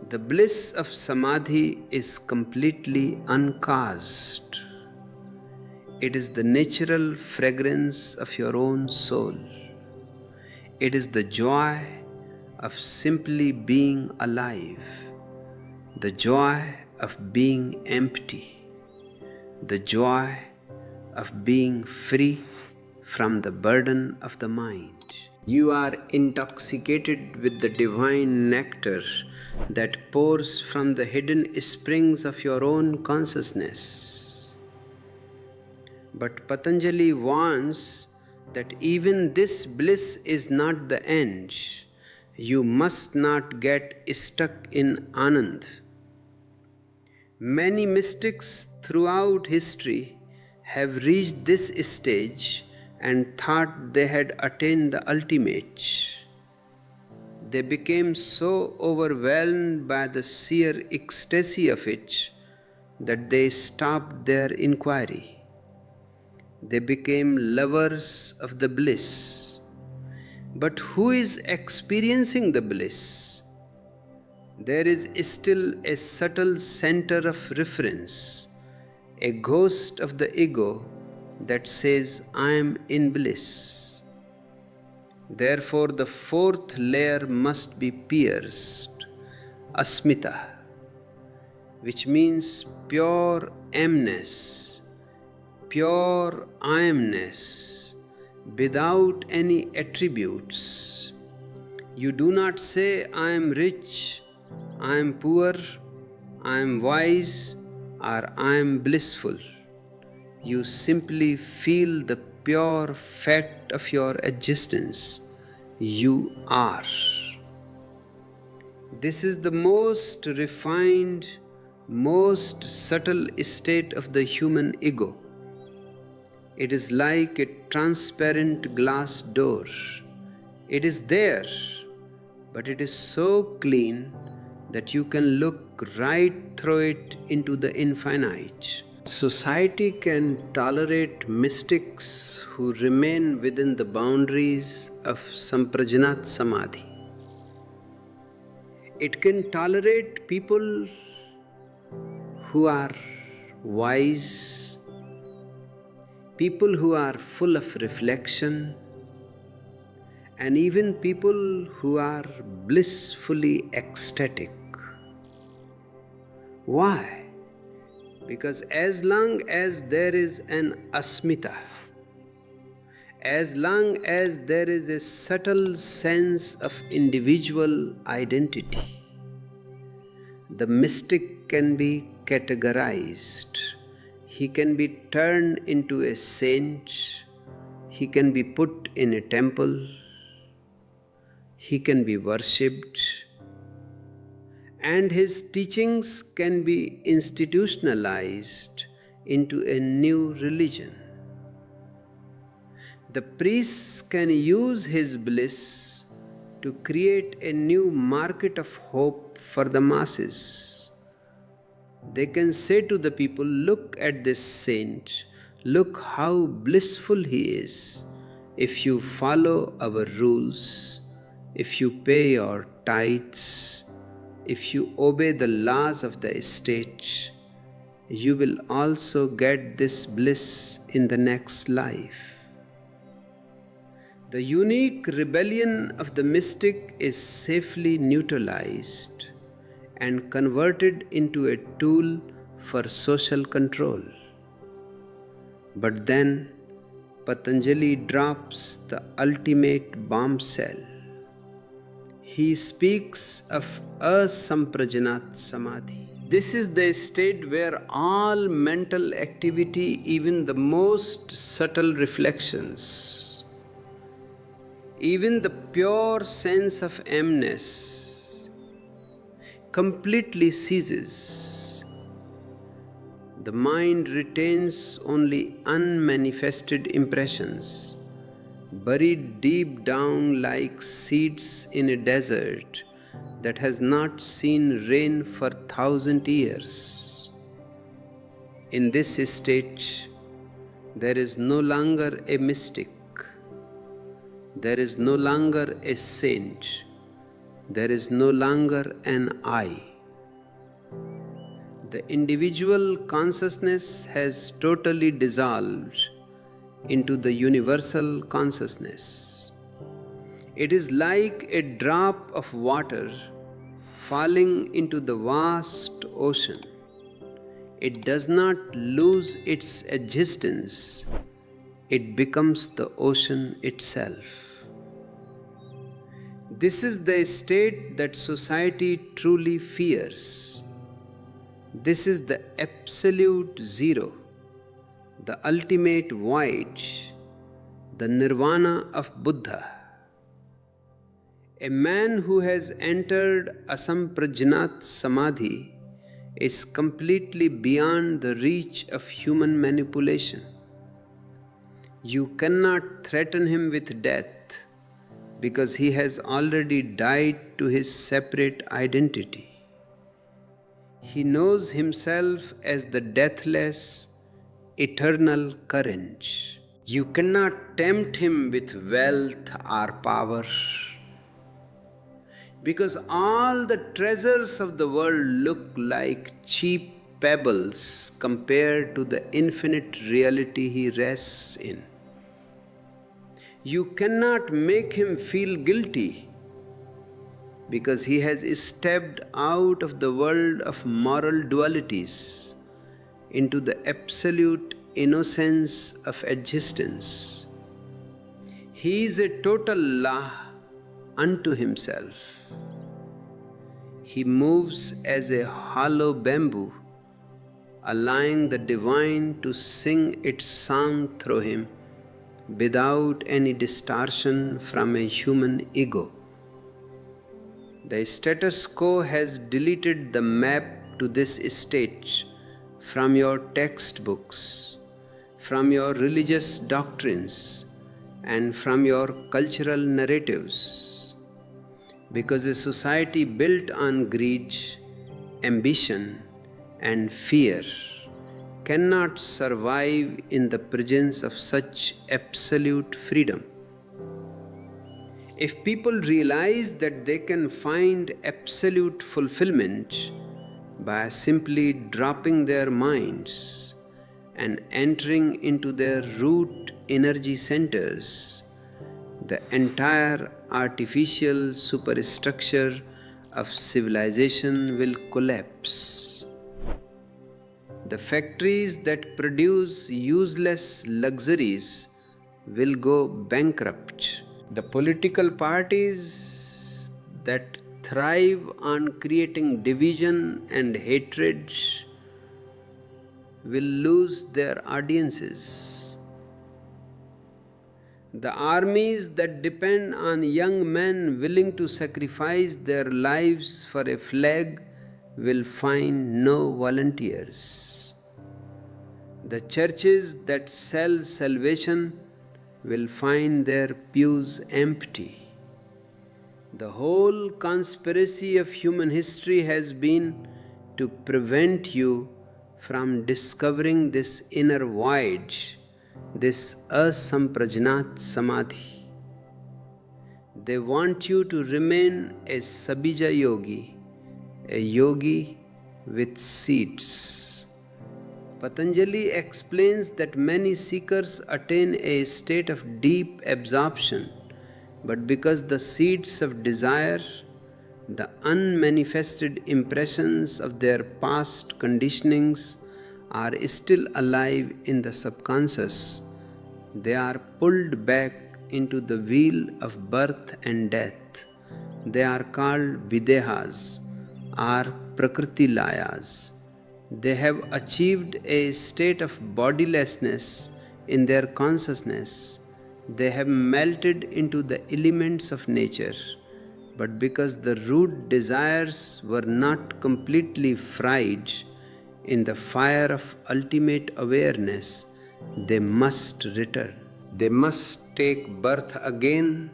[SPEAKER 1] The bliss of samadhi is completely uncaused. It is the natural fragrance of your own soul. It is the joy of simply being alive, the joy of being empty, the joy of being free from the burden of the mind. You are intoxicated with the divine nectar that pours from the hidden springs of your own consciousness. But Patanjali warns that even this bliss is not the end. You must not get stuck in Anand. Many mystics throughout history have reached this stage and thought they had attained the ultimate. They became so overwhelmed by the sheer ecstasy of it that they stopped their inquiry. They became lovers of the bliss. But who is experiencing the bliss? There is still a subtle center of reference, a ghost of the ego that says, I am in bliss. Therefore, the fourth layer must be pierced, asmita, which means pure amness, pure I amness, without any attributes. You do not say, I am rich, I am poor, I am wise, or I am blissful. You simply feel the pure fact of your existence. You are. This is the most refined, most subtle state of the human ego. It is like a transparent glass door. It is there, but it is so clean that you can look right through it into the infinite. Society can tolerate mystics who remain within the boundaries of Samprajnat Samadhi. It can tolerate people who are wise, people who are full of reflection, and even people who are blissfully ecstatic. Why? Because as long as there is an asmita, as long as there is a subtle sense of individual identity, the mystic can be categorized. He can be turned into a saint. He can be put in a temple. He can be worshipped. And his teachings can be institutionalized into a new religion. The priests can use his bliss to create a new market of hope for the masses. They can say to the people, look at this saint, Look how blissful he is. If you follow our rules, if you pay your tithes, if you obey the laws of the estate, you will also get this bliss in the next life. The unique rebellion of the mystic is safely neutralized and converted into a tool for social control. But then Patanjali drops the ultimate bombshell. He speaks of asamprajanat samadhi. This is the state where all mental activity, even the most subtle reflections, even the pure sense of emness, completely ceases. The mind retains only unmanifested impressions, buried deep down like seeds in a desert that has not seen rain for 1,000 years. In this state, there is no longer a mystic, there is no longer a saint, there is no longer an I. The individual consciousness has totally dissolved into the universal consciousness. It is like a drop of water falling into the vast ocean. It does not lose its existence, it becomes the ocean itself. This is the state that society truly fears. This is the absolute zero, the ultimate void, the nirvana of Buddha. A man who has entered asamprajnat samadhi is completely beyond the reach of human manipulation. You cannot threaten him with death because he has already died to his separate identity. He knows himself as the deathless, eternal current. You cannot tempt him with wealth or power, because all the treasures of the world look like cheap pebbles compared to the infinite reality he rests in. You cannot make him feel guilty, because he has stepped out of the world of moral dualities into the absolute innocence of existence. He is a total law unto himself. He moves as a hollow bamboo, allowing the divine to sing its song through him without any distortion from a human ego. The status quo has deleted the map to this state from your textbooks, from your religious doctrines, and from your cultural narratives. Because a society built on greed, ambition, and fear cannot survive in the presence of such absolute freedom. If people realize that they can find absolute fulfillment by simply dropping their minds and entering into their root energy centers, the entire artificial superstructure of civilization will collapse. The factories that produce useless luxuries will go bankrupt. The political parties that thrive on creating division and hatred will lose their audiences. The armies that depend on young men willing to sacrifice their lives for a flag will find no volunteers. The churches that sell salvation will find their pews empty. The whole conspiracy of human history has been to prevent you from discovering this inner void, this asamprajnat samadhi. They want you to remain a sabija yogi, a yogi with seeds. Patanjali explains that many seekers attain a state of deep absorption, but because the seeds of desire, the unmanifested impressions of their past conditionings, are still alive in the subconscious, they are pulled back into the wheel of birth and death. They are called videhas or prakriti layas. They have achieved a state of bodilessness in their consciousness. They have melted into the elements of nature. But because the root desires were not completely fried in the fire of ultimate awareness, they must return. They must take birth again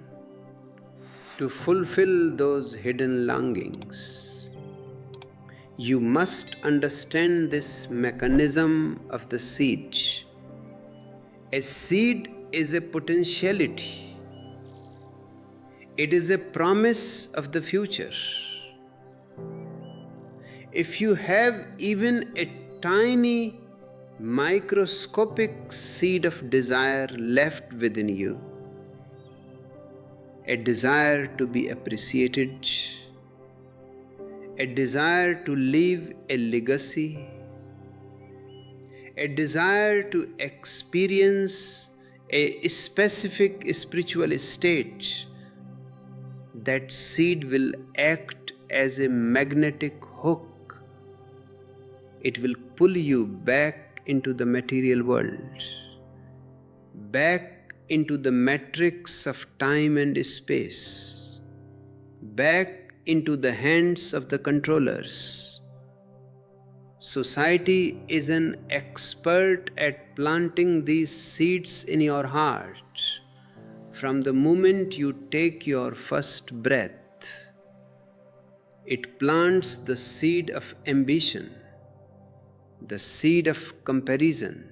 [SPEAKER 1] to fulfill those hidden longings. You must understand this mechanism of the seed. A seed is a potentiality. It is a promise of the future. If you have even a tiny microscopic seed of desire left within you, a desire to be appreciated, a desire to leave a legacy, a desire to experience a specific spiritual state, that seed will act as a magnetic hook. It will pull you back into the material world, back into the matrix of time and space, back into the hands of the controllers. Society is an expert at planting these seeds in your heart from the moment you take your first breath. It plants the seed of ambition, the seed of comparison,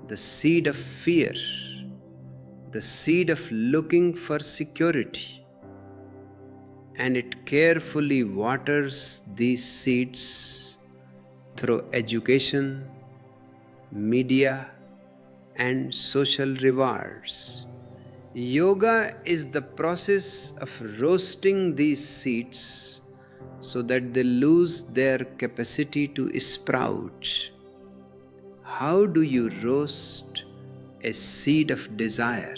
[SPEAKER 1] the seed of fear, the seed of looking for security, and it carefully waters these seeds through education, media, and social rewards. Yoga is the process of roasting these seeds so that they lose their capacity to sprout. How do you roast a seed of desire?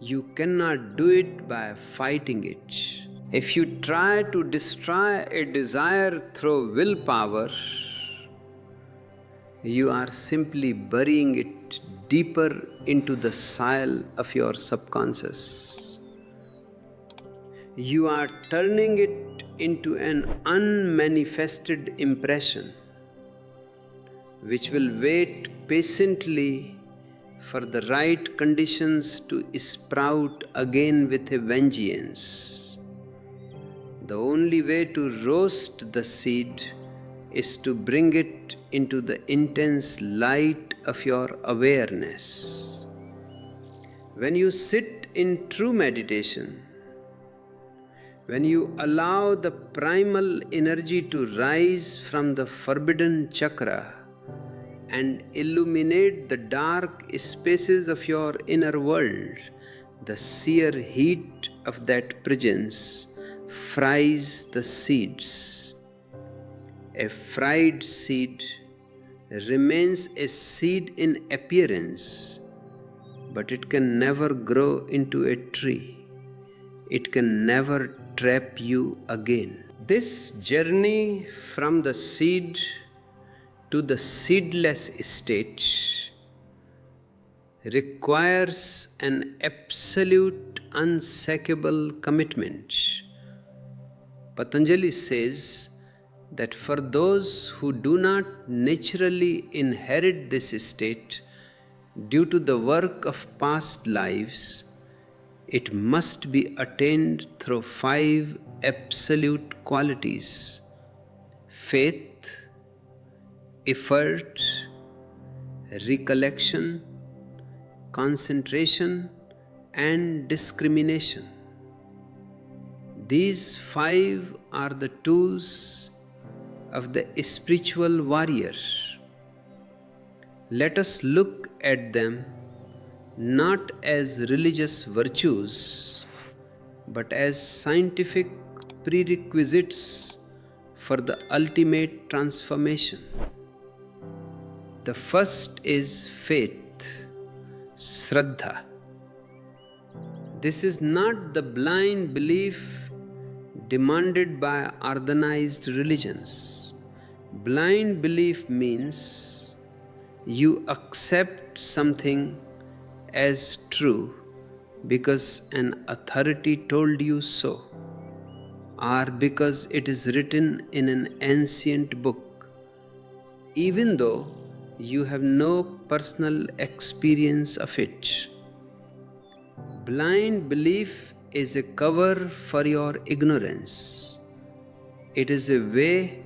[SPEAKER 1] You cannot do it by fighting it. If you try to destroy a desire through willpower, you are simply burying it deeper into the soil of your subconscious. You are turning it into an unmanifested impression, which will wait patiently for the right conditions to sprout again with a vengeance. The only way to roast the seed is to bring it into the intense light of your awareness. When you sit in true meditation, when you allow the primal energy to rise from the forbidden chakra and illuminate the dark spaces of your inner world, the sheer heat of that presence fries the seeds. A fried seed remains a seed in appearance, but it can never grow into a tree. It can never trap you again. This journey from the seed to the seedless state requires an absolute unshakable commitment. Patanjali says that for those who do not naturally inherit this state due to the work of past lives, it must be attained through 5 absolute qualities: faith, effort, recollection, concentration, and discrimination. These 5 are the tools of the spiritual warrior. Let us look at them not as religious virtues, but as scientific prerequisites for the ultimate transformation. The first is faith, Shraddha. This is not the blind belief demanded by organized religions. Blind belief means you accept something as true because an authority told you so, or because it is written in an ancient book, even though you have no personal experience of it. Blind belief is a cover for your ignorance. It is a way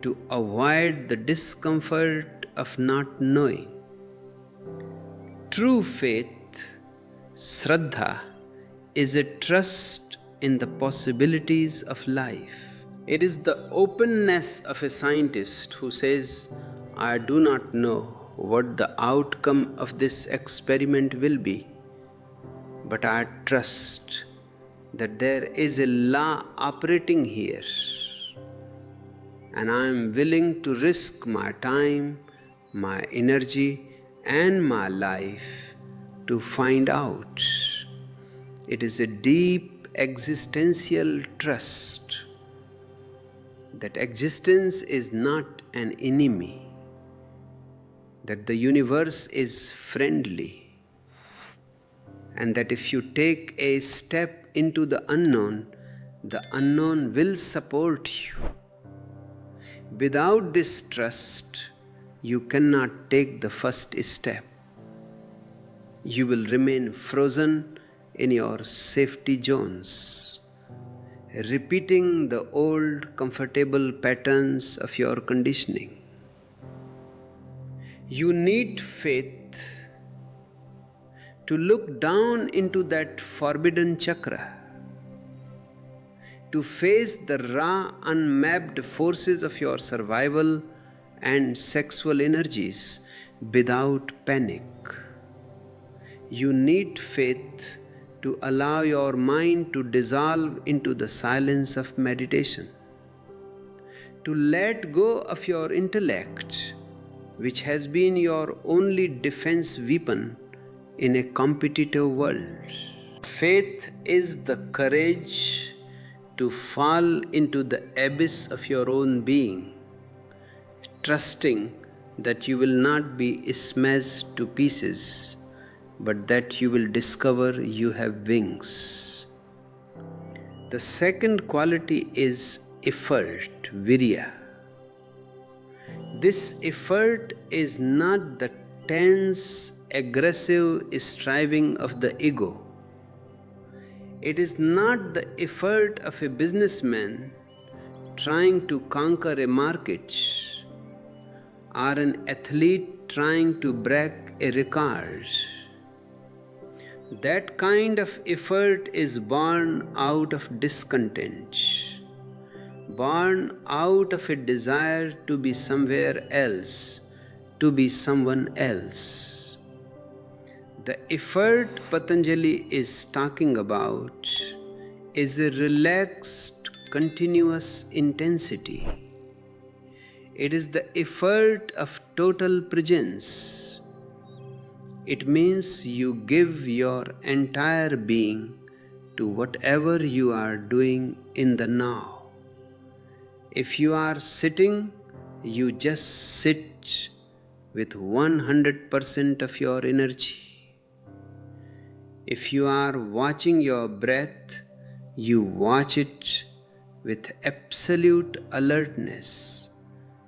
[SPEAKER 1] to avoid the discomfort of not knowing. True faith, Shraddha, is a trust in the possibilities of life. It is the openness of a scientist who says, I do not know what the outcome of this experiment will be, but I trust that there is a law operating here, and I am willing to risk my time, my energy, and my life to find out. It is a deep existential trust that existence is not an enemy, that the universe is friendly, and that if you take a step into the unknown will support you. Without this trust, you cannot take the first step. You will remain frozen in your safety zones, repeating the old comfortable patterns of your conditioning. You need faith to look down into that forbidden chakra, to face the raw, unmapped forces of your survival and sexual energies without panic. You need faith to allow your mind to dissolve into the silence of meditation, to let go of your intellect, which has been your only defense weapon in a competitive world. Faith is the courage to fall into the abyss of your own being, trusting that you will not be smashed to pieces, but that you will discover you have wings. The second quality is effort, virya. This effort is not the tense, aggressive striving of the ego. It is not the effort of a businessman trying to conquer a market, or an athlete trying to break a record. That kind of effort is born out of discontent, born out of a desire to be somewhere else, to be someone else. The effort Patanjali is talking about is a relaxed, continuous intensity. It is the effort of total presence. It means you give your entire being to whatever you are doing in the now. If you are sitting, you just sit with 100% of your energy. If you are watching your breath, you watch it with absolute alertness,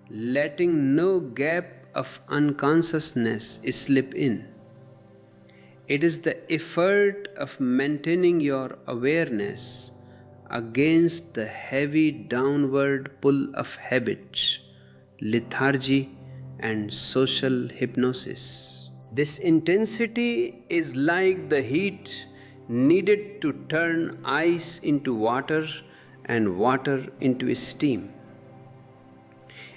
[SPEAKER 1] letting no gap of unconsciousness slip in. It is the effort of maintaining your awareness against the heavy downward pull of habits, lethargy, and social hypnosis. This intensity is like the heat needed to turn ice into water and water into steam.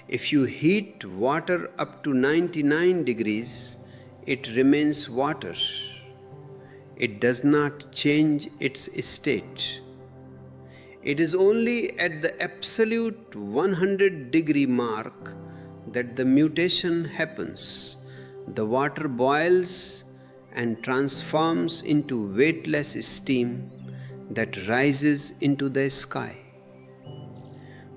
[SPEAKER 1] If you heat water up to 99 degrees, it remains water. It does not change its state. It is only at the absolute 100-degree mark that the mutation happens. The water boils and transforms into weightless steam that rises into the sky.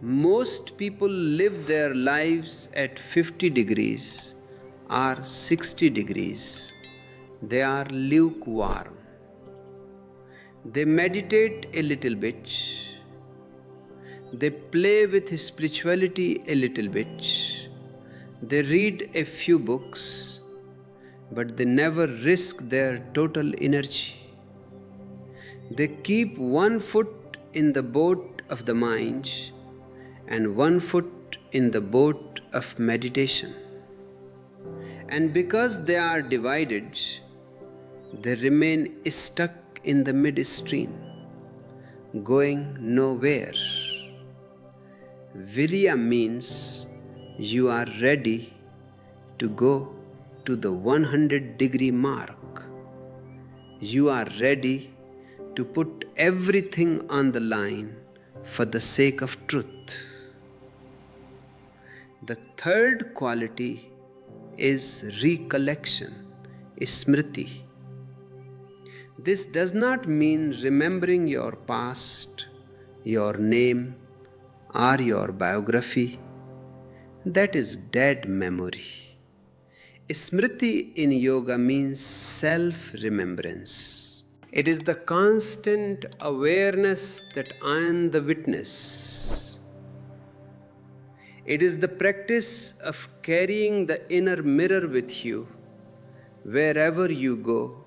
[SPEAKER 1] Most people live their lives at 50 degrees or 60 degrees. They are lukewarm. They meditate a little bit. They play with spirituality a little bit. They read a few books, but they never risk their total energy. They keep one foot in the boat of the mind and one foot in the boat of meditation. And because they are divided, they remain stuck in the midstream, going nowhere. Virya means you are ready to go to the 100-degree mark. You are ready to put everything on the line for the sake of truth. The third quality is recollection, smriti. This does not mean remembering your past, your name, or your biography. That is dead memory. Smriti in yoga means self-remembrance. It is the constant awareness that I am the witness. It is the practice of carrying the inner mirror with you wherever you go,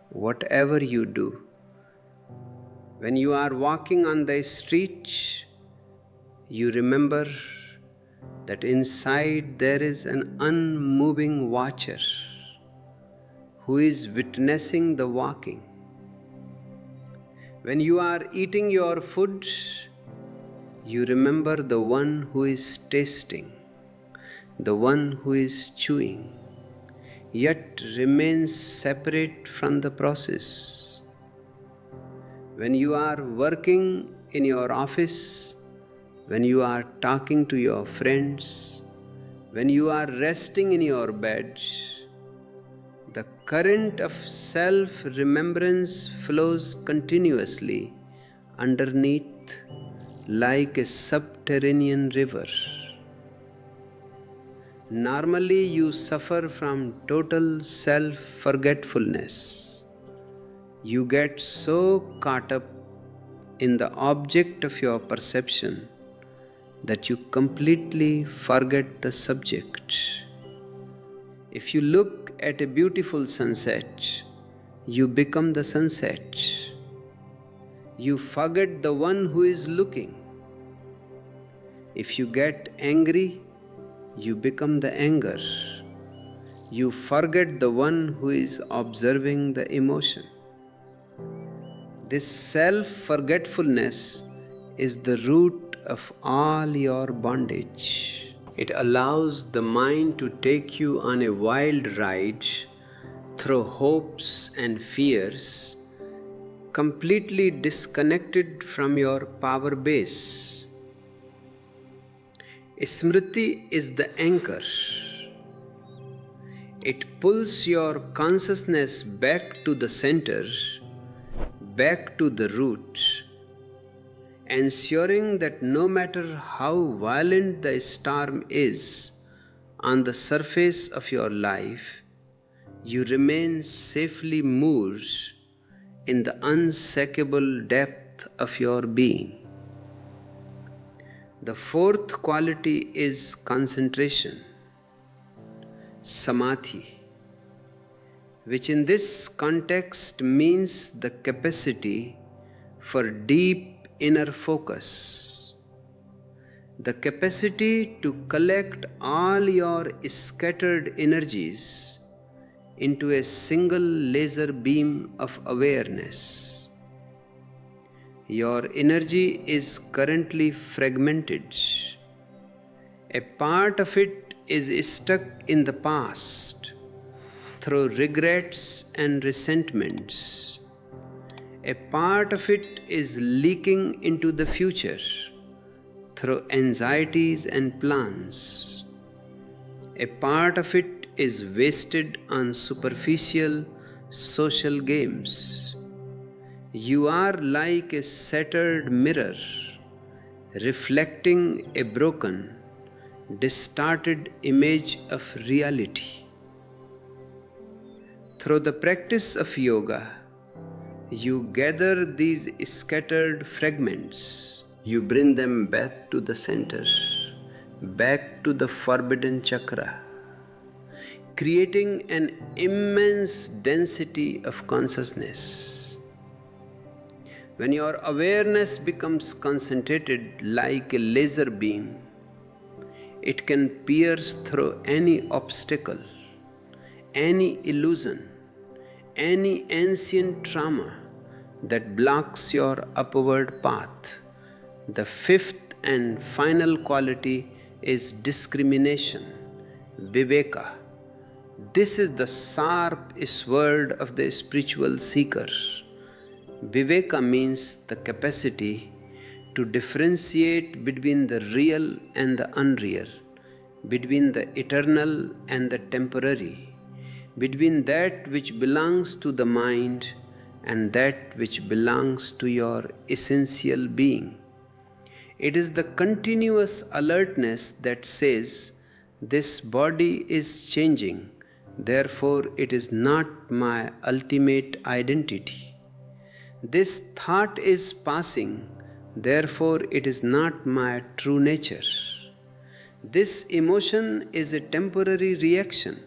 [SPEAKER 1] whatever you do. When you are walking on the street, you remember that inside there is an unmoving watcher who is witnessing the walking. When you are eating your food, you remember the one who is tasting, the one who is chewing, yet remains separate from the process. When you are working in your office, when you are talking to your friends, when you are resting in your bed, the current of self-remembrance flows continuously underneath like a subterranean river. Normally, you suffer from total self-forgetfulness. You get so caught up in the object of your perception that you completely forget the subject. If you look at a beautiful sunset, you become the sunset. You forget the one who is looking. If you get angry, you become the anger. You forget the one who is observing the emotion. This self-forgetfulness is the root of all your bondage. It allows the mind to take you on a wild ride through hopes and fears, completely disconnected from your power base. Smriti is the anchor. It pulls your consciousness back to the center, back to the root, ensuring that no matter how violent the storm is on the surface of your life, you remain safely moored in the unshakable depth of your being. The fourth quality is concentration, samadhi, which in this context means the capacity for deep inner focus. the capacity to collect all your scattered energies into a single laser beam of awareness. Your energy is currently fragmented. A part of it is stuck in the past through regrets and resentments. A part of it is leaking into the future through anxieties and plans. A part of it is wasted on superficial social games. You are like a shattered mirror, reflecting a broken, distorted image of reality. Through the practice of yoga, you gather these scattered fragments. You bring them back to the center, back to the forbidden chakra, creating an immense density of consciousness. When your awareness becomes concentrated like a laser beam, it can pierce through any obstacle, any illusion, any ancient trauma that blocks your upward path. The fifth and final quality is discrimination, viveka. This is the sharp sword of the spiritual seeker. Viveka means the capacity to differentiate between the real and the unreal, between the eternal and the temporary, between that which belongs to the mind and that which belongs to your essential being. It is the continuous alertness that says, this body is changing, therefore it is not my ultimate identity. This thought is passing, therefore it is not my true nature. This emotion is a temporary reaction,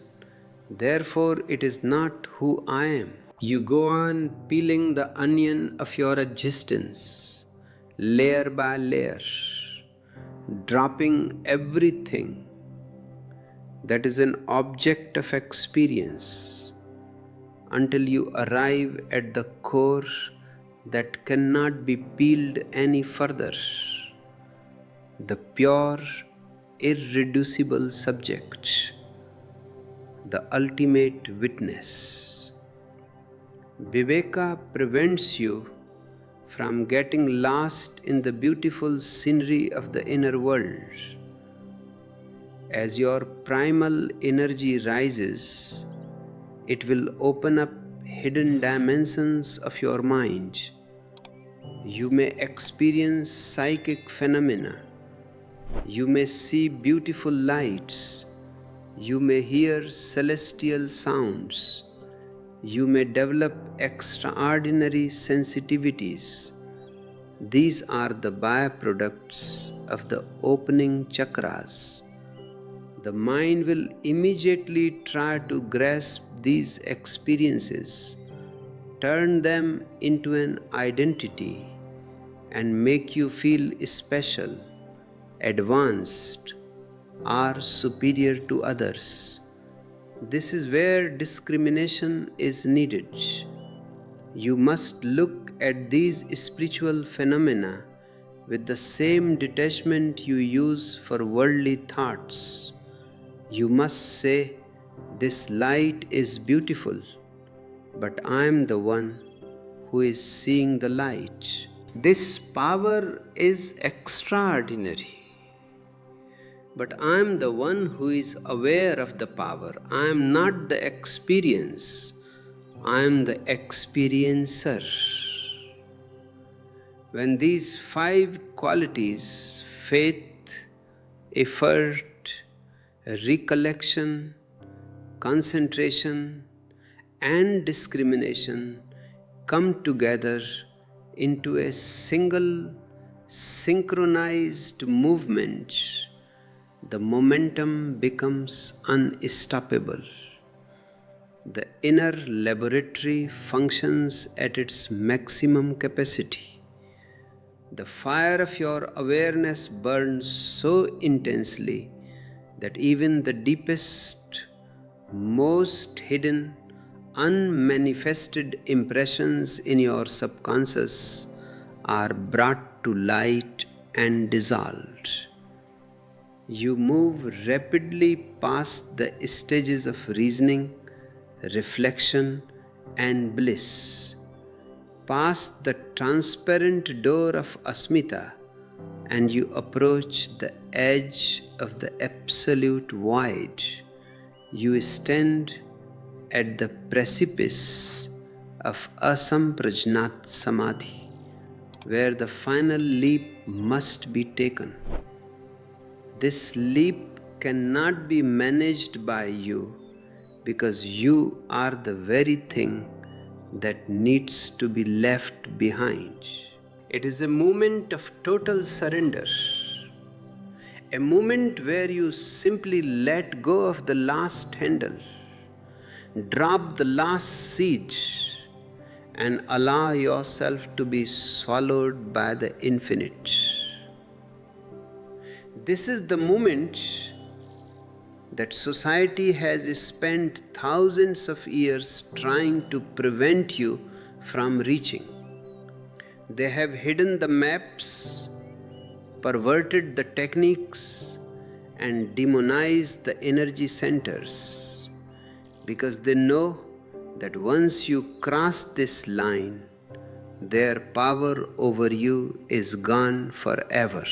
[SPEAKER 1] therefore it is not who I am. You go on peeling the onion of your existence, layer by layer, dropping everything that is an object of experience until you arrive at the core that cannot be peeled any further, the pure, irreducible subject, the ultimate witness. Viveka prevents you from getting lost in the beautiful scenery of the inner world. As your primal energy rises, it will open up hidden dimensions of your mind. You may experience psychic phenomena. You may see beautiful lights. You may hear celestial sounds. You may develop extraordinary sensitivities. These are the byproducts of the opening chakras. The mind will immediately try to grasp these experiences, turn them into an identity, and make you feel special, advanced, or superior to others. This is where discrimination is needed. You must look at these spiritual phenomena with the same detachment you use for worldly thoughts. You must say, this light is beautiful, but I am the one who is seeing the light. This power is extraordinary, but I am the one who is aware of the power. I am not the experience, I am the experiencer. When these 5 qualities, faith, effort, recollection, concentration, and discrimination come together into a single synchronized movement, the momentum becomes unstoppable. The inner laboratory functions at its maximum capacity. The fire of your awareness burns so intensely that even the deepest, most hidden, unmanifested impressions in your subconscious are brought to light and dissolved. You move rapidly past the stages of reasoning, reflection, and bliss, past the transparent door of Asmita, and you approach the edge of the absolute void. You stand at the precipice of Asamprajnat Samadhi, where the final leap must be taken. This leap cannot be managed by you because you are the very thing that needs to be left behind. It is a moment of total surrender, a moment where you simply let go of the last handle, drop the last seed, and allow yourself to be swallowed by the infinite. This is the moment that society has spent thousands of years trying to prevent you from reaching. They have hidden the maps, perverted the techniques, and demonized the energy centers, because they know that once you cross this line, their power over you is gone forever.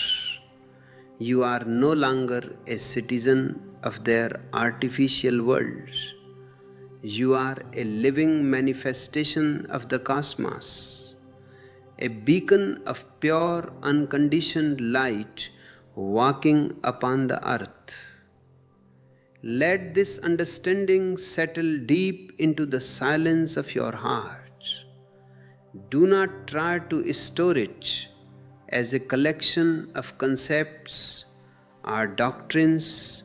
[SPEAKER 1] You are no longer a citizen of their artificial world. You are a living manifestation of the cosmos, a beacon of pure, unconditioned light walking upon the earth. Let this understanding settle deep into the silence of your heart. Do not try to store it as a collection of concepts or doctrines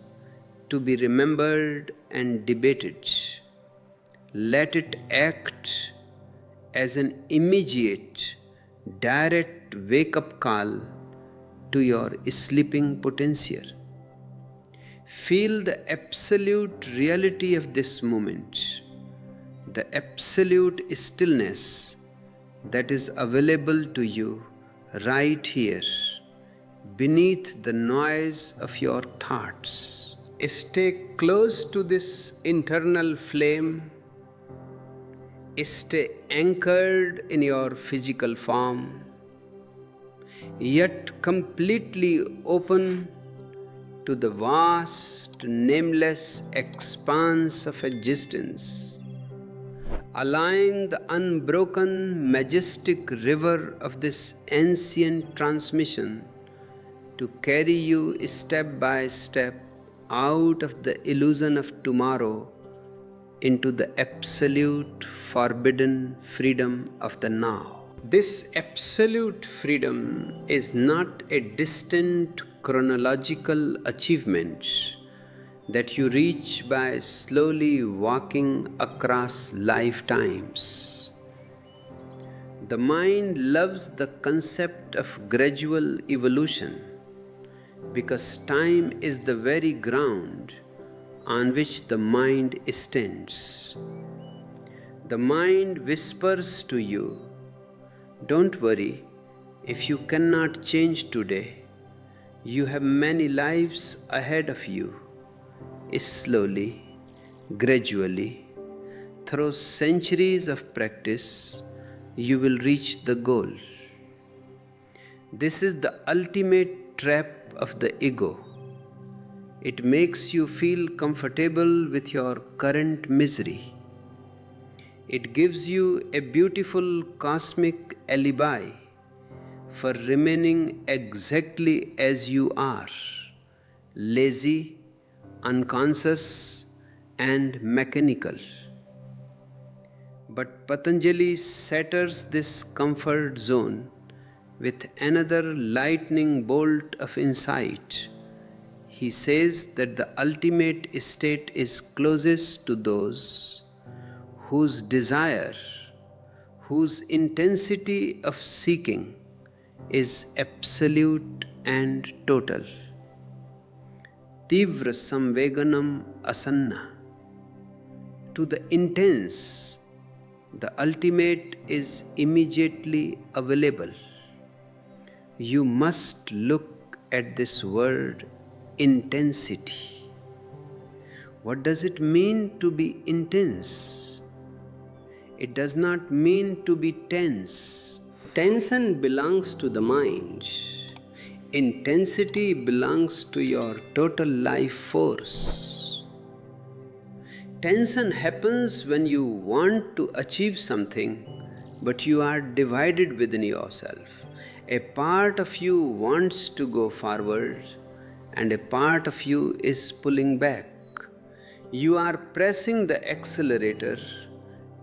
[SPEAKER 1] to be remembered and debated. Let it act as an immediate, direct wake-up call to your sleeping potential. Feel the absolute reality of this moment, the absolute stillness that is available to you right here, beneath the noise of your thoughts. Stay close to this internal flame. Stay anchored in your physical form, yet completely open to the vast, nameless expanse of existence, allowing the unbroken, majestic river of this ancient transmission to carry you step by step out of the illusion of tomorrow into the absolute, forbidden freedom of the now. This absolute freedom is not a distant chronological achievement that you reach by slowly walking across lifetimes. The mind loves the concept of gradual evolution because time is the very ground on which the mind stands. The mind whispers to you, "Don't worry if you cannot change today. You have many lives ahead of you." Slowly, gradually, through centuries of practice, you will reach the goal. This is the ultimate trap of the ego. It makes you feel comfortable with your current misery. It gives you a beautiful cosmic alibi for remaining exactly as you are, lazy, unconscious, and mechanical. But Patanjali shatters this comfort zone with another lightning bolt of insight. He says that the ultimate state is closest to those whose desire, whose intensity of seeking is absolute and total. Tivra samveganam asanna. To the intense, the ultimate is immediately available. You must look at this word intensity. What does it mean to be intense? It does not mean to be tense. Tension belongs to the mind. Intensity belongs to your total life force. Tension happens when you want to achieve something, but you are divided within yourself. A part of you wants to go forward, and a part of you is pulling back. You are pressing the accelerator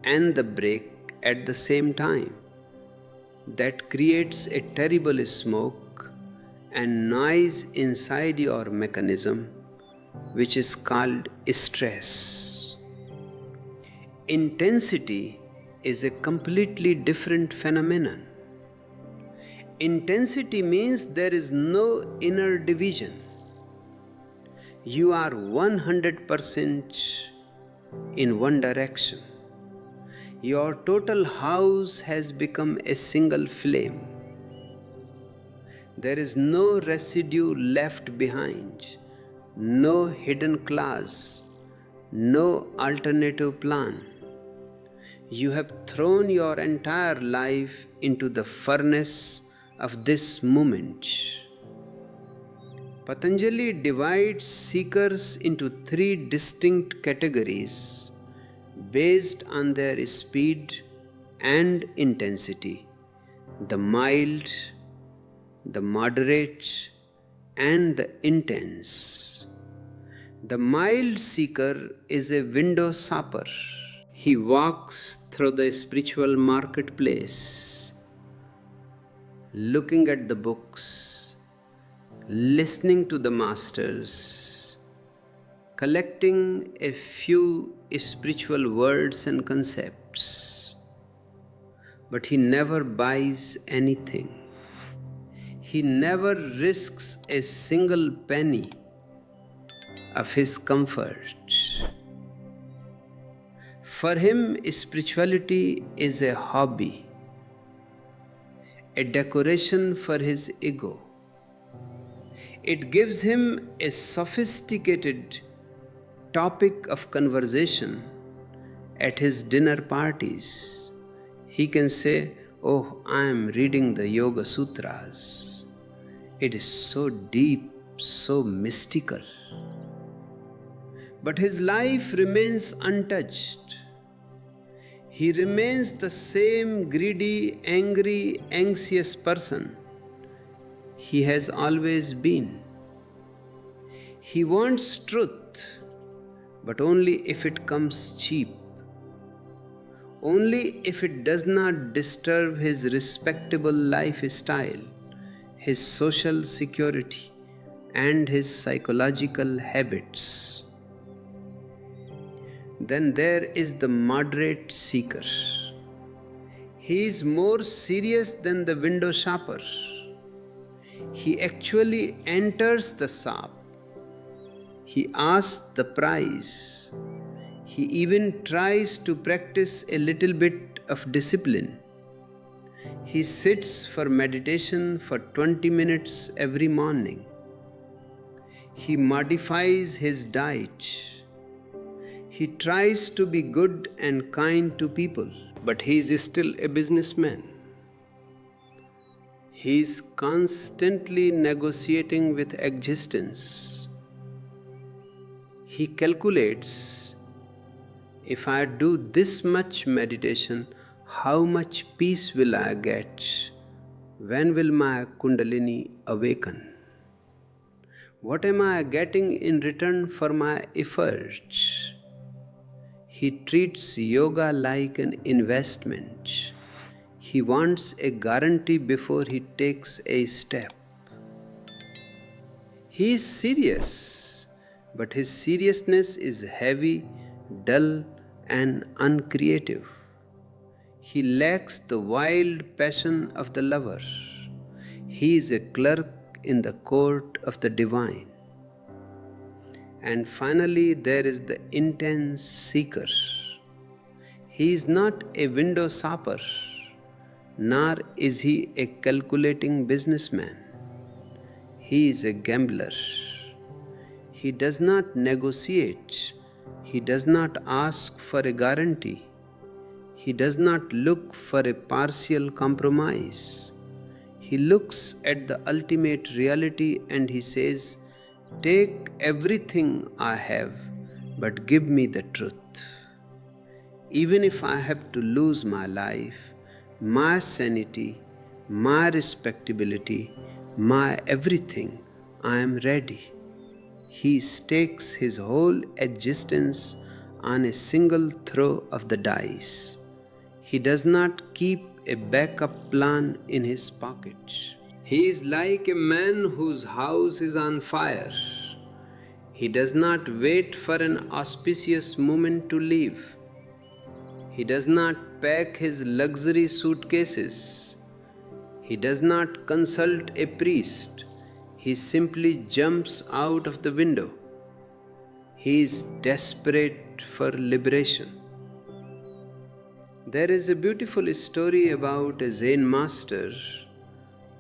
[SPEAKER 1] and the brake at the same time. That creates a terrible smoke and noise inside your mechanism, which is called stress. Intensity is a completely different phenomenon. Intensity means there is no inner division. You are 100% in one direction. Your total house has become a single flame. There is no residue left behind, no hidden clause, no alternative plan. You have thrown your entire life into the furnace of this moment. Patanjali divides seekers into three distinct categories based on their speed and intensity: the mild, the moderate, and the intense. The mild seeker is a window shopper. He walks through the spiritual marketplace, looking at the books, listening to the masters, collecting a few spiritual words and concepts. But he never buys anything. He never risks a single penny of his comfort. For him, spirituality is a hobby, a decoration for his ego. It gives him a sophisticated topic of conversation at his dinner parties. He can say, "Oh, I am reading the Yoga Sutras. It is so deep, so mystical." But his life remains untouched. He remains the same greedy, angry, anxious person he has always been. He wants truth, but only if it comes cheap. Only if it does not disturb his respectable lifestyle, his social security, and his psychological habits. Then there is the moderate seeker. He is more serious than the window shopper. He actually enters the shop. He asks the price. He even tries to practice a little bit of discipline. He sits for meditation for 20 minutes every morning. He modifies his diet. He tries to be good and kind to people, but he is still a businessman. He is constantly negotiating with existence. He calculates, if I do this much meditation, how much peace will I get? When will my kundalini awaken? What am I getting in return for my efforts? He treats yoga like an investment. He wants a guarantee before he takes a step. He is serious, but his seriousness is heavy, dull, and uncreative. He lacks the wild passion of the lover. He is a clerk in the court of the divine. And finally, there is the intense seeker. He is not a window shopper, nor is he a calculating businessman. He is a gambler. He does not negotiate. He does not ask for a guarantee. He does not look for a partial compromise. He looks at the ultimate reality and he says, "Take everything I have, but give me the truth. Even if I have to lose my life, my sanity, my respectability, my everything, I am ready." He stakes his whole existence on a single throw of the dice. He does not keep a backup plan in his pocket. He is like a man whose house is on fire. He does not wait for an auspicious moment to leave. He does not pack his luxury suitcases. He does not consult a priest. He simply jumps out of the window. He is desperate for liberation. There is a beautiful story about a Zen master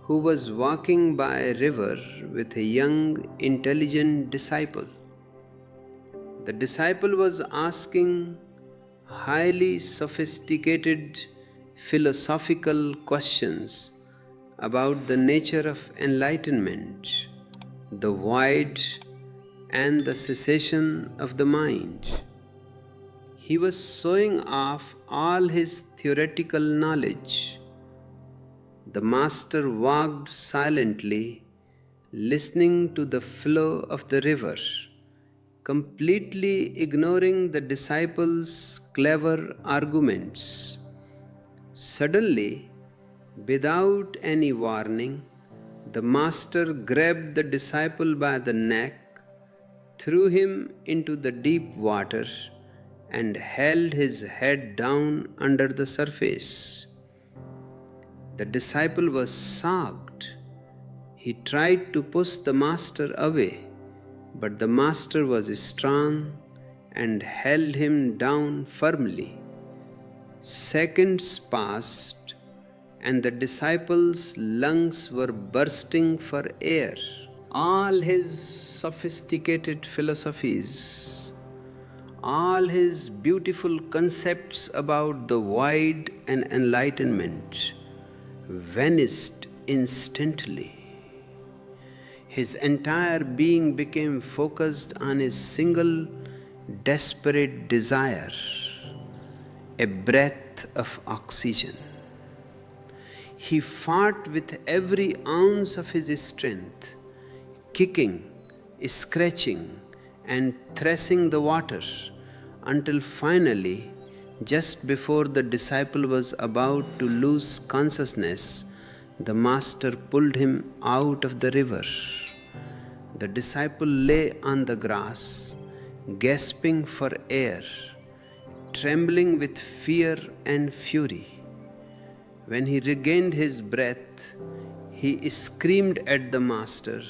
[SPEAKER 1] who was walking by a river with a young, intelligent disciple. The disciple was asking highly sophisticated philosophical questions about the nature of enlightenment, the void, and the cessation of the mind. He was showing off all his theoretical knowledge. The master walked silently, listening to the flow of the river, completely ignoring the disciple's clever arguments. Suddenly, without any warning, the master grabbed the disciple by the neck, threw him into the deep water, and held his head down under the surface. The disciple was shocked. He tried to push the master away, but the master was strong and held him down firmly. Seconds passed, and the disciple's lungs were bursting for air. All his sophisticated philosophies, all his beautiful concepts about the void and enlightenment vanished instantly. His entire being became focused on a single desperate desire, a breath of oxygen. He fought with every ounce of his strength, kicking, scratching, and thrashing the water, until finally, just before the disciple was about to lose consciousness, the master pulled him out of the river. The disciple lay on the grass, gasping for air, trembling with fear and fury. When he regained his breath, he screamed at the master,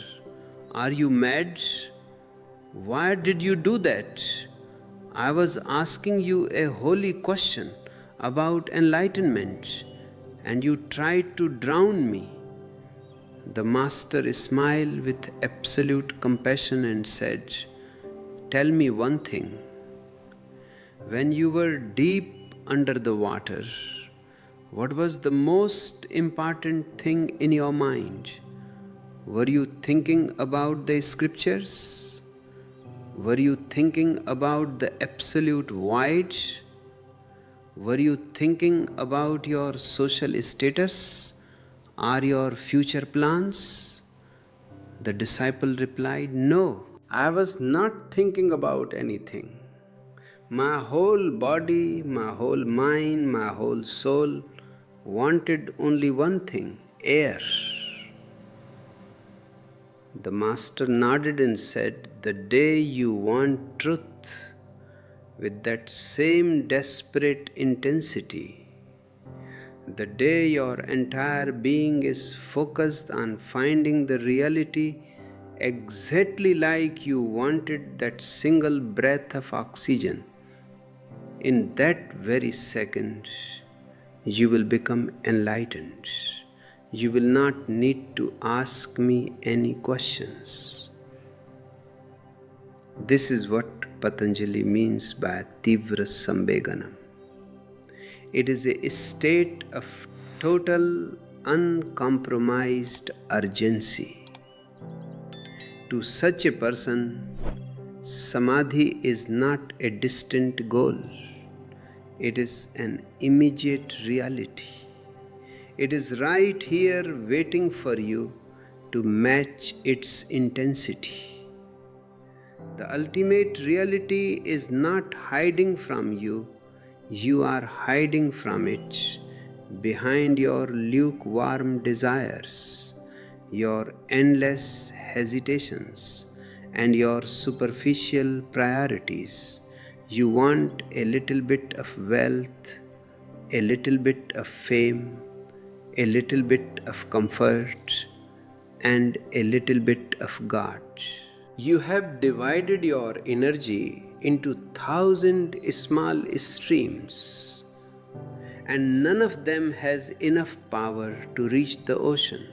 [SPEAKER 1] "Are you mad? Why did you do that? I was asking you a holy question about enlightenment, and you tried to drown me." The master smiled with absolute compassion and said, "Tell me one thing. When you were deep under the water, what was the most important thing in your mind? Were you thinking about the scriptures? Were you thinking about the absolute void? Were you thinking about your social status or your future plans?" The disciple replied, "No, I was not thinking about anything. My whole body, my whole mind, my whole soul wanted only one thing: air." The master nodded and said, "The day you want truth with that same desperate intensity, The day your entire being is focused on finding the reality exactly like you wanted that single breath of oxygen, in that very second, you will become enlightened. You will not need to ask me any questions. This is what Patanjali means by Tivra Sambeganam. It is a state of total, uncompromised urgency. To such a person, Samadhi is not a distant goal. It is an immediate reality. It is right here waiting for you to match its intensity. The ultimate reality is not hiding from you, you are hiding from it behind your lukewarm desires, your endless hesitations, and your superficial priorities. You want a little bit of wealth, a little bit of fame, a little bit of comfort, and a little bit of God. You have divided your energy into 1,000 small streams, and none of them has enough power to reach the ocean.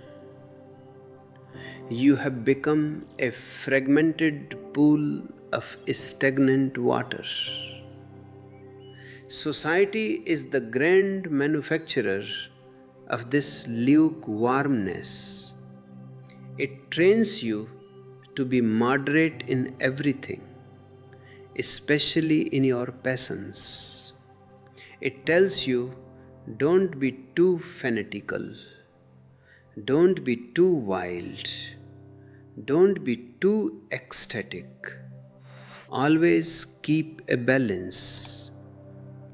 [SPEAKER 1] You have become a fragmented pool of stagnant water. Society is the grand manufacturer of this lukewarmness. It trains you to be moderate in everything, especially in your passions. It tells you, don't be too fanatical, don't be too wild, don't be too ecstatic. Always keep a balance,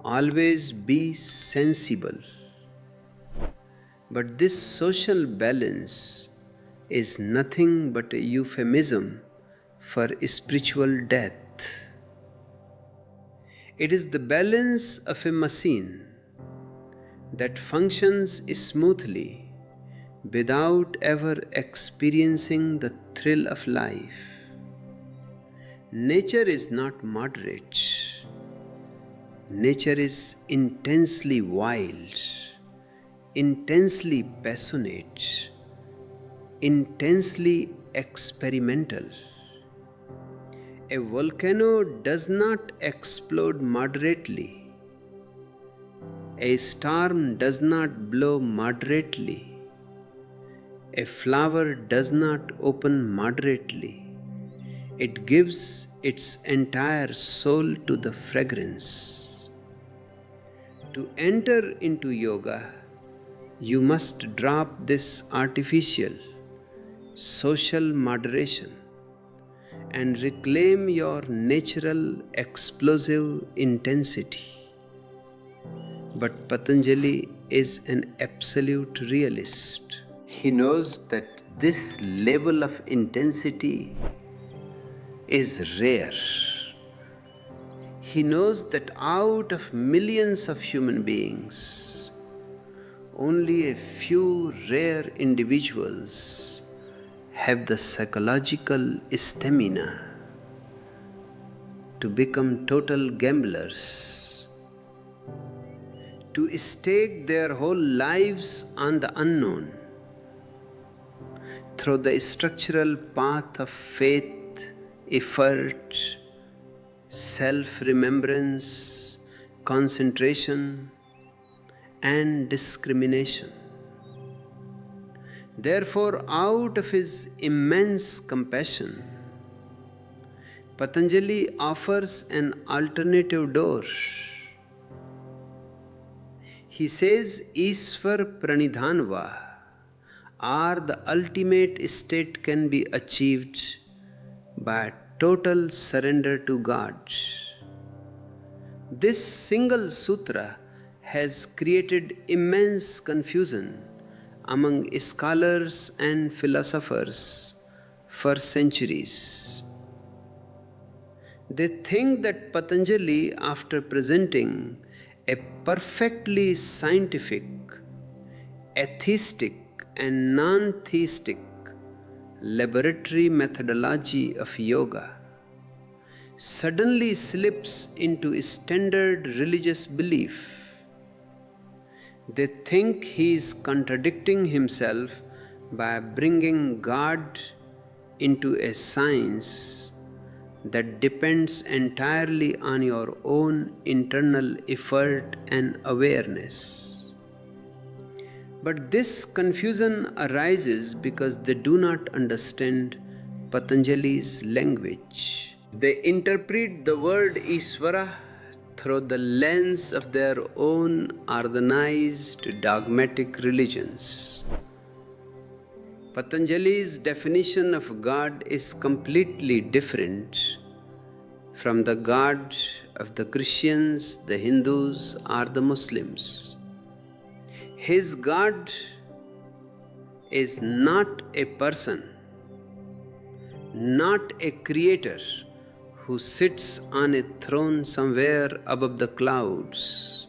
[SPEAKER 1] always be sensible. But this social balance is nothing but a euphemism for spiritual death. It is the balance of a machine that functions smoothly without ever experiencing the thrill of life. Nature is not moderate. Nature is intensely wild, intensely passionate, intensely experimental. A volcano does not explode moderately. A storm does not blow moderately. A flower does not open moderately. It gives its entire soul to the fragrance. To enter into yoga, you must drop this artificial, social moderation and reclaim your natural, explosive intensity. But Patanjali is an absolute realist. He knows that this level of intensity is rare. He knows that out of millions of human beings, only a few rare individuals have the psychological stamina to become total gamblers, to stake their whole lives on the unknown through the structural path of faith, effort, self-remembrance, concentration, and discrimination. Therefore, out of his immense compassion, Patanjali offers an alternative door. He says, Ishwar Pranidhanva, or the ultimate state can be achieved by total surrender to God. This single sutra has created immense confusion among scholars and philosophers for centuries. They think that Patanjali, after presenting a perfectly scientific, atheistic and non-theistic laboratory methodology of yoga suddenly slips into standard religious belief. They think he is contradicting himself by bringing God into a science that depends entirely on your own internal effort and awareness. But this confusion arises because they do not understand Patanjali's language. They interpret the word Ishvara through the lens of their own organized dogmatic religions. Patanjali's definition of God is completely different from the God of the Christians, the Hindus, or the Muslims. His God is not a person, not a creator who sits on a throne somewhere above the clouds,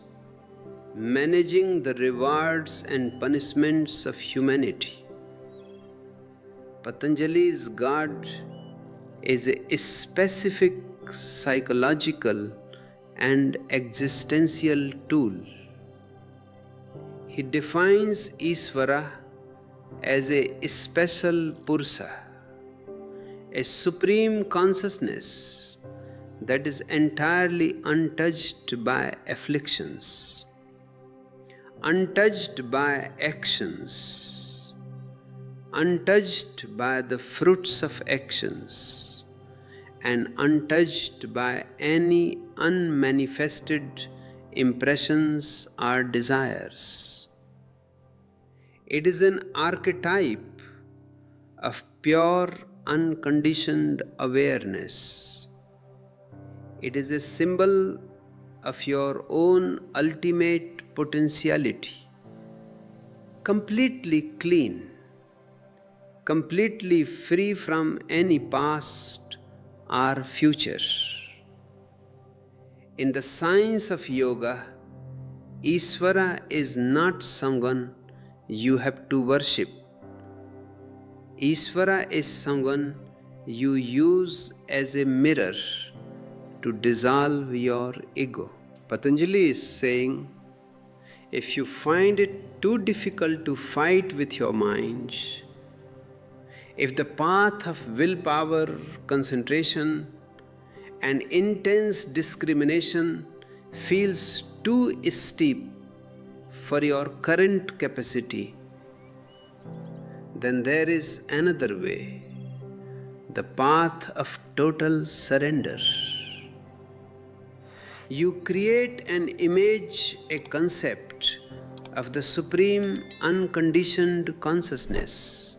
[SPEAKER 1] managing the rewards and punishments of humanity. Patanjali's God is a specific psychological and existential tool. He defines Ishvara as a special Purusha, a supreme consciousness that is entirely untouched by afflictions, untouched by actions, untouched by the fruits of actions, and untouched by any unmanifested impressions or desires. It is an archetype of pure, unconditioned awareness. It is a symbol of your own ultimate potentiality, completely clean, completely free from any past or future. In the science of yoga, Ishvara is not someone you have to worship. Ishvara is someone you use as a mirror to dissolve your ego. Patanjali is saying, if you find it too difficult to fight with your mind, if the path of willpower, concentration, and intense discrimination feels too steep for your current capacity, then there is another way, the path of total surrender. You create an image, a concept of the supreme unconditioned consciousness,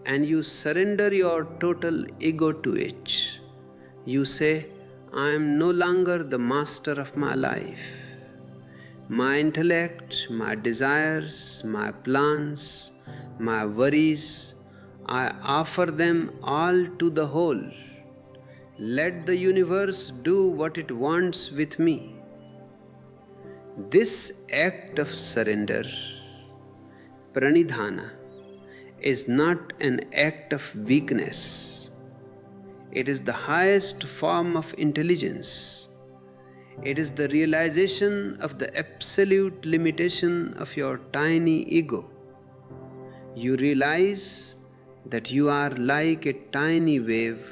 [SPEAKER 1] and you surrender your total ego to it. You say, I am no longer the master of my life. My intellect, my desires, my plans, my worries, I offer them all to the whole. Let the universe do what it wants with me. This act of surrender, pranidhana, is not an act of weakness. It is the highest form of intelligence. It is the realization of the absolute limitation of your tiny ego. You realize that you are like a tiny wave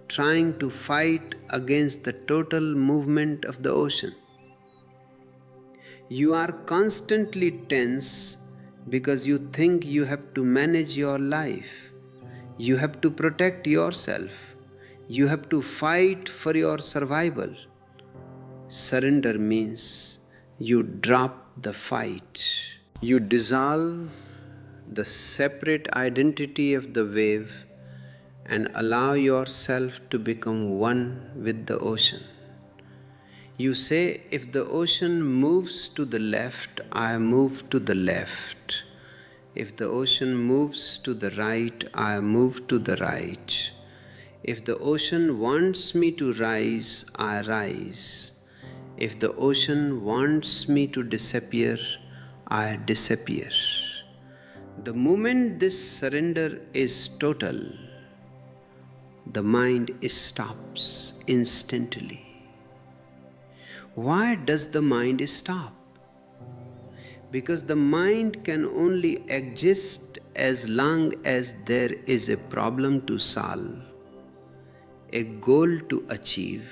[SPEAKER 1] trying to fight against the total movement of the ocean. You are constantly tense because you think you have to manage your life. You have to protect yourself. You have to fight for your survival. Surrender means you drop the fight. You dissolve the separate identity of the wave and allow yourself to become one with the ocean. You say, if the ocean moves to the left, I move to the left. If the ocean moves to the right, I move to the right. If the ocean wants me to rise, I rise. If the ocean wants me to disappear, I disappear. The moment this surrender is total, the mind stops instantly. Why does the mind stop? Because the mind can only exist as long as there is a problem to solve, a goal to achieve,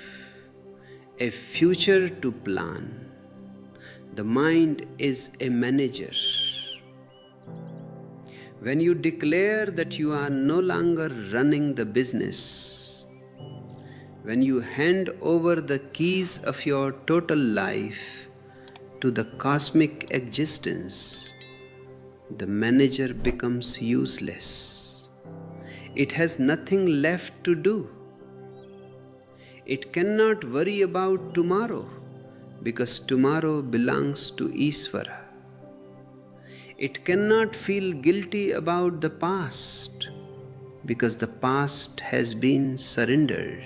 [SPEAKER 1] a future to plan. The mind is a manager. When you declare that you are no longer running the business, when you hand over the keys of your total life to the cosmic existence, the manager becomes useless. It has nothing left to do. It cannot worry about tomorrow because tomorrow belongs to Ishvara. It cannot feel guilty about the past because the past has been surrendered.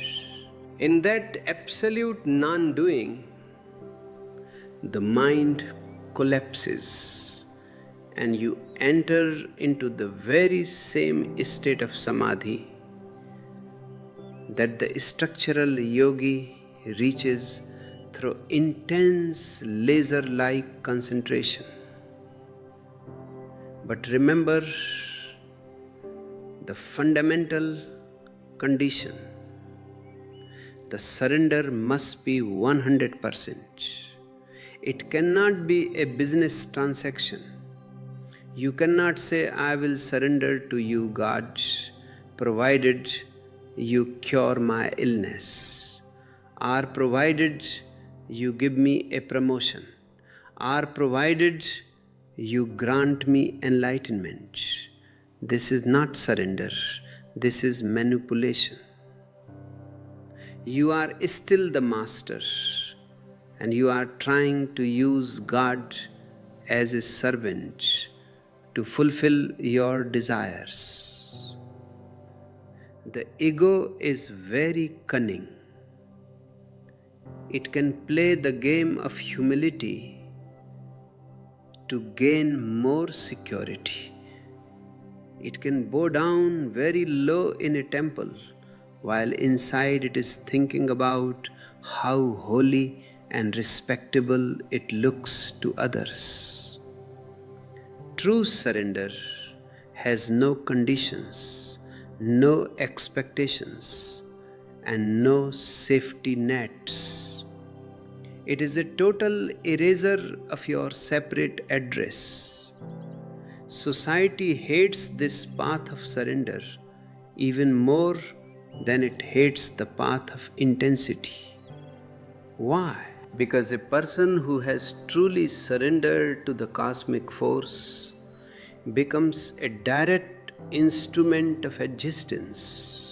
[SPEAKER 1] In that absolute non-doing, the mind collapses and you enter into the very same state of samadhi that the structural yogi reaches through intense laser-like concentration. But remember the fundamental condition. The surrender must be 100%. It cannot be a business transaction. You cannot say, I will surrender to you, God, provided you cure my illness, or provided you give me a promotion, or provided you grant me enlightenment. This is not surrender. This is manipulation. You are still the master and you are trying to use God as a servant to fulfill your desires. The ego is very cunning. It can play the game of humility to gain more security. It can bow down very low in a temple while inside it is thinking about how holy and respectable it looks to others. True surrender has no conditions, no expectations, and no safety nets. It is a total eraser of your separate address. Society hates this path of surrender even more than it hates the path of intensity. Why? Because a person who has truly surrendered to the cosmic force becomes a direct instrument of existence.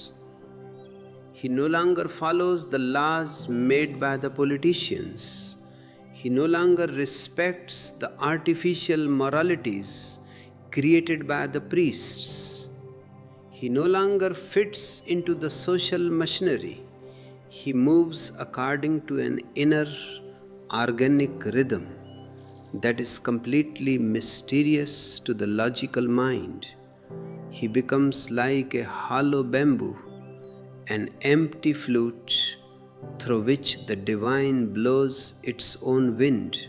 [SPEAKER 1] He no longer follows the laws made by the politicians. He no longer respects the artificial moralities created by the priests. He no longer fits into the social machinery. He moves according to an inner organic rhythm that is completely mysterious to the logical mind. He becomes like a hollow bamboo, an empty flute through which the divine blows its own wind,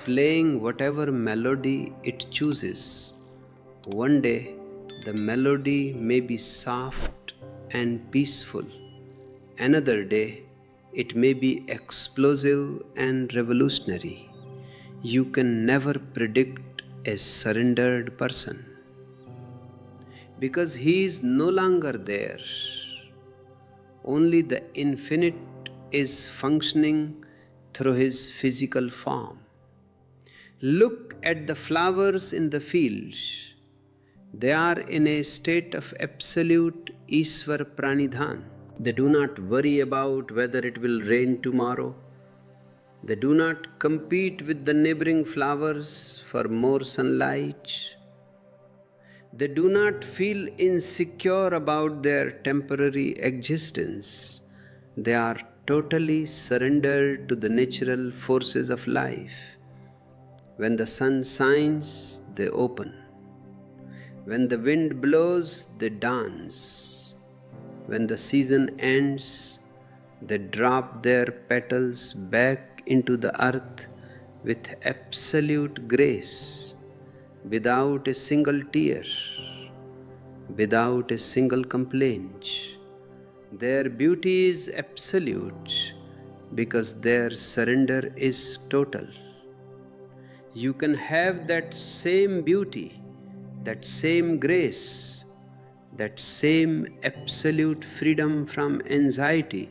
[SPEAKER 1] playing whatever melody it chooses. One day, the melody may be soft and peaceful. Another day, it may be explosive and revolutionary. You can never predict a surrendered person because he is no longer there. Only the infinite is functioning through his physical form. Look at the flowers in the field. They are in a state of absolute Ishwar Pranidhan. They do not worry about whether it will rain tomorrow. They do not compete with the neighboring flowers for more sunlight. They do not feel insecure about their temporary existence. They are totally surrendered to the natural forces of life. When the sun shines, they open. When the wind blows, they dance. When the season ends, they drop their petals back into the earth with absolute grace, without a single tear, without a single complaint. Their beauty is absolute because their surrender is total. You can have that same beauty, that same grace, that same absolute freedom from anxiety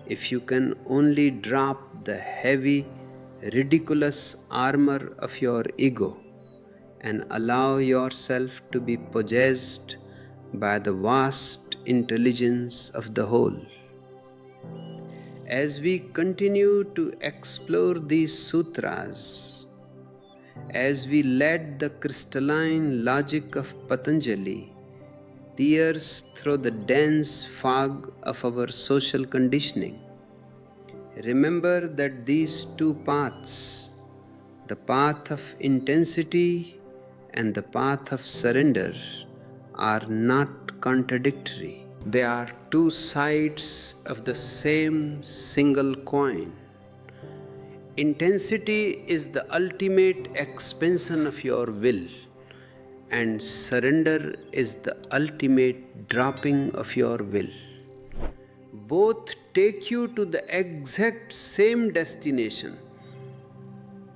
[SPEAKER 1] if you can only drop the heavy, ridiculous armor of your ego and allow yourself to be possessed by the vast intelligence of the whole. As we continue to explore these sutras, as we let the crystalline logic of Patanjali pierce through the dense fog of our social conditioning, remember that these two paths, the path of intensity and the path of surrender, are not contradictory. They are two sides of the same single coin. Intensity is the ultimate expansion of your will, and surrender is the ultimate dropping of your will. Both take you to the exact same destination,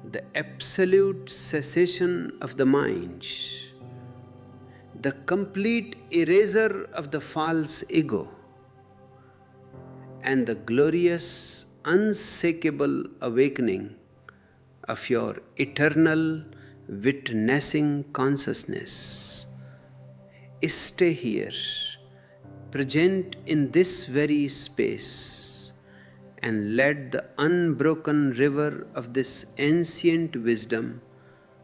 [SPEAKER 1] the absolute cessation of the mind, the complete erasure of the false ego, and the glorious, unshakable awakening of your eternal, witnessing consciousness. Stay here, present in this very space, and let the unbroken river of this ancient wisdom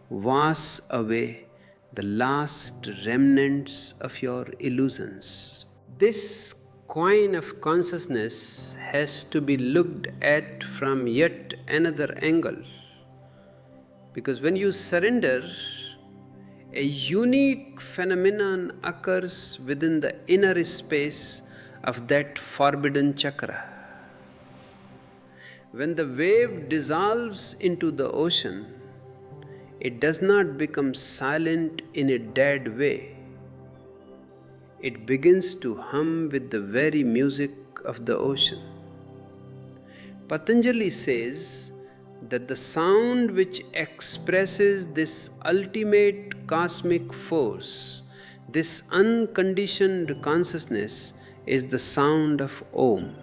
[SPEAKER 1] wash away the last remnants of your illusions. This coin of consciousness has to be looked at from yet another angle, because when you surrender, a unique phenomenon occurs within the inner space of that forbidden chakra. When the wave dissolves into the ocean, it does not become silent in a dead way. It begins to hum with the very music of the ocean. Patanjali says that the sound which expresses this ultimate cosmic force, this unconditioned consciousness, is the sound of Om.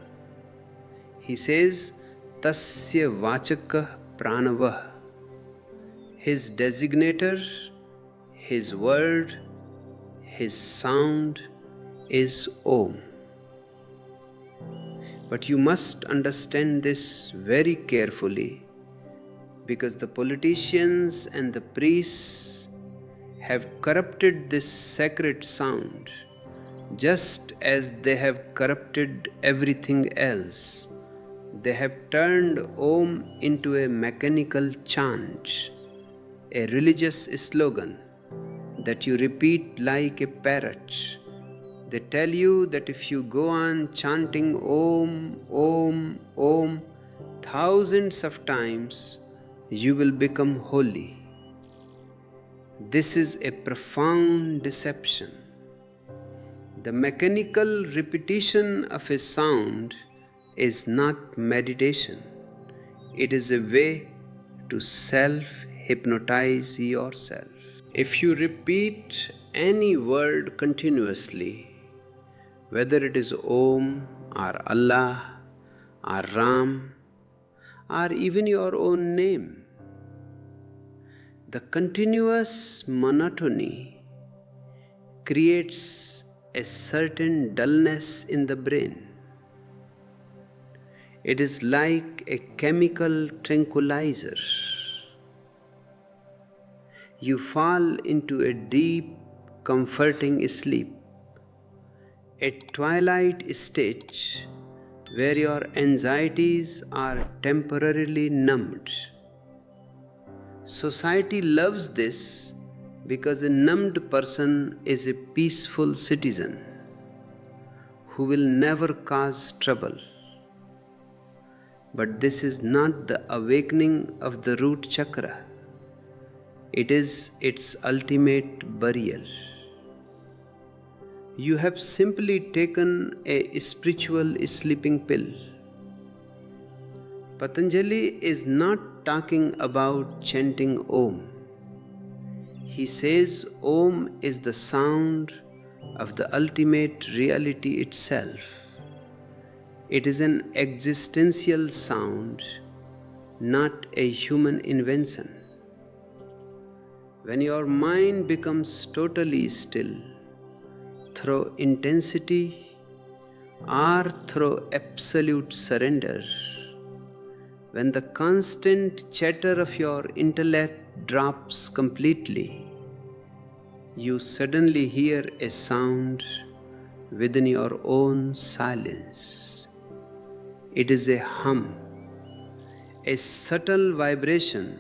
[SPEAKER 1] He says, Tasya Vachaka Pranava. His designator, his word, his sound is Om. But you must understand this very carefully, because the politicians and the priests have corrupted this sacred sound, just as they have corrupted everything else. They have turned Om into a mechanical chant, a religious slogan that you repeat like a parrot. They tell you that if you go on chanting Om, Om, Om thousands of times, you will become holy. This is a profound deception. The mechanical repetition of a sound is not meditation. It is a way to self-hypnotize yourself. If you repeat any word continuously, whether it is Om or Allah or Ram or even your own name, the continuous monotony creates a certain dullness in the brain. It is like a chemical tranquilizer. You fall into a deep, comforting sleep, a twilight stage where your anxieties are temporarily numbed. Society loves this because a numbed person is a peaceful citizen who will never cause trouble. But this is not the awakening of the root chakra. It is its ultimate burial. You have simply taken a spiritual sleeping pill. Patanjali is not talking about chanting Om. He says Om is the sound of the ultimate reality itself. It is an existential sound, not a human invention. When your mind becomes totally still, through intensity or through absolute surrender, when the constant chatter of your intellect drops completely, you suddenly hear a sound within your own silence. It is a hum, a subtle vibration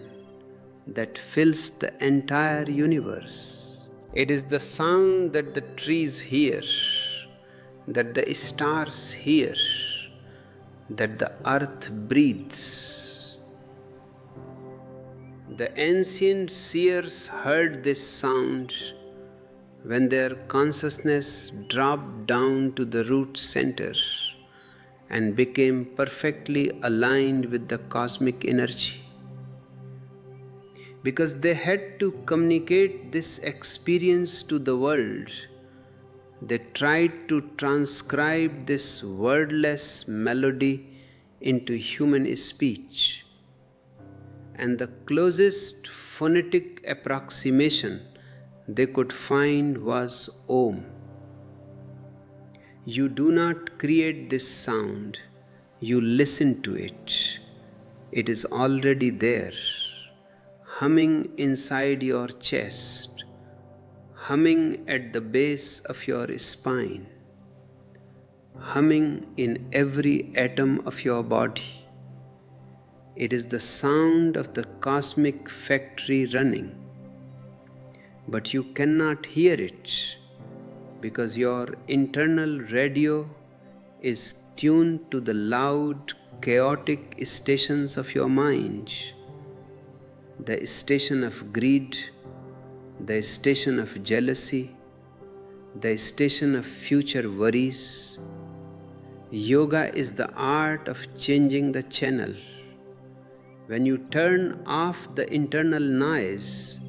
[SPEAKER 1] that fills the entire universe. It is the sound that the trees hear, that the stars hear, that the earth breathes. The ancient seers heard this sound when their consciousness dropped down to the root center and became perfectly aligned with the cosmic energy. Because they had to communicate this experience to the world, they tried to transcribe this wordless melody into human speech. And the closest phonetic approximation they could find was Om. You do not create this sound, you listen to it. It is already there, humming inside your chest, humming at the base of your spine, humming in every atom of your body. It is the sound of the cosmic factory running, but you cannot hear it because your internal radio is tuned to the loud, chaotic stations of your mind. The station of greed, the station of jealousy, the station of future worries. Yoga is the art of changing the channel. When you turn off the internal noise,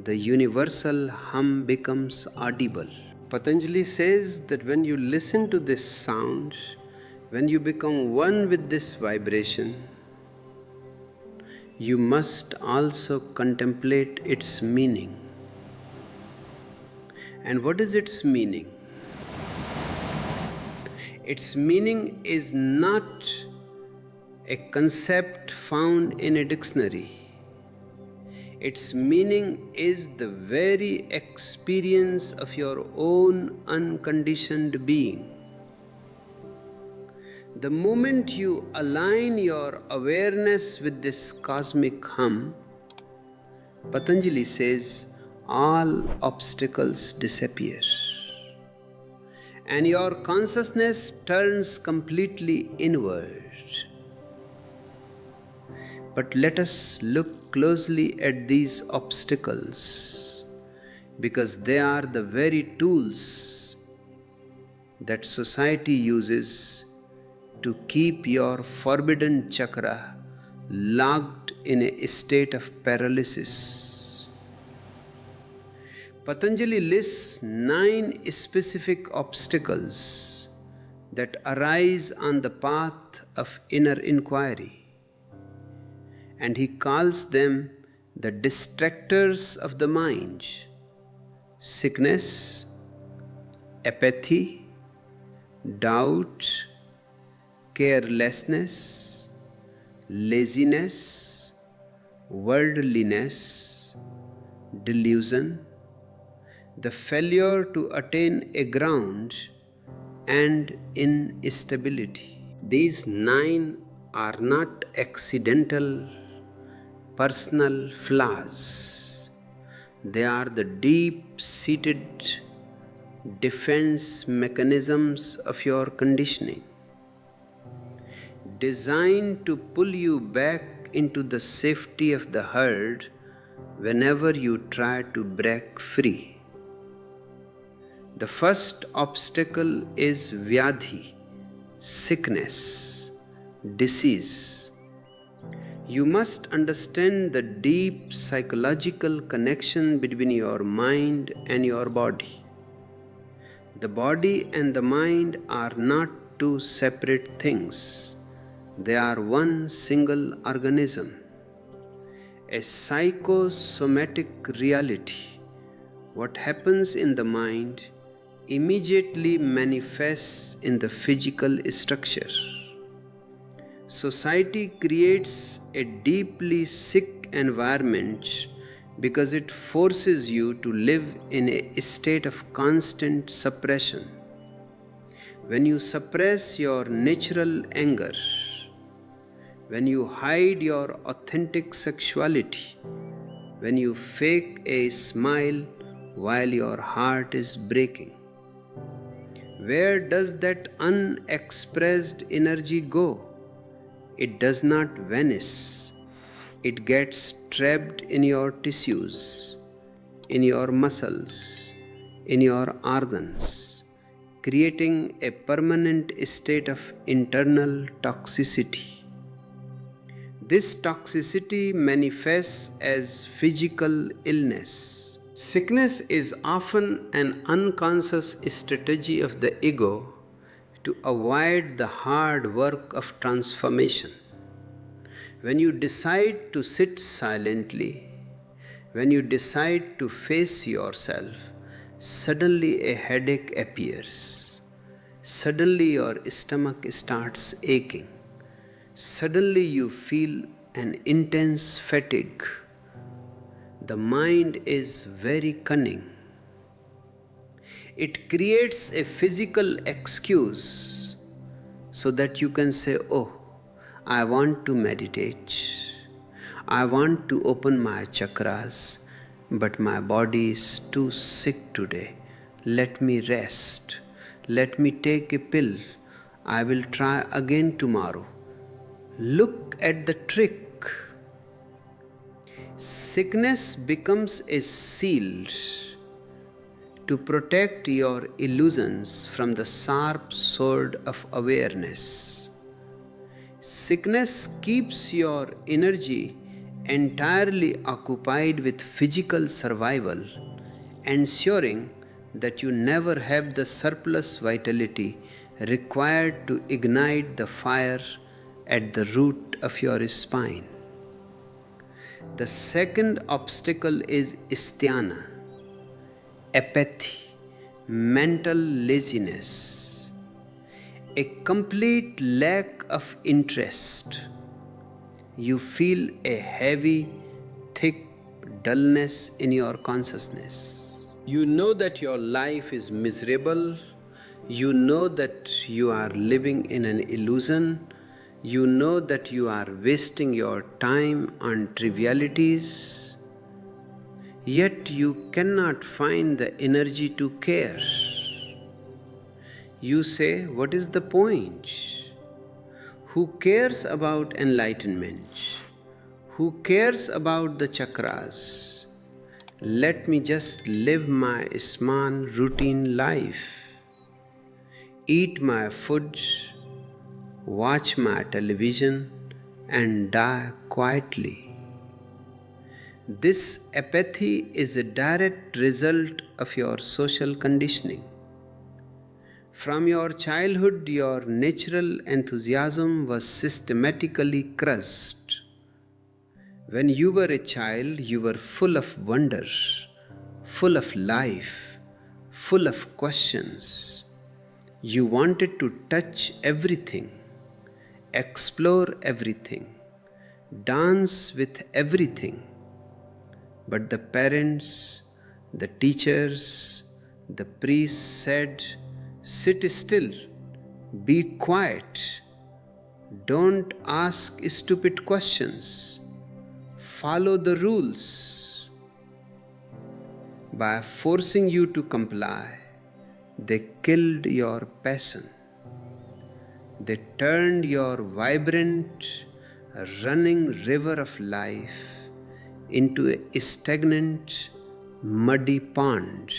[SPEAKER 1] the universal hum becomes audible. Patanjali says that when you listen to this sound, when you become one with this vibration, you must also contemplate its meaning. And what is its meaning? Its meaning is not a concept found in a dictionary. Its meaning is the very experience of your own unconditioned being. The moment you align your awareness with this cosmic hum, Patanjali says all obstacles disappear and your consciousness turns completely inward. But let us look closely at these obstacles because they are the very tools that society uses to keep your forbidden chakra locked in a state of paralysis. Patanjali lists 9 specific obstacles that arise on the path of inner inquiry, and he calls them the distractors of the mind: sickness, apathy, doubt, carelessness, laziness, worldliness, delusion, the failure to attain a ground, and instability. These 9 are not accidental personal flaws. They are the deep-seated defense mechanisms of your conditioning, designed to pull you back into the safety of the herd whenever you try to break free. The first obstacle is vyadhi, sickness, disease. You must understand the deep psychological connection between your mind and your body. The body and the mind are not two separate things. They are one single organism, a psychosomatic reality. What happens in the mind immediately manifests in the physical structure. Society creates a deeply sick environment because it forces you to live in a state of constant suppression. When you suppress your natural anger, when you hide your authentic sexuality, when you fake a smile while your heart is breaking, where does that unexpressed energy go? It does not vanish. It gets trapped in your tissues, in your muscles, in your organs, creating a permanent state of internal toxicity. This toxicity manifests as physical illness. Sickness is often an unconscious strategy of the ego to avoid the hard work of transformation. When you decide to sit silently, when you decide to face yourself, suddenly a headache appears. Suddenly your stomach starts aching. Suddenly you feel an intense fatigue. The mind is very cunning. It creates a physical excuse so that you can say, "Oh, I want to meditate. I want to open my chakras, but my body is too sick today. Let me rest. Let me take a pill. I will try again tomorrow." Look at the trick. Sickness becomes a shield to protect your illusions from the sharp sword of awareness. Sickness keeps your energy entirely occupied with physical survival, ensuring that you never have the surplus vitality required to ignite the fire at the root of your spine. The second obstacle is isthana, apathy, mental laziness, a complete lack of interest. You feel a heavy, thick dullness in your consciousness. You know that your life is miserable. You know that you are living in an illusion. You know that you are wasting your time on trivialities. Yet you cannot find the energy to care. You say, "What is the point? Who cares about enlightenment? Who cares about the chakras? Let me just live my Sman routine life. Eat my food, watch my television, and die quietly." This apathy is a direct result of your social conditioning. From your childhood, your natural enthusiasm was systematically crushed. When you were a child, you were full of wonder, full of life, full of questions. You wanted to touch everything, explore everything, dance with everything. But the parents, the teachers, the priests said, "Sit still, be quiet, don't ask stupid questions, follow the rules." By forcing you to comply, they killed your passion. They turned your vibrant, running river of life into a stagnant, muddy pond.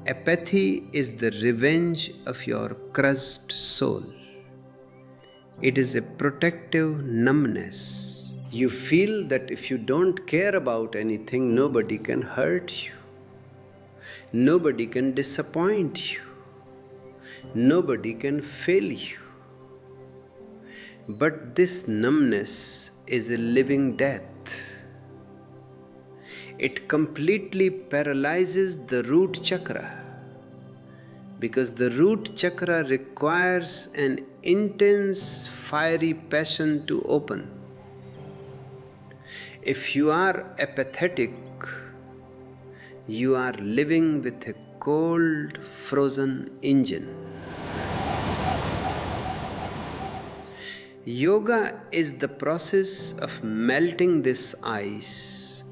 [SPEAKER 1] Apathy is the revenge of your crushed soul. It is a protective numbness. You feel that if you don't care about anything, nobody can hurt you. Nobody can disappoint you. Nobody can fail you. But this numbness is a living death. It completely paralyzes the root chakra, because the root chakra requires an intense fiery passion to open. If you are apathetic, you are living with a cold, frozen engine. Yoga is the process of melting this ice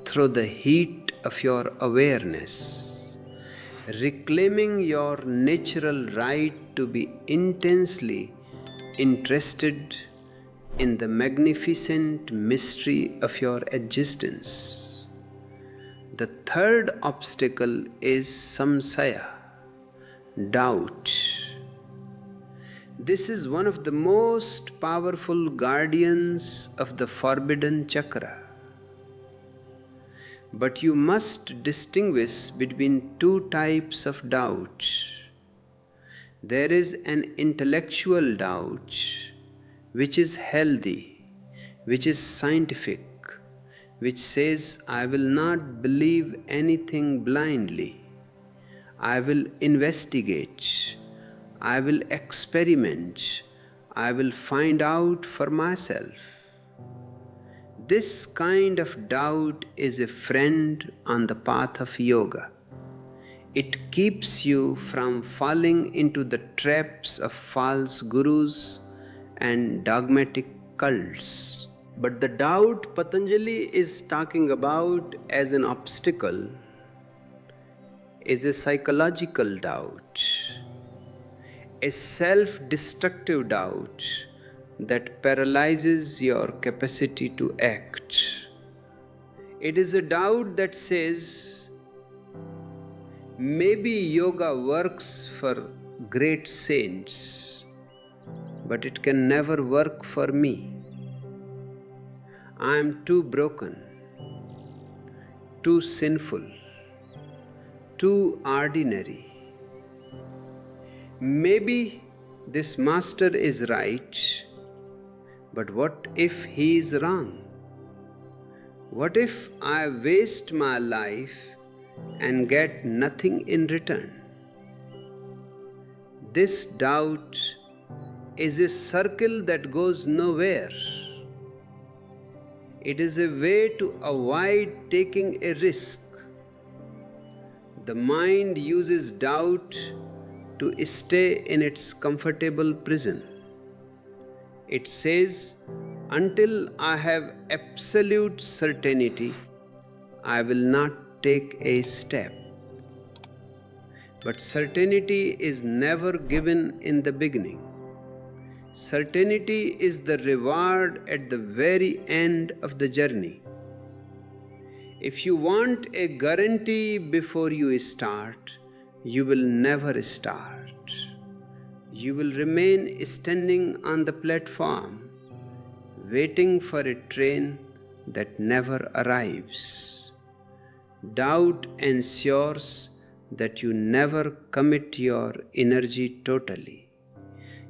[SPEAKER 1] through the heat of your awareness, reclaiming your natural right to be intensely interested in the magnificent mystery of your existence. The third obstacle is samsaya, doubt. This is one of the most powerful guardians of the forbidden chakra. But you must distinguish between two types of doubt. There is an intellectual doubt, which is healthy, which is scientific, which says, I will not believe anything blindly. I will investigate. I will experiment. I will find out for myself. This kind of doubt is a friend on the path of yoga. It keeps you from falling into the traps of false gurus and dogmatic cults. But the doubt Patanjali is talking about as an obstacle is a psychological doubt, a self-destructive doubt that paralyzes your capacity to act. It is a doubt that says, maybe yoga works for great saints, but it can never work for me. I am too broken, too sinful, too ordinary. Maybe this master is right, but what if he is wrong? What if I waste my life and get nothing in return? This doubt is a circle that goes nowhere. It is a way to avoid taking a risk. The mind uses doubt to stay in its comfortable prison. It says, until I have absolute certainty, I will not take a step. But certainty is never given in the beginning. Certainty is the reward at the very end of the journey. If you want a guarantee before you start, you will never start. You will remain standing on the platform, waiting for a train that never arrives. Doubt ensures that you never commit your energy totally.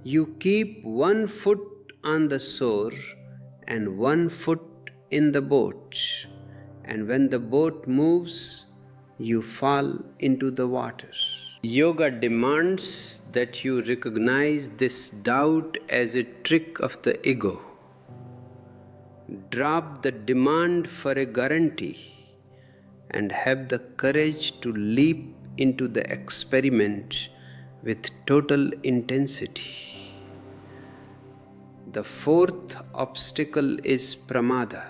[SPEAKER 1] You keep one foot on the shore and one foot in the boat, and when the boat moves, you fall into the water. Yoga demands that you recognize this doubt as a trick of the ego. Drop the demand for a guarantee and have the courage to leap into the experiment with total intensity. The fourth obstacle is pramada,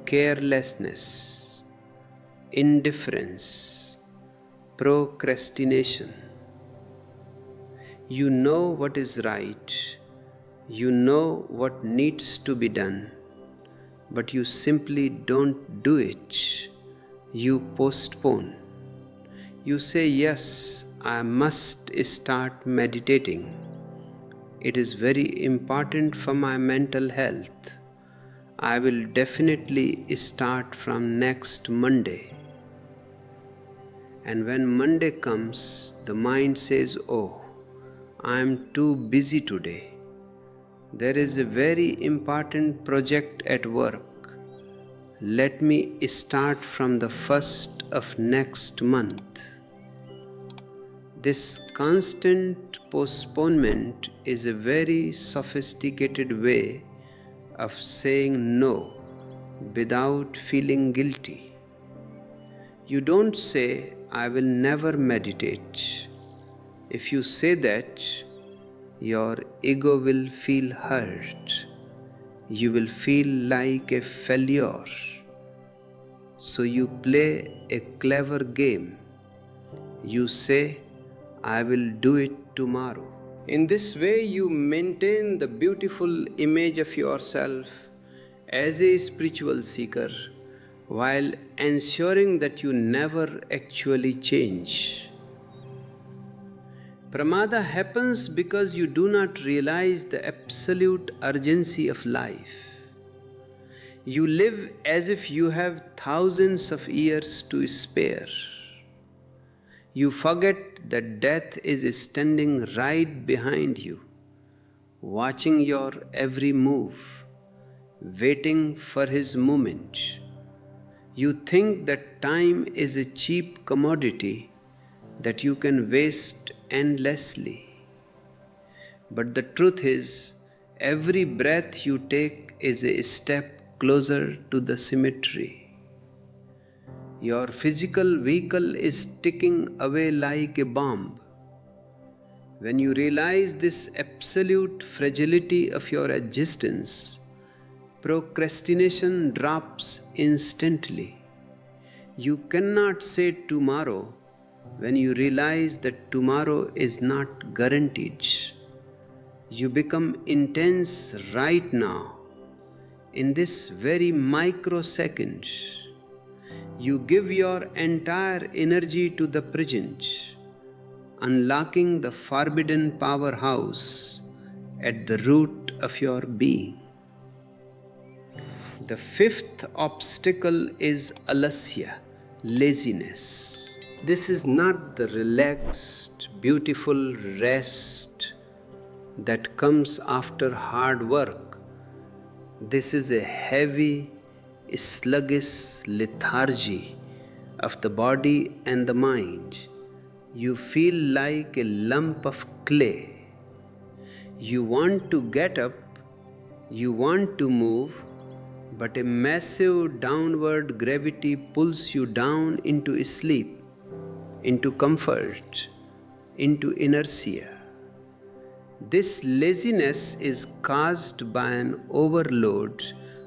[SPEAKER 1] carelessness. indifference, procrastination. You know what is right, you know what needs to be done, but you simply don't do it. You postpone. You say, yes, I must start meditating. It is very important for my mental health. I will definitely start from next Monday. And when Monday comes, the mind says, oh, I am too busy today. There is a very important project at work. Let me start from the first of next month. This constant postponement is a very sophisticated way of saying no without feeling guilty. You don't say, I will never meditate. If you say that, your ego will feel hurt. You will feel like a failure. So you play a clever game. You say, I will do it tomorrow. In this way, you maintain the beautiful image of yourself as a spiritual seeker while ensuring that you never actually change. Pramada happens because you do not realize the absolute urgency of life. You live as if you have thousands of years to spare. You forget that death is standing right behind you, watching your every move, waiting for his moment. You think that time is a cheap commodity that you can waste endlessly. But the truth is, every breath you take is a step closer to the cemetery. Your physical vehicle is ticking away like a bomb. When you realize this absolute fragility of your existence, procrastination drops instantly. You cannot say tomorrow when you realize that tomorrow is not guaranteed. You become intense right now, in this very microsecond. You give your entire energy to the present, unlocking the forbidden powerhouse at the root of your being. The fifth obstacle is alasya, laziness. This is not the relaxed, beautiful rest that comes after hard work. This is a heavy, sluggish lethargy of the body and the mind. You feel like a lump of clay. You want to get up, you want to move, but a massive downward gravity pulls you down into sleep, into comfort, into inertia. This laziness is caused by an overload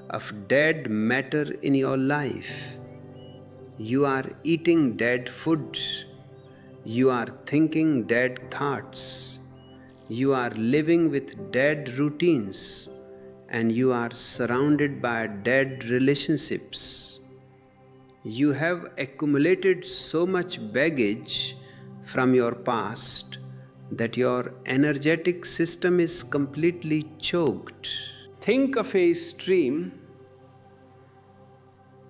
[SPEAKER 1] of dead matter in your life. You are eating dead food. You are thinking dead thoughts. You are living with dead routines. And you are surrounded by dead relationships. You have accumulated so much baggage from your past that your energetic system is completely choked. Think of a stream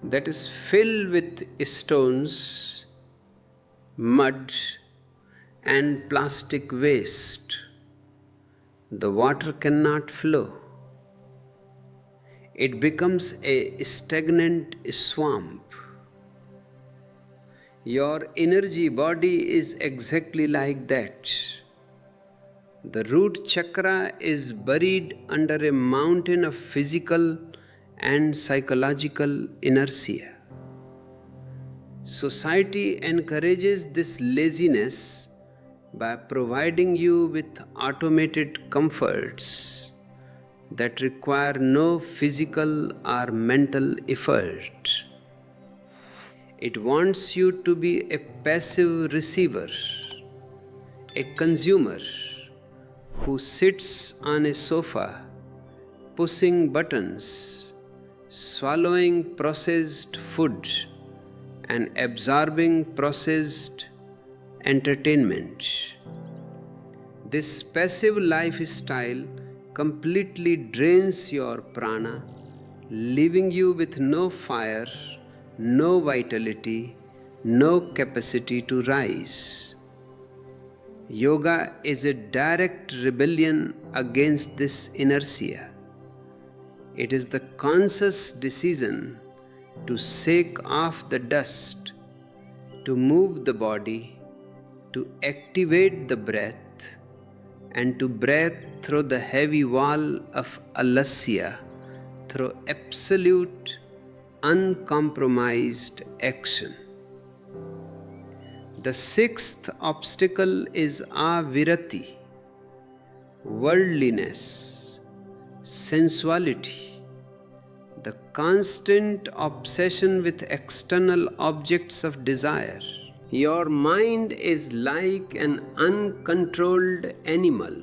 [SPEAKER 1] that is filled with stones, mud, and plastic waste. The water cannot flow. It becomes a stagnant swamp. Your energy body is exactly like that. The root chakra is buried under a mountain of physical and psychological inertia. Society encourages this laziness by providing you with automated comforts that require no physical or mental effort. It wants you to be a passive receiver, a consumer who sits on a sofa, pushing buttons, swallowing processed food, and absorbing processed entertainment. This passive lifestyle completely drains your prana, leaving you with no fire, no vitality, no capacity to rise. Yoga is a direct rebellion against this inertia. It is the conscious decision to shake off the dust, to move the body, to activate the breath, and to breathe through the heavy wall of alasya, through absolute, uncompromised action. The sixth obstacle is avirati, worldliness, sensuality, the constant obsession with external objects of desire. Your mind is like an uncontrolled animal,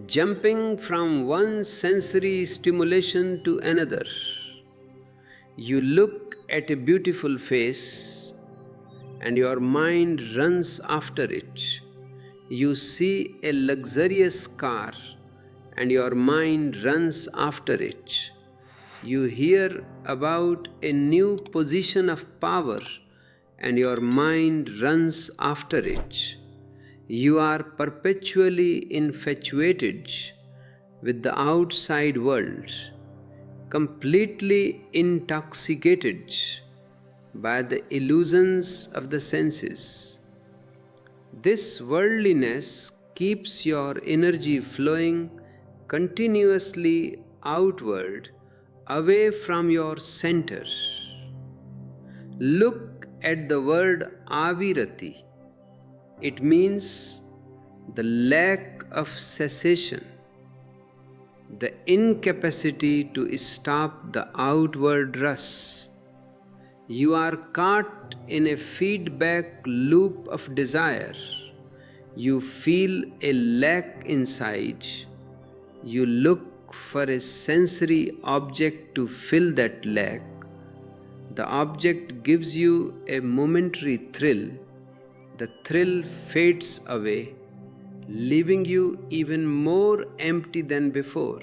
[SPEAKER 1] jumping from one sensory stimulation to another. You look at a beautiful face and your mind runs after it. You see a luxurious car and your mind runs after it. You hear about a new position of power and your mind runs after it. You are perpetually infatuated with the outside world, completely intoxicated by the illusions of the senses. This worldliness keeps your energy flowing continuously outward, away from your center. Look at the word avirati. It means the lack of cessation, the incapacity to stop the outward rush. You are caught in a feedback loop of desire. You feel a lack inside. You look for a sensory object to fill that lack. The object gives you a momentary thrill. The thrill fades away, leaving you even more empty than before.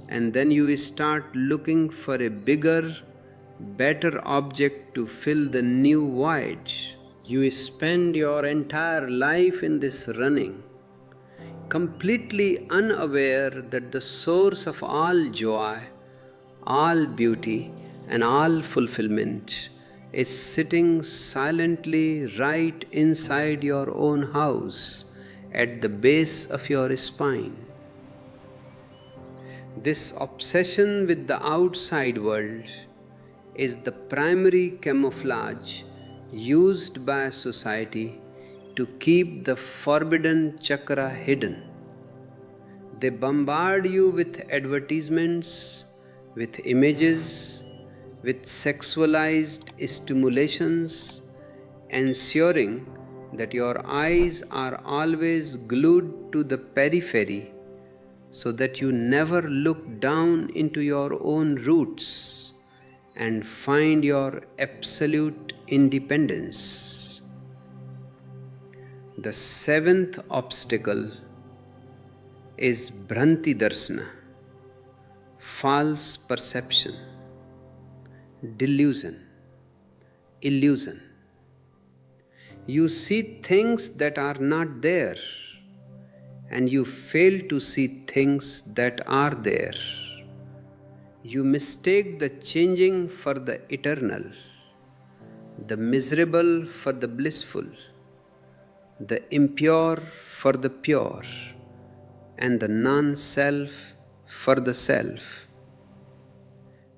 [SPEAKER 1] And then you start looking for a bigger, better object to fill the new void. You spend your entire life in this running, completely unaware that the source of all joy, all beauty, and all fulfillment is sitting silently right inside your own house, at the base of your spine. This obsession with the outside world is the primary camouflage used by society to keep the forbidden chakra hidden. They bombard you with advertisements, with images, with sexualized stimulations, ensuring that your eyes are always glued to the periphery so that you never look down into your own roots and find your absolute independence. The seventh obstacle is Bhranti Darsana, false perception, delusion, illusion. You see things that are not there, and you fail to see things that are there. You mistake the changing for the eternal, the miserable for the blissful, the impure for the pure, and the non-self for the self.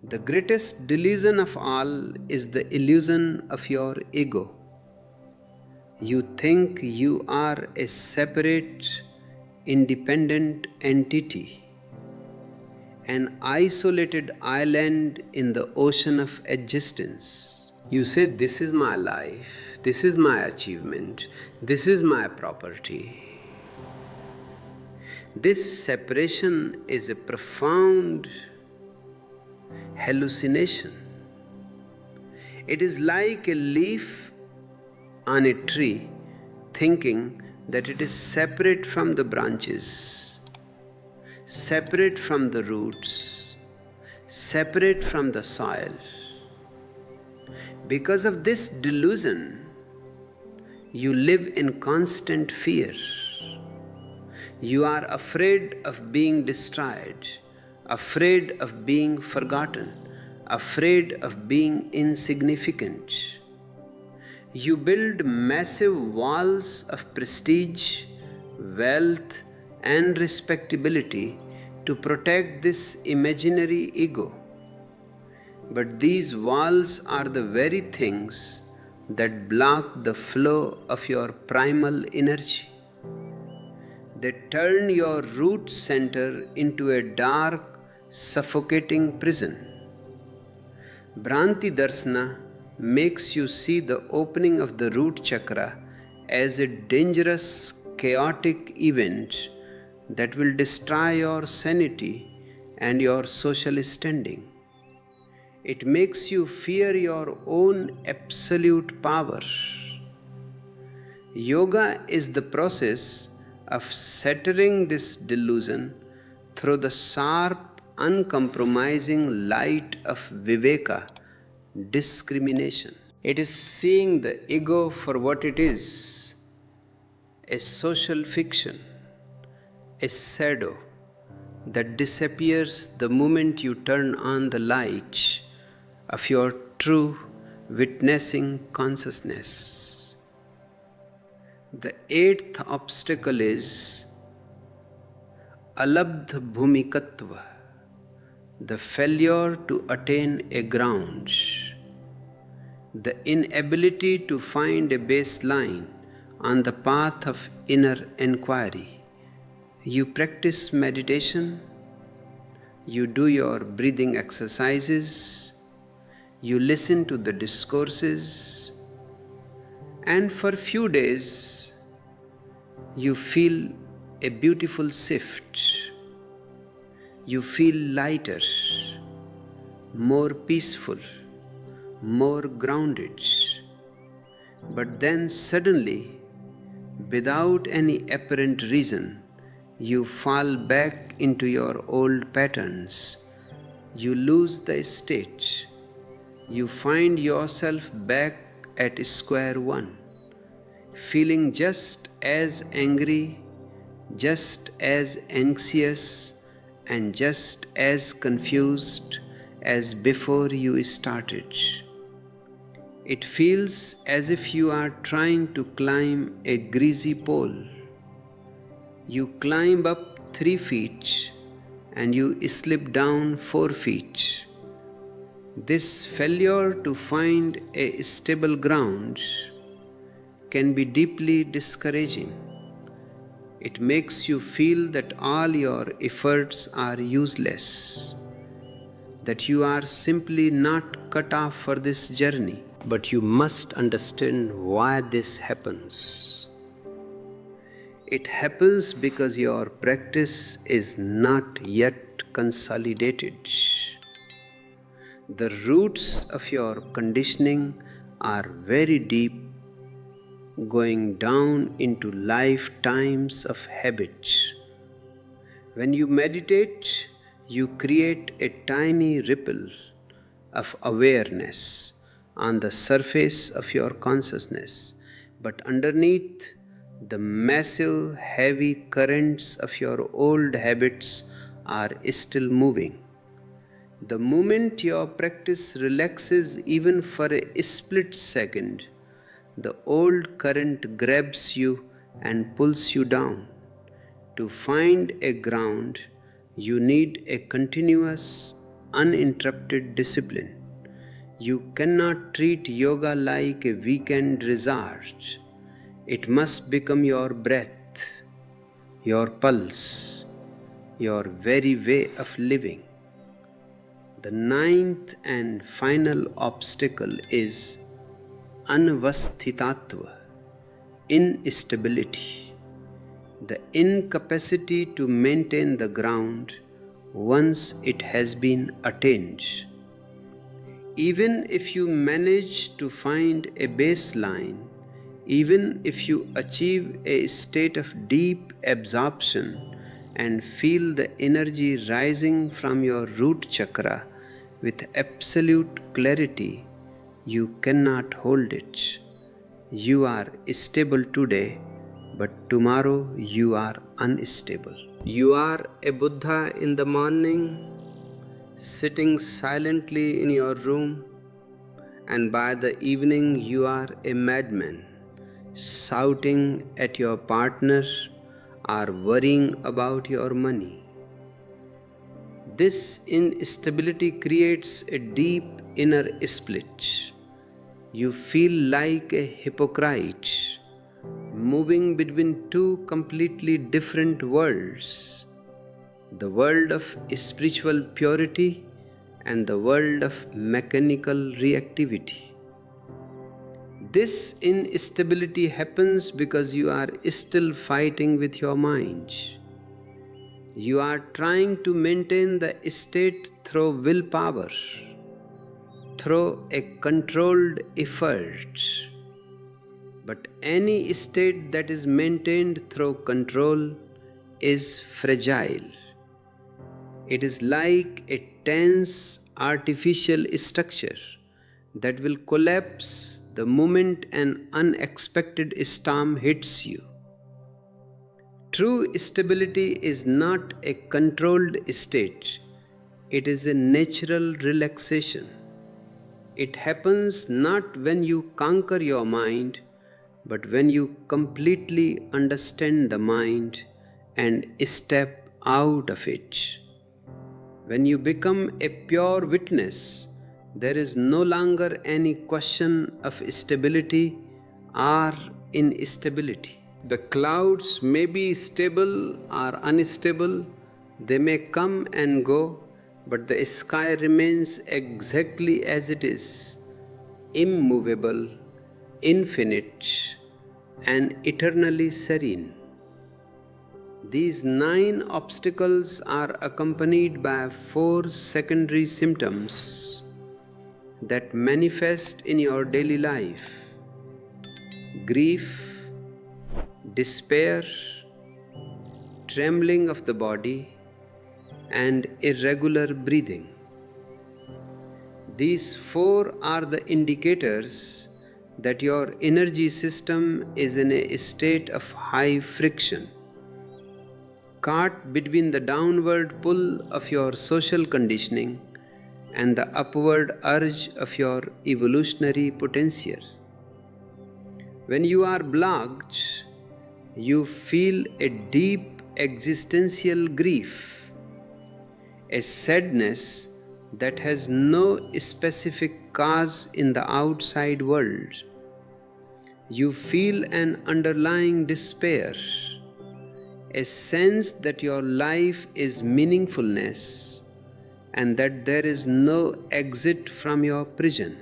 [SPEAKER 1] The greatest delusion of all is the illusion of your ego. You think you are a separate, independent entity, an isolated island in the ocean of existence. You say, this is my life, this is my achievement, this is my property. This separation is a profound hallucination. It is like a leaf on a tree thinking that it is separate from the branches, separate from the roots, separate from the soil. Because of this delusion, you live in constant fear. You are afraid of being destroyed, afraid of being forgotten, afraid of being insignificant. You build massive walls of prestige, wealth, and respectability to protect this imaginary ego. But these walls are the very things that block the flow of your primal energy. They turn your root center into a dark, suffocating prison. Bhranti Darsana makes you see the opening of the root chakra as a dangerous, chaotic event that will destroy your sanity and your social standing. It makes you fear your own absolute power. Yoga is the process of shattering this delusion through the sharp, uncompromising light of viveka, discrimination. It is seeing the ego for what it is, a social fiction, a shadow that disappears the moment you turn on the light of your true witnessing consciousness. The eighth obstacle is alabdha bhumikatva, the failure to attain a ground, the inability to find a baseline on the path of inner inquiry. You practice meditation, you do your breathing exercises, you listen to the discourses, and for few days you feel a beautiful shift. You feel lighter, more peaceful, more grounded. But then suddenly, without any apparent reason, you fall back into your old patterns. You lose the state. You find yourself back at square one, feeling just as angry, just as anxious, and just as confused as before you started. It feels as if you are trying to climb a greasy pole. You climb up 3 feet and you slip down 4 feet. This failure to find a stable ground can be deeply discouraging. It makes you feel that all your efforts are useless, that you are simply not cut off for this journey. But you must understand why this happens. It happens because your practice is not yet consolidated. The roots of your conditioning are very deep, going down into lifetimes of habits. When you meditate, you create a tiny ripple of awareness on the surface of your consciousness, but underneath, the massive, heavy currents of your old habits are still moving. The moment your practice relaxes even for a split second, the old current grabs you and pulls you down. To find a ground, you need a continuous, uninterrupted discipline. You cannot treat yoga like a weekend resort. It must become your breath, your pulse, your very way of living. The ninth and final obstacle is anvasthitatva, instability, the incapacity to maintain the ground once it has been attained. Even if you manage to find a baseline, even if you achieve a state of deep absorption and feel the energy rising from your root chakra with absolute clarity, you cannot hold it. You are stable today, but tomorrow you are unstable. You are a Buddha in the morning, sitting silently in your room, and by the evening you are a madman, shouting at your partner or worrying about your money. This instability creates a deep inner split. You feel like a hypocrite, moving between two completely different worlds, the world of spiritual purity and the world of mechanical reactivity. This instability happens because you are still fighting with your mind. You are trying to maintain the state through willpower, through a controlled effort. But any state that is maintained through control is fragile. It is like a tense artificial structure that will collapse the moment an unexpected storm hits you. True stability is not a controlled state, it is a natural relaxation. It happens not when you conquer your mind, but when you completely understand the mind and step out of it. When you become a pure witness, there is no longer any question of stability or instability. The clouds may be stable or unstable, they may come and go, but the sky remains exactly as it is, immovable, infinite, and eternally serene. These 9 obstacles are accompanied by 4 secondary symptoms that manifest in your daily life: grief, despair, trembling of the body, and irregular breathing. These 4 are the indicators that your energy system is in a state of high friction, caught between the downward pull of your social conditioning and the upward urge of your evolutionary potential. When you are blocked, you feel a deep existential grief, a sadness that has no specific cause in the outside world. You feel an underlying despair, a sense that your life is meaningfulness and that there is no exit from your prison.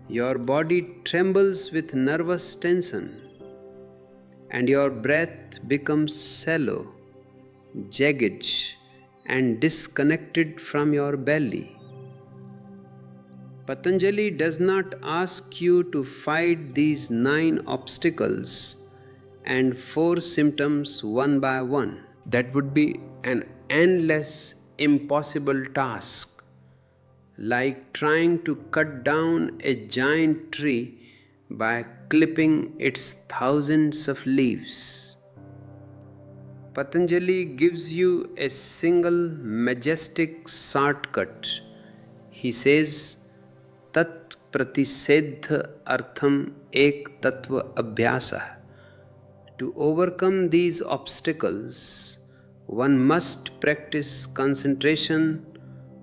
[SPEAKER 1] Your body trembles with nervous tension, and your breath becomes shallow, jagged, and disconnected from your belly. Patanjali does not ask you to fight these 9 obstacles and 4 symptoms one by one. That would be an endless, impossible task, like trying to cut down a giant tree by clipping its thousands of leaves. Patanjali gives you a single majestic shortcut. He says, Tat pratisedha artham ek tattva abhyasa. To overcome these obstacles, one must practice concentration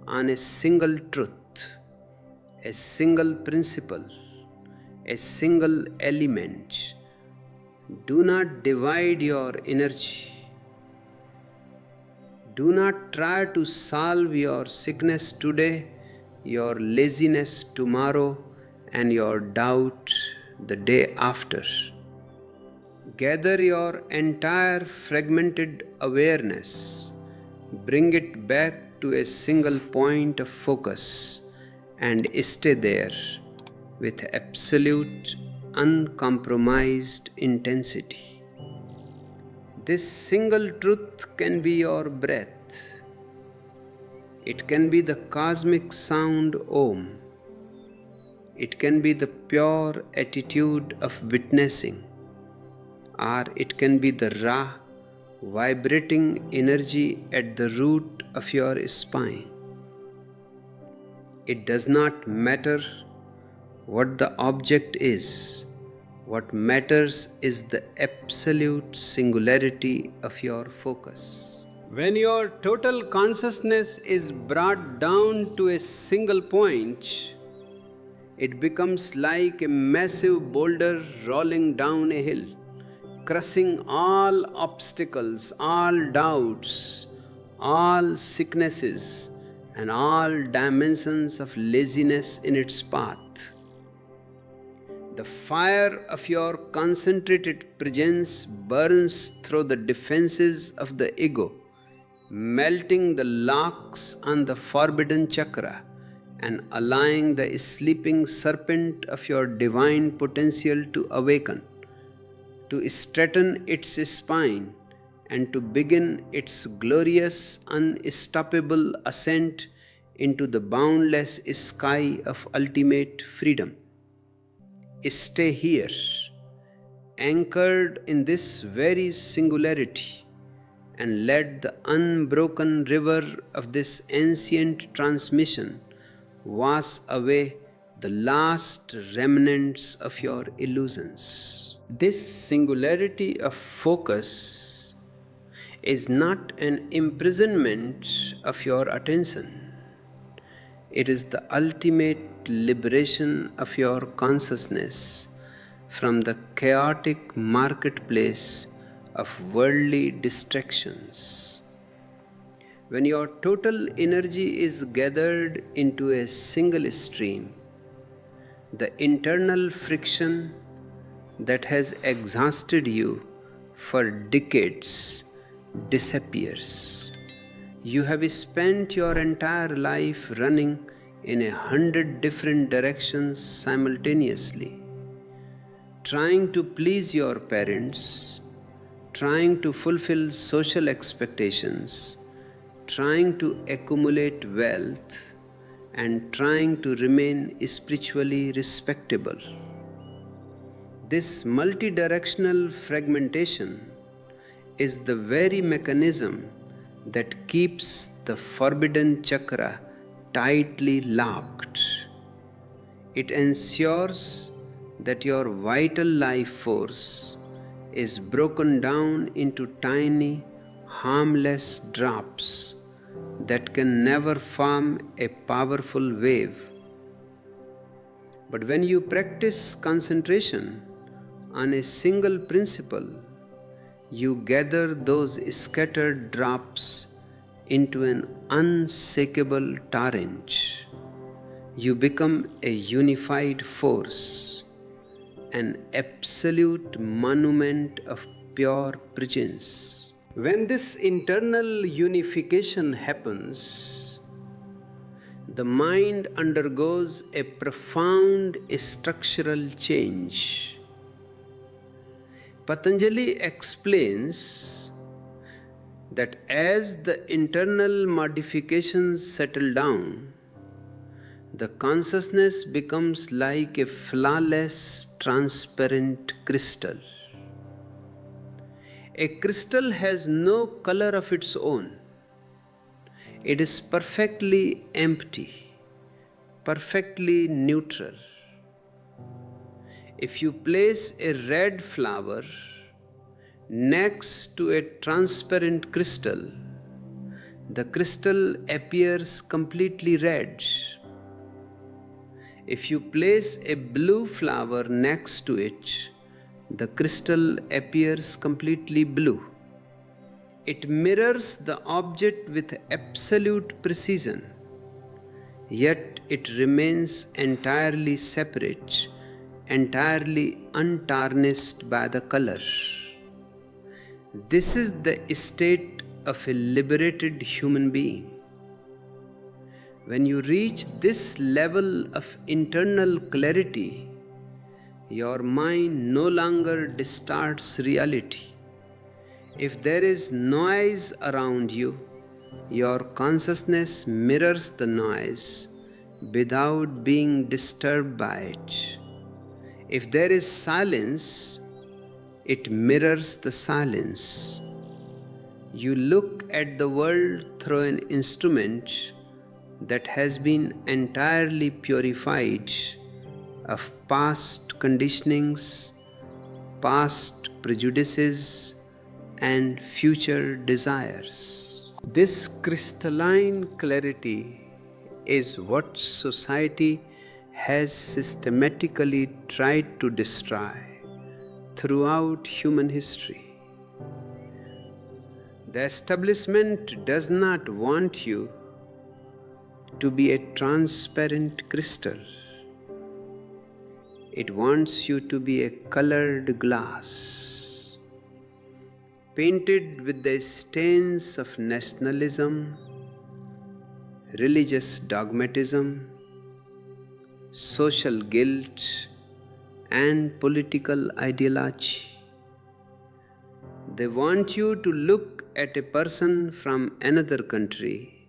[SPEAKER 1] on a single truth, a single principle, a single element. Do not divide your energy. Do not try to solve your sickness today, your laziness tomorrow, and your doubt the day after. Gather your entire fragmented awareness, bring it back to a single point of focus, and stay there with absolute, uncompromised intensity. This single truth can be your breath. It can be the cosmic sound Om. It can be the pure attitude of witnessing, or it can be the raw, vibrating energy at the root of your spine. It does not matter what the object is. What matters is the absolute singularity of your focus. When your total consciousness is brought down to a single point, it becomes like a massive boulder rolling down a hill, crushing all obstacles, all doubts, all sicknesses, and all dimensions of laziness in its path. The fire of your concentrated presence burns through the defenses of the ego, melting the locks on the forbidden chakra and allowing the sleeping serpent of your divine potential to awaken, to straighten its spine, and to begin its glorious, unstoppable ascent into the boundless sky of ultimate freedom. Stay here, anchored in this very singularity, and let the unbroken river of this ancient transmission wash away the last remnants of your illusions. This singularity of focus is not an imprisonment of your attention. It is the ultimate liberation of your consciousness from the chaotic marketplace of worldly distractions. When your total energy is gathered into a single stream, the internal friction that has exhausted you for decades disappears. You have spent your entire life running in 100 different directions simultaneously, trying to please your parents, trying to fulfill social expectations, trying to accumulate wealth, and trying to remain spiritually respectable. This multidirectional fragmentation is the very mechanism that keeps the forbidden chakra tightly locked. It ensures that your vital life force is broken down into tiny, harmless drops that can never form a powerful wave. But when you practice concentration on a single principle, you gather those scattered drops into an unshakable torrent. You become a unified force, an absolute monument of pure presence. When this internal unification happens, the mind undergoes a profound structural change. Patanjali explains that as the internal modifications settle down, the consciousness becomes like a flawless, transparent crystal. A crystal has no color of its own. It is perfectly empty, perfectly neutral. If you place a red flower next to a transparent crystal, the crystal appears completely red. If you place a blue flower next to it, the crystal appears completely blue. It mirrors the object with absolute precision, yet it remains entirely separate, entirely untarnished by the color. This is the state of a liberated human being. When you reach this level of internal clarity, your mind no longer distorts reality. If there is noise around you, your consciousness mirrors the noise without being disturbed by it. If there is silence, it mirrors the silence. You look at the world through an instrument that has been entirely purified of past conditionings, past prejudices, and future desires. This crystalline clarity is what society has systematically tried to destroy throughout human history. The establishment does not want you to be a transparent crystal. It wants you to be a colored glass, painted with the stains of nationalism, religious dogmatism, social guilt, and political ideology. They want you to look at a person from another country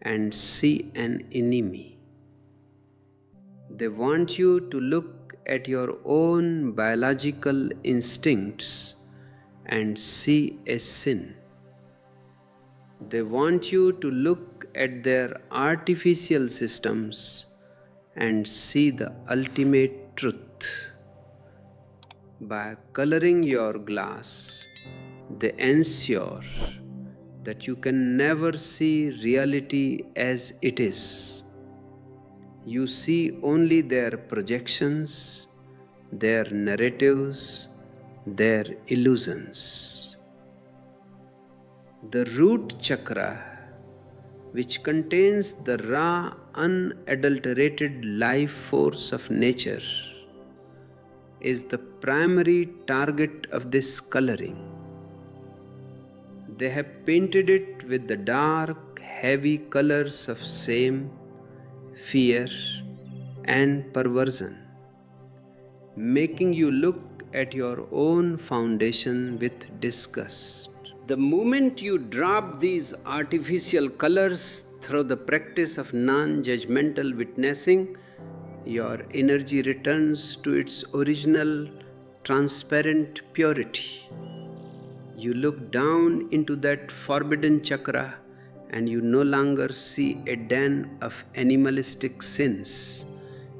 [SPEAKER 1] and see an enemy. They want you to look at your own biological instincts and see a sin. They want you to look at their artificial systems and see the ultimate truth. By coloring your glass, they ensure that you can never see reality as it is. You see only their projections, their narratives, their illusions. The root chakra, which contains the raw, unadulterated life force of nature, is the primary target of this coloring. They have painted it with the dark, heavy colors of shame, fear, and perversion, making you look at your own foundation with disgust. The moment you drop these artificial colors through the practice of non-judgmental witnessing, your energy returns to its original transparent purity. You look down into that forbidden chakra and you no longer see a den of animalistic sins.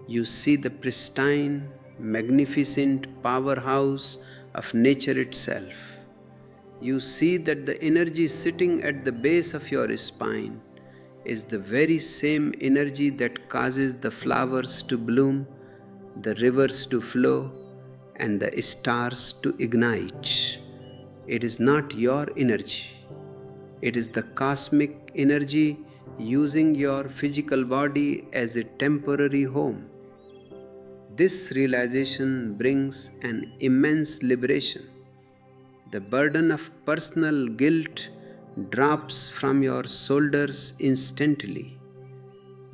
[SPEAKER 1] You see the pristine, magnificent powerhouse of nature itself. You see that the energy sitting at the base of your spine is the very same energy that causes the flowers to bloom, the rivers to flow, and the stars to ignite. It is not your energy. It is the cosmic energy using your physical body as a temporary home. This realization brings an immense liberation. The burden of personal guilt drops from your shoulders instantly.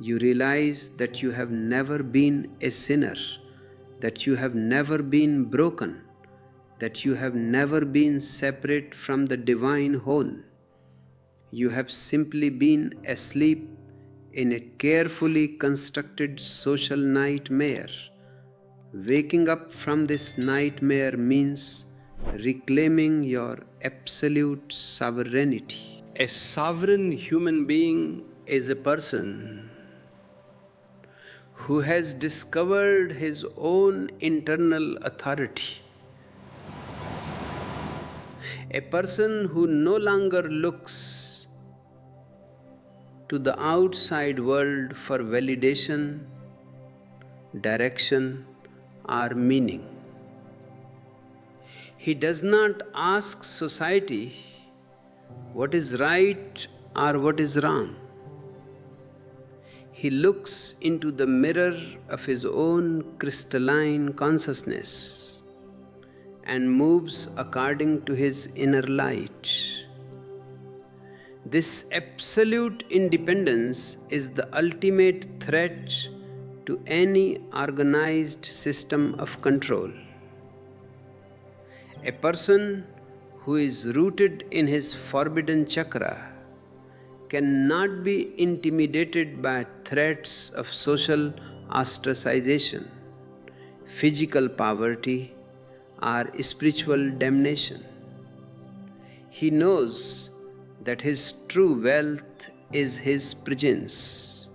[SPEAKER 1] You realize that you have never been a sinner, that you have never been broken, that you have never been separate from the divine whole. You have simply been asleep in a carefully constructed social nightmare. Waking up from this nightmare means reclaiming your absolute sovereignty. A sovereign human being is a person who has discovered his own internal authority. A person who no longer looks to the outside world for validation, direction, or meaning. He does not ask society what is right or what is wrong. He looks into the mirror of his own crystalline consciousness and moves according to his inner light. This absolute independence is the ultimate threat to any organized system of control. A person who is rooted in his forbidden chakra cannot be intimidated by threats of social ostracization, physical poverty, or spiritual damnation. He knows that his true wealth is his presence.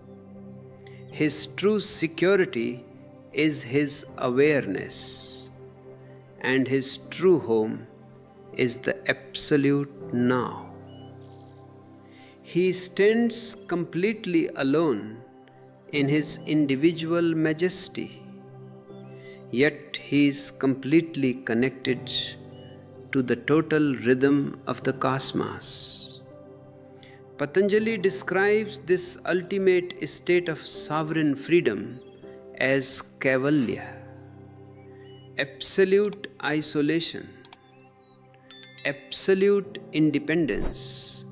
[SPEAKER 1] His true security is his awareness, and his true home is the absolute now. He stands completely alone in his individual majesty, yet he is completely connected to the total rhythm of the cosmos. Patanjali describes this ultimate state of sovereign freedom as kaivalya, absolute isolation, absolute independence,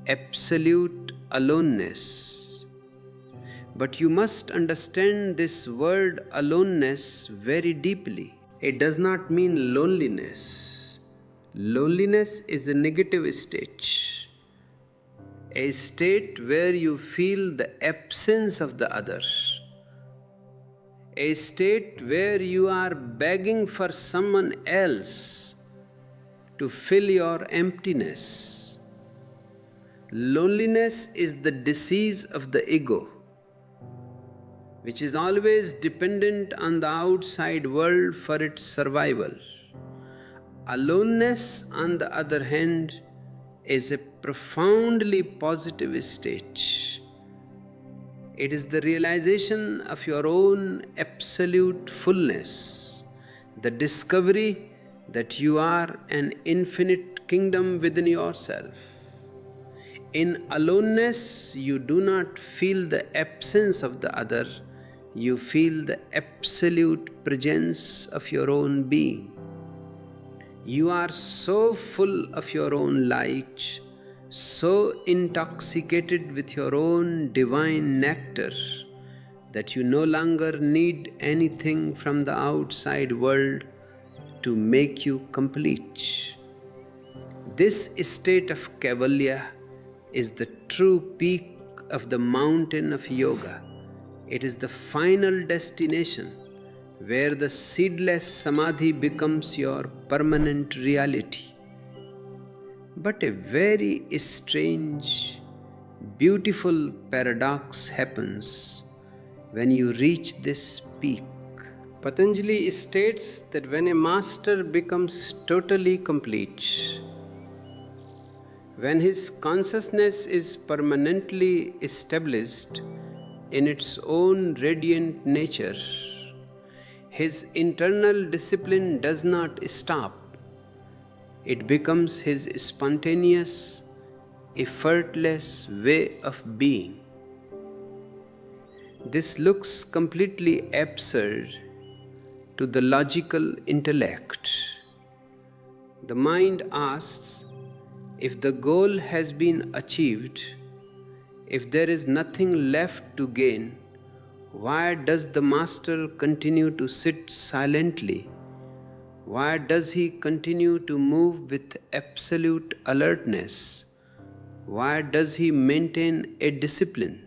[SPEAKER 1] absolute aloneness. But you must understand this word aloneness very deeply. It does not mean loneliness. Loneliness is a negative state, a state where you feel the absence of the other, a state where you are begging for someone else to fill your emptiness. Loneliness is the disease of the ego, which is always dependent on the outside world for its survival. Aloneness, on the other hand, is a profoundly positive state. It is the realization of your own absolute fullness, the discovery that you are an infinite kingdom within yourself. In aloneness, you do not feel the absence of the other, you feel the absolute presence of your own being. You are so full of your own light, so intoxicated with your own divine nectar, that you no longer need anything from the outside world to make you complete. This state of kaivalya is the true peak of the mountain of yoga. It is the final destination where the seedless samadhi becomes your permanent reality. But a very strange, beautiful paradox happens when you reach this peak. Patanjali states that when a master becomes totally complete, when his consciousness is permanently established in its own radiant nature, his internal discipline does not stop. It becomes his spontaneous, effortless way of being. This looks completely absurd to the logical intellect. The mind asks, if the goal has been achieved, if there is nothing left to gain, why does the master continue to sit silently? Why does he continue to move with absolute alertness? Why does he maintain a discipline?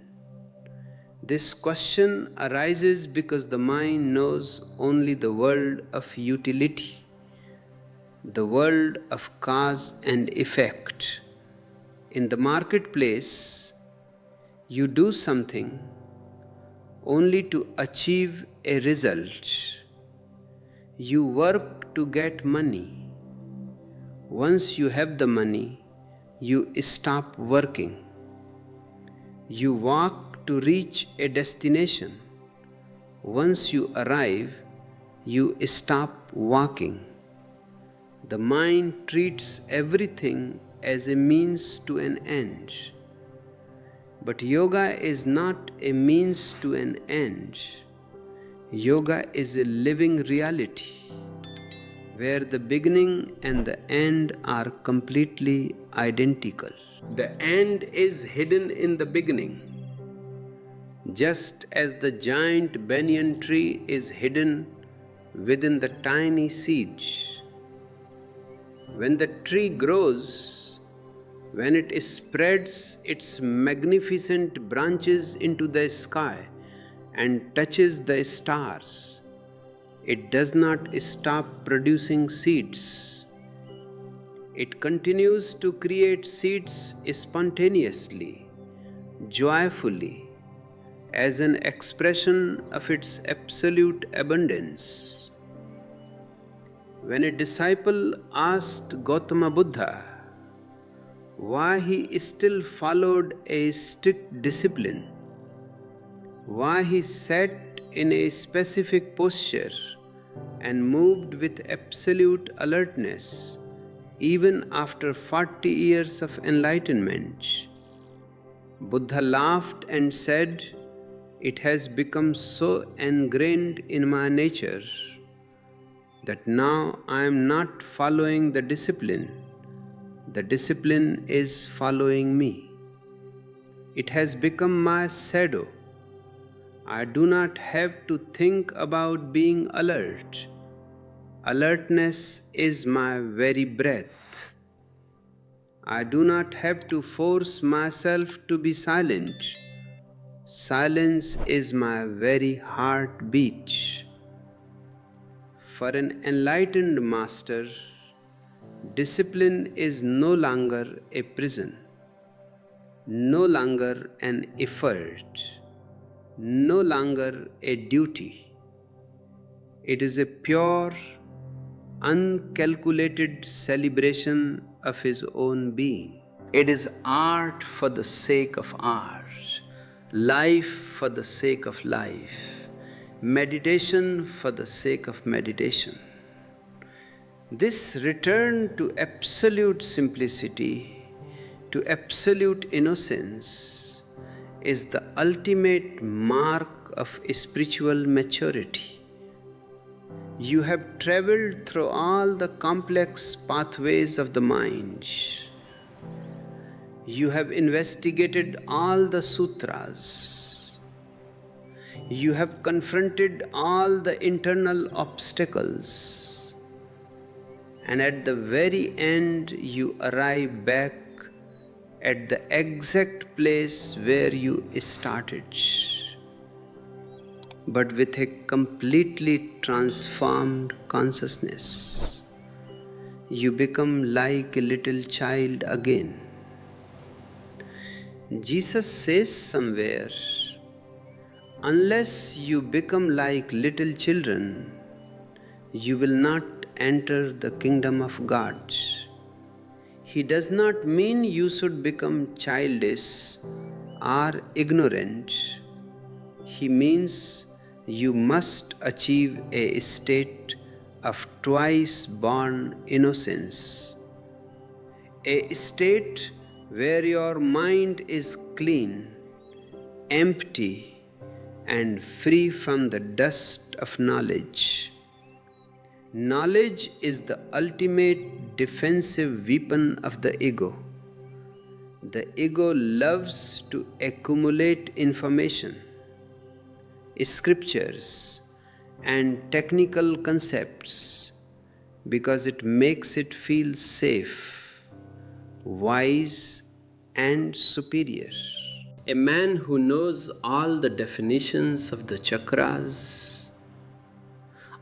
[SPEAKER 1] This question arises because the mind knows only the world of utility, the world of cause and effect. In the marketplace, you do something only to achieve a result. You work to get money. Once you have the money, you stop working. You walk to reach a destination. Once you arrive, you stop walking. The mind treats everything as a means to an end. But yoga is not a means to an end. Yoga is a living reality where the beginning and the end are completely identical. The end is hidden in the beginning, just as the giant banyan tree is hidden within the tiny seeds. When the tree grows, when it spreads its magnificent branches into the sky and touches the stars, it does not stop producing seeds. It continues to create seeds spontaneously, joyfully, as an expression of its absolute abundance. When a disciple asked Gautama Buddha why he still followed a strict discipline, why he sat in a specific posture and moved with absolute alertness even after 40 years of enlightenment, Buddha laughed and said, "It has become so ingrained in my nature that now I am not following the discipline is following me. It has become my shadow. I do not have to think about being alert. Alertness is my very breath. I do not have to force myself to be silent. Silence is my very heartbeat." For an enlightened master, discipline is no longer a prison, no longer an effort, no longer a duty. It is a pure, uncalculated celebration of his own being. It is art for the sake of art, life for the sake of life, meditation for the sake of meditation. This return to absolute simplicity, to absolute innocence, is the ultimate mark of spiritual maturity. You have traveled through all the complex pathways of the mind. You have investigated all the sutras. You have confronted all the internal obstacles. And at the very end, you arrive back at the exact place where you started, but with a completely transformed consciousness. You become like a little child again. Jesus says somewhere, unless you become like little children, you will not enter the kingdom of God. He does not mean you should become childish or ignorant. He means you must achieve a state of twice born innocence, a state where your mind is clean, empty, and free from the dust of knowledge. Knowledge is the ultimate defensive weapon of the ego. The ego loves to accumulate information, scriptures, and technical concepts because it makes it feel safe, wise, and superior. A man who knows all the definitions of the chakras,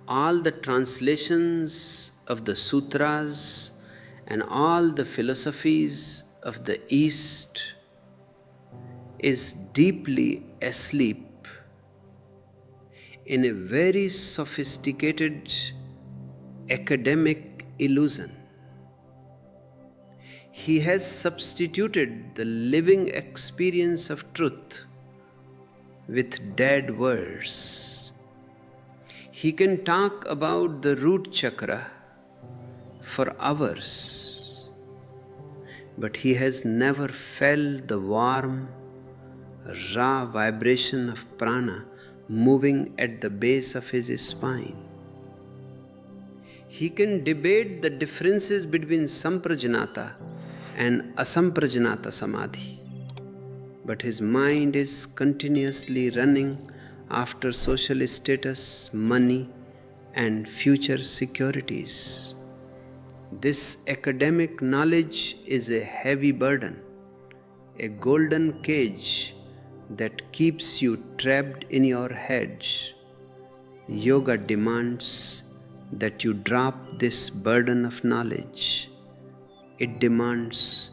[SPEAKER 1] all the translations of the sutras, and all the philosophies of the East is deeply asleep in a very sophisticated academic illusion. He has substituted the living experience of truth with dead words. He can talk about the root chakra for hours, but he has never felt the warm, raw vibration of prana moving at the base of his spine. He can debate the differences between samprajnata and asamprajnata samadhi, but his mind is continuously running after social status, money, and future securities. This academic knowledge is a heavy burden, a golden cage that keeps you trapped in your head. Yoga demands that you drop this burden of knowledge. It demands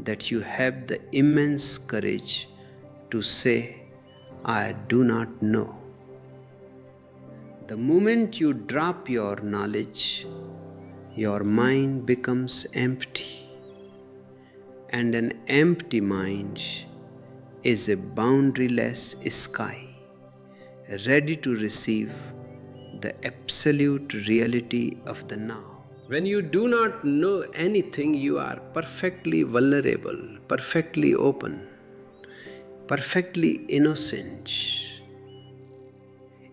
[SPEAKER 1] that you have the immense courage to say, I do not know. The moment you drop your knowledge, your mind becomes empty. And an empty mind is a boundaryless sky, ready to receive the absolute reality of the now. When you do not know anything, you are perfectly vulnerable, perfectly open, perfectly innocent.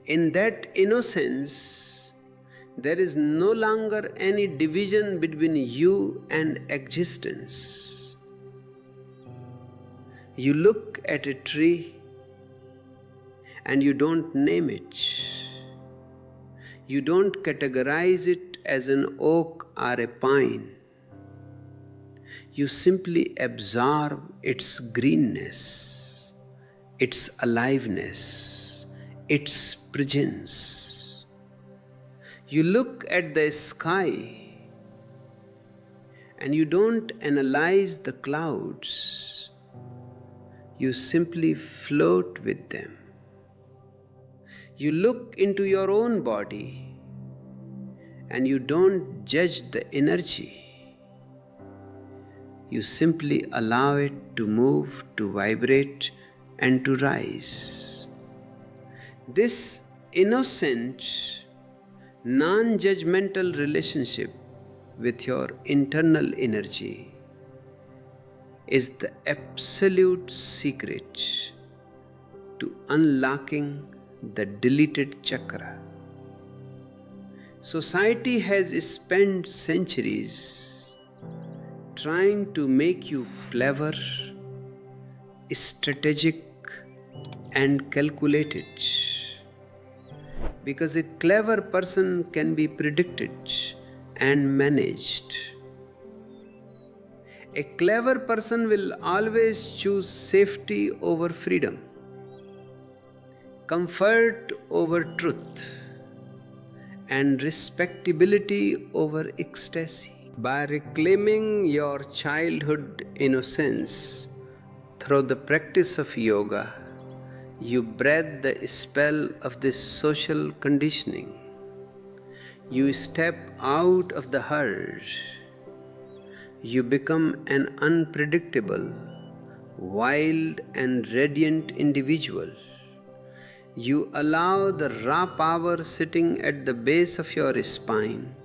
[SPEAKER 1] In that innocence, there is no longer any division between you and existence. You look at a tree and you don't name it. You don't categorize it as an oak or a pine. You simply absorb its greenness, its aliveness, its presence. You look at the sky and you don't analyze the clouds. You simply float with them. You look into your own body and you don't judge the energy. You simply allow it to move, to vibrate, and to rise. This innocent, non-judgmental relationship with your internal energy is the absolute secret to unlocking the deleted chakra. Society has spent centuries trying to make you clever, strategic, and calculated, because a clever person can be predicted and managed. A clever person will always choose safety over freedom, comfort over truth, and respectability over ecstasy. By reclaiming your childhood innocence through the practice of yoga, you break the spell of this social conditioning. You step out of the herd. You become an unpredictable, wild, and radiant individual. You allow the raw power sitting at the base of your spine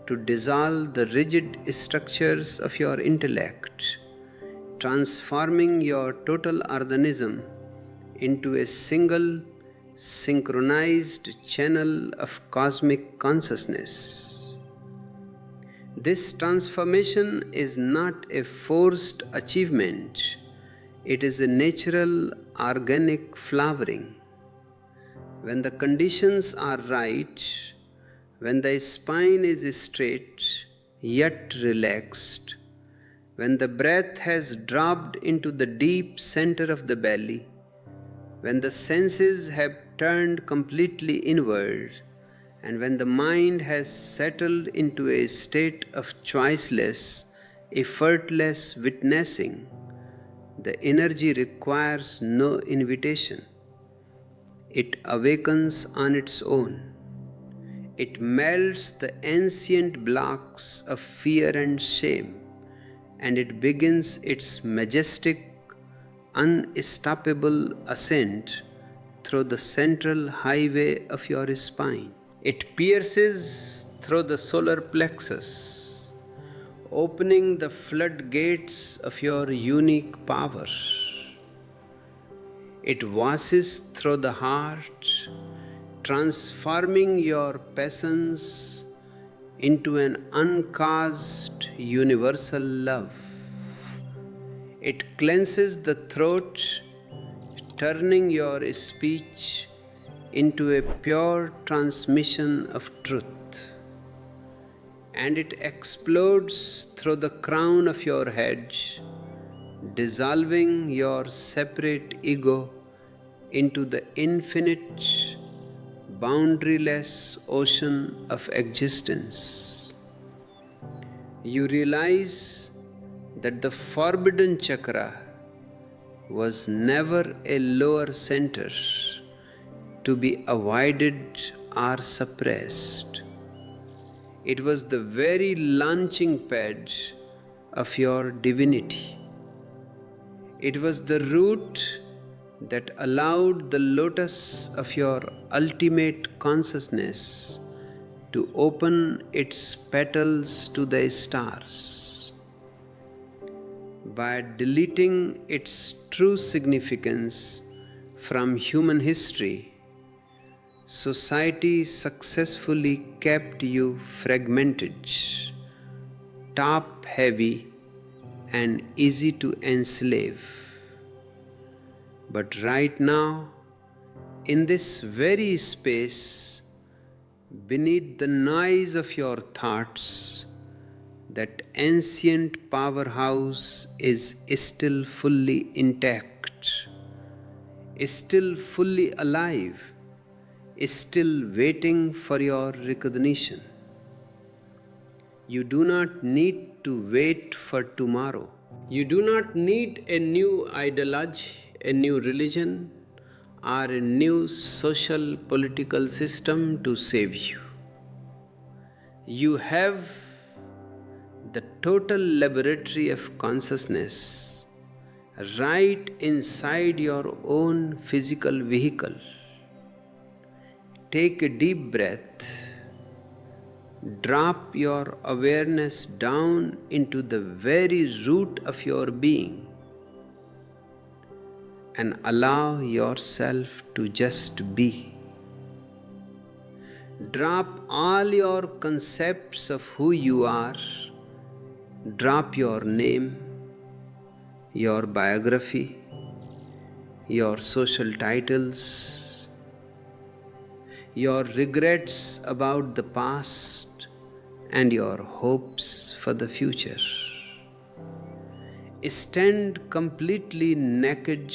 [SPEAKER 1] to dissolve the rigid structures of your intellect, transforming your total organism into a single, synchronized channel of cosmic consciousness. This transformation is not a forced achievement, it is a natural, organic flowering. When the conditions are right, when the spine is straight yet relaxed, when the breath has dropped into the deep center of the belly, when the senses have turned completely inward, and when the mind has settled into a state of choiceless, effortless witnessing, the energy requires no invitation. It awakens on its own. It melts the ancient blocks of fear and shame, and it begins its majestic, unstoppable ascent through the central highway of your spine. It pierces through the solar plexus, opening the floodgates of your unique power. It passes through the heart, transforming your passions into an uncaused universal love. It cleanses the throat, turning your speech into a pure transmission of truth. And it explodes through the crown of your head, dissolving your separate ego into the infinite, boundaryless ocean of existence. You realize that the forbidden chakra was never a lower center to be avoided or suppressed. It was the very launching pad of your divinity. It was the root that allowed the lotus of your ultimate consciousness to open its petals to the stars. By deleting its true significance from human history, society successfully kept you fragmented, top-heavy, and easy to enslave. But right now, in this very space, beneath the noise of your thoughts, that ancient powerhouse is still fully intact, is still fully alive, is still waiting for your recognition. You do not need to wait for tomorrow. You do not need a new ideology, a new religion, or a new social political system to save you. You have the total laboratory of consciousness right inside your own physical vehicle. Take a deep breath. Drop your awareness down into the very root of your being and allow yourself to just be. Drop all your concepts of who you are. Drop your name, your biography, your social titles, your regrets about the past, and your hopes for the future. Stand completely naked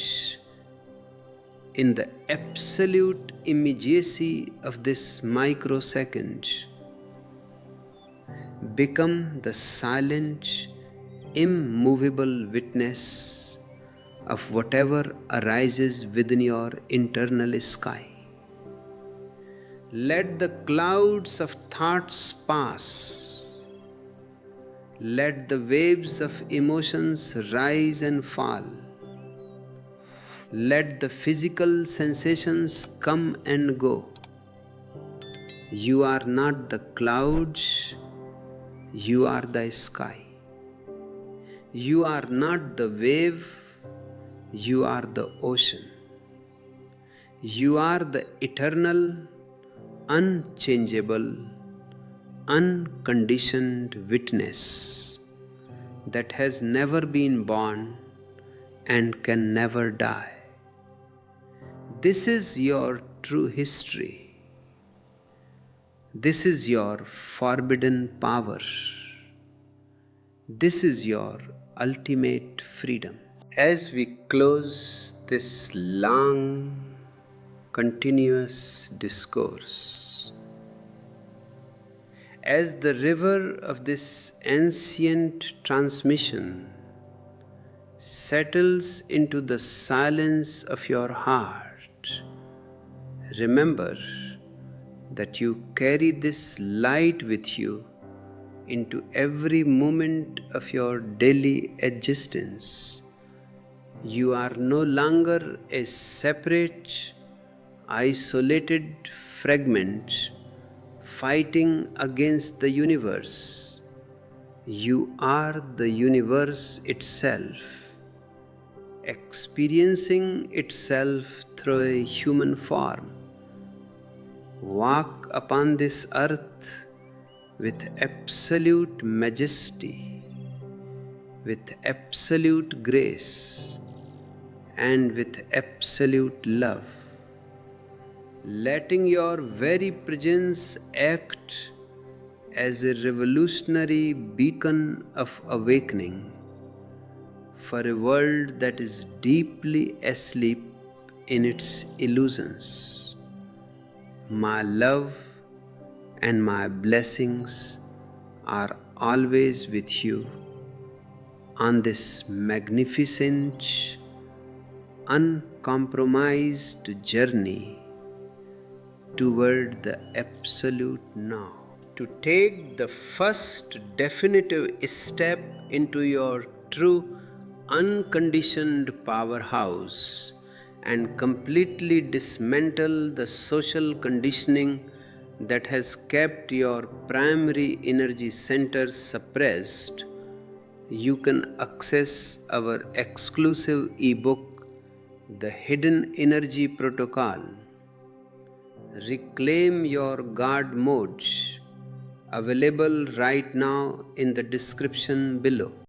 [SPEAKER 1] in the absolute immediacy of this microsecond. Become the silent, immovable witness of whatever arises within your internal sky. Let the clouds of thoughts pass. Let the waves of emotions rise and fall. Let the physical sensations come and go. You are not the clouds, you are the sky. You are not the wave, you are the ocean. You are the eternal, unchangeable, unconditioned witness that has never been born and can never die. This is your true history. This is your forbidden power. This is your ultimate freedom. As we close this long, continuous discourse, as the river of this ancient transmission settles into the silence of your heart, remember that you carry this light with you into every moment of your daily existence. You are no longer a separate, isolated fragment fighting against the universe. You are the universe itself, experiencing itself through a human form. Walk upon this earth with absolute majesty, with absolute grace, and with absolute love, letting your very presence act as a revolutionary beacon of awakening for a world that is deeply asleep in its illusions. My love and my blessings are always with you on this magnificent, uncompromised journey toward the absolute now. To take the first definitive step into your true unconditioned powerhouse and completely dismantle the social conditioning that has kept your primary energy centers suppressed, you can access our exclusive ebook, The Hidden Energy Protocol. Reclaim your guard modes, available right now in the description below.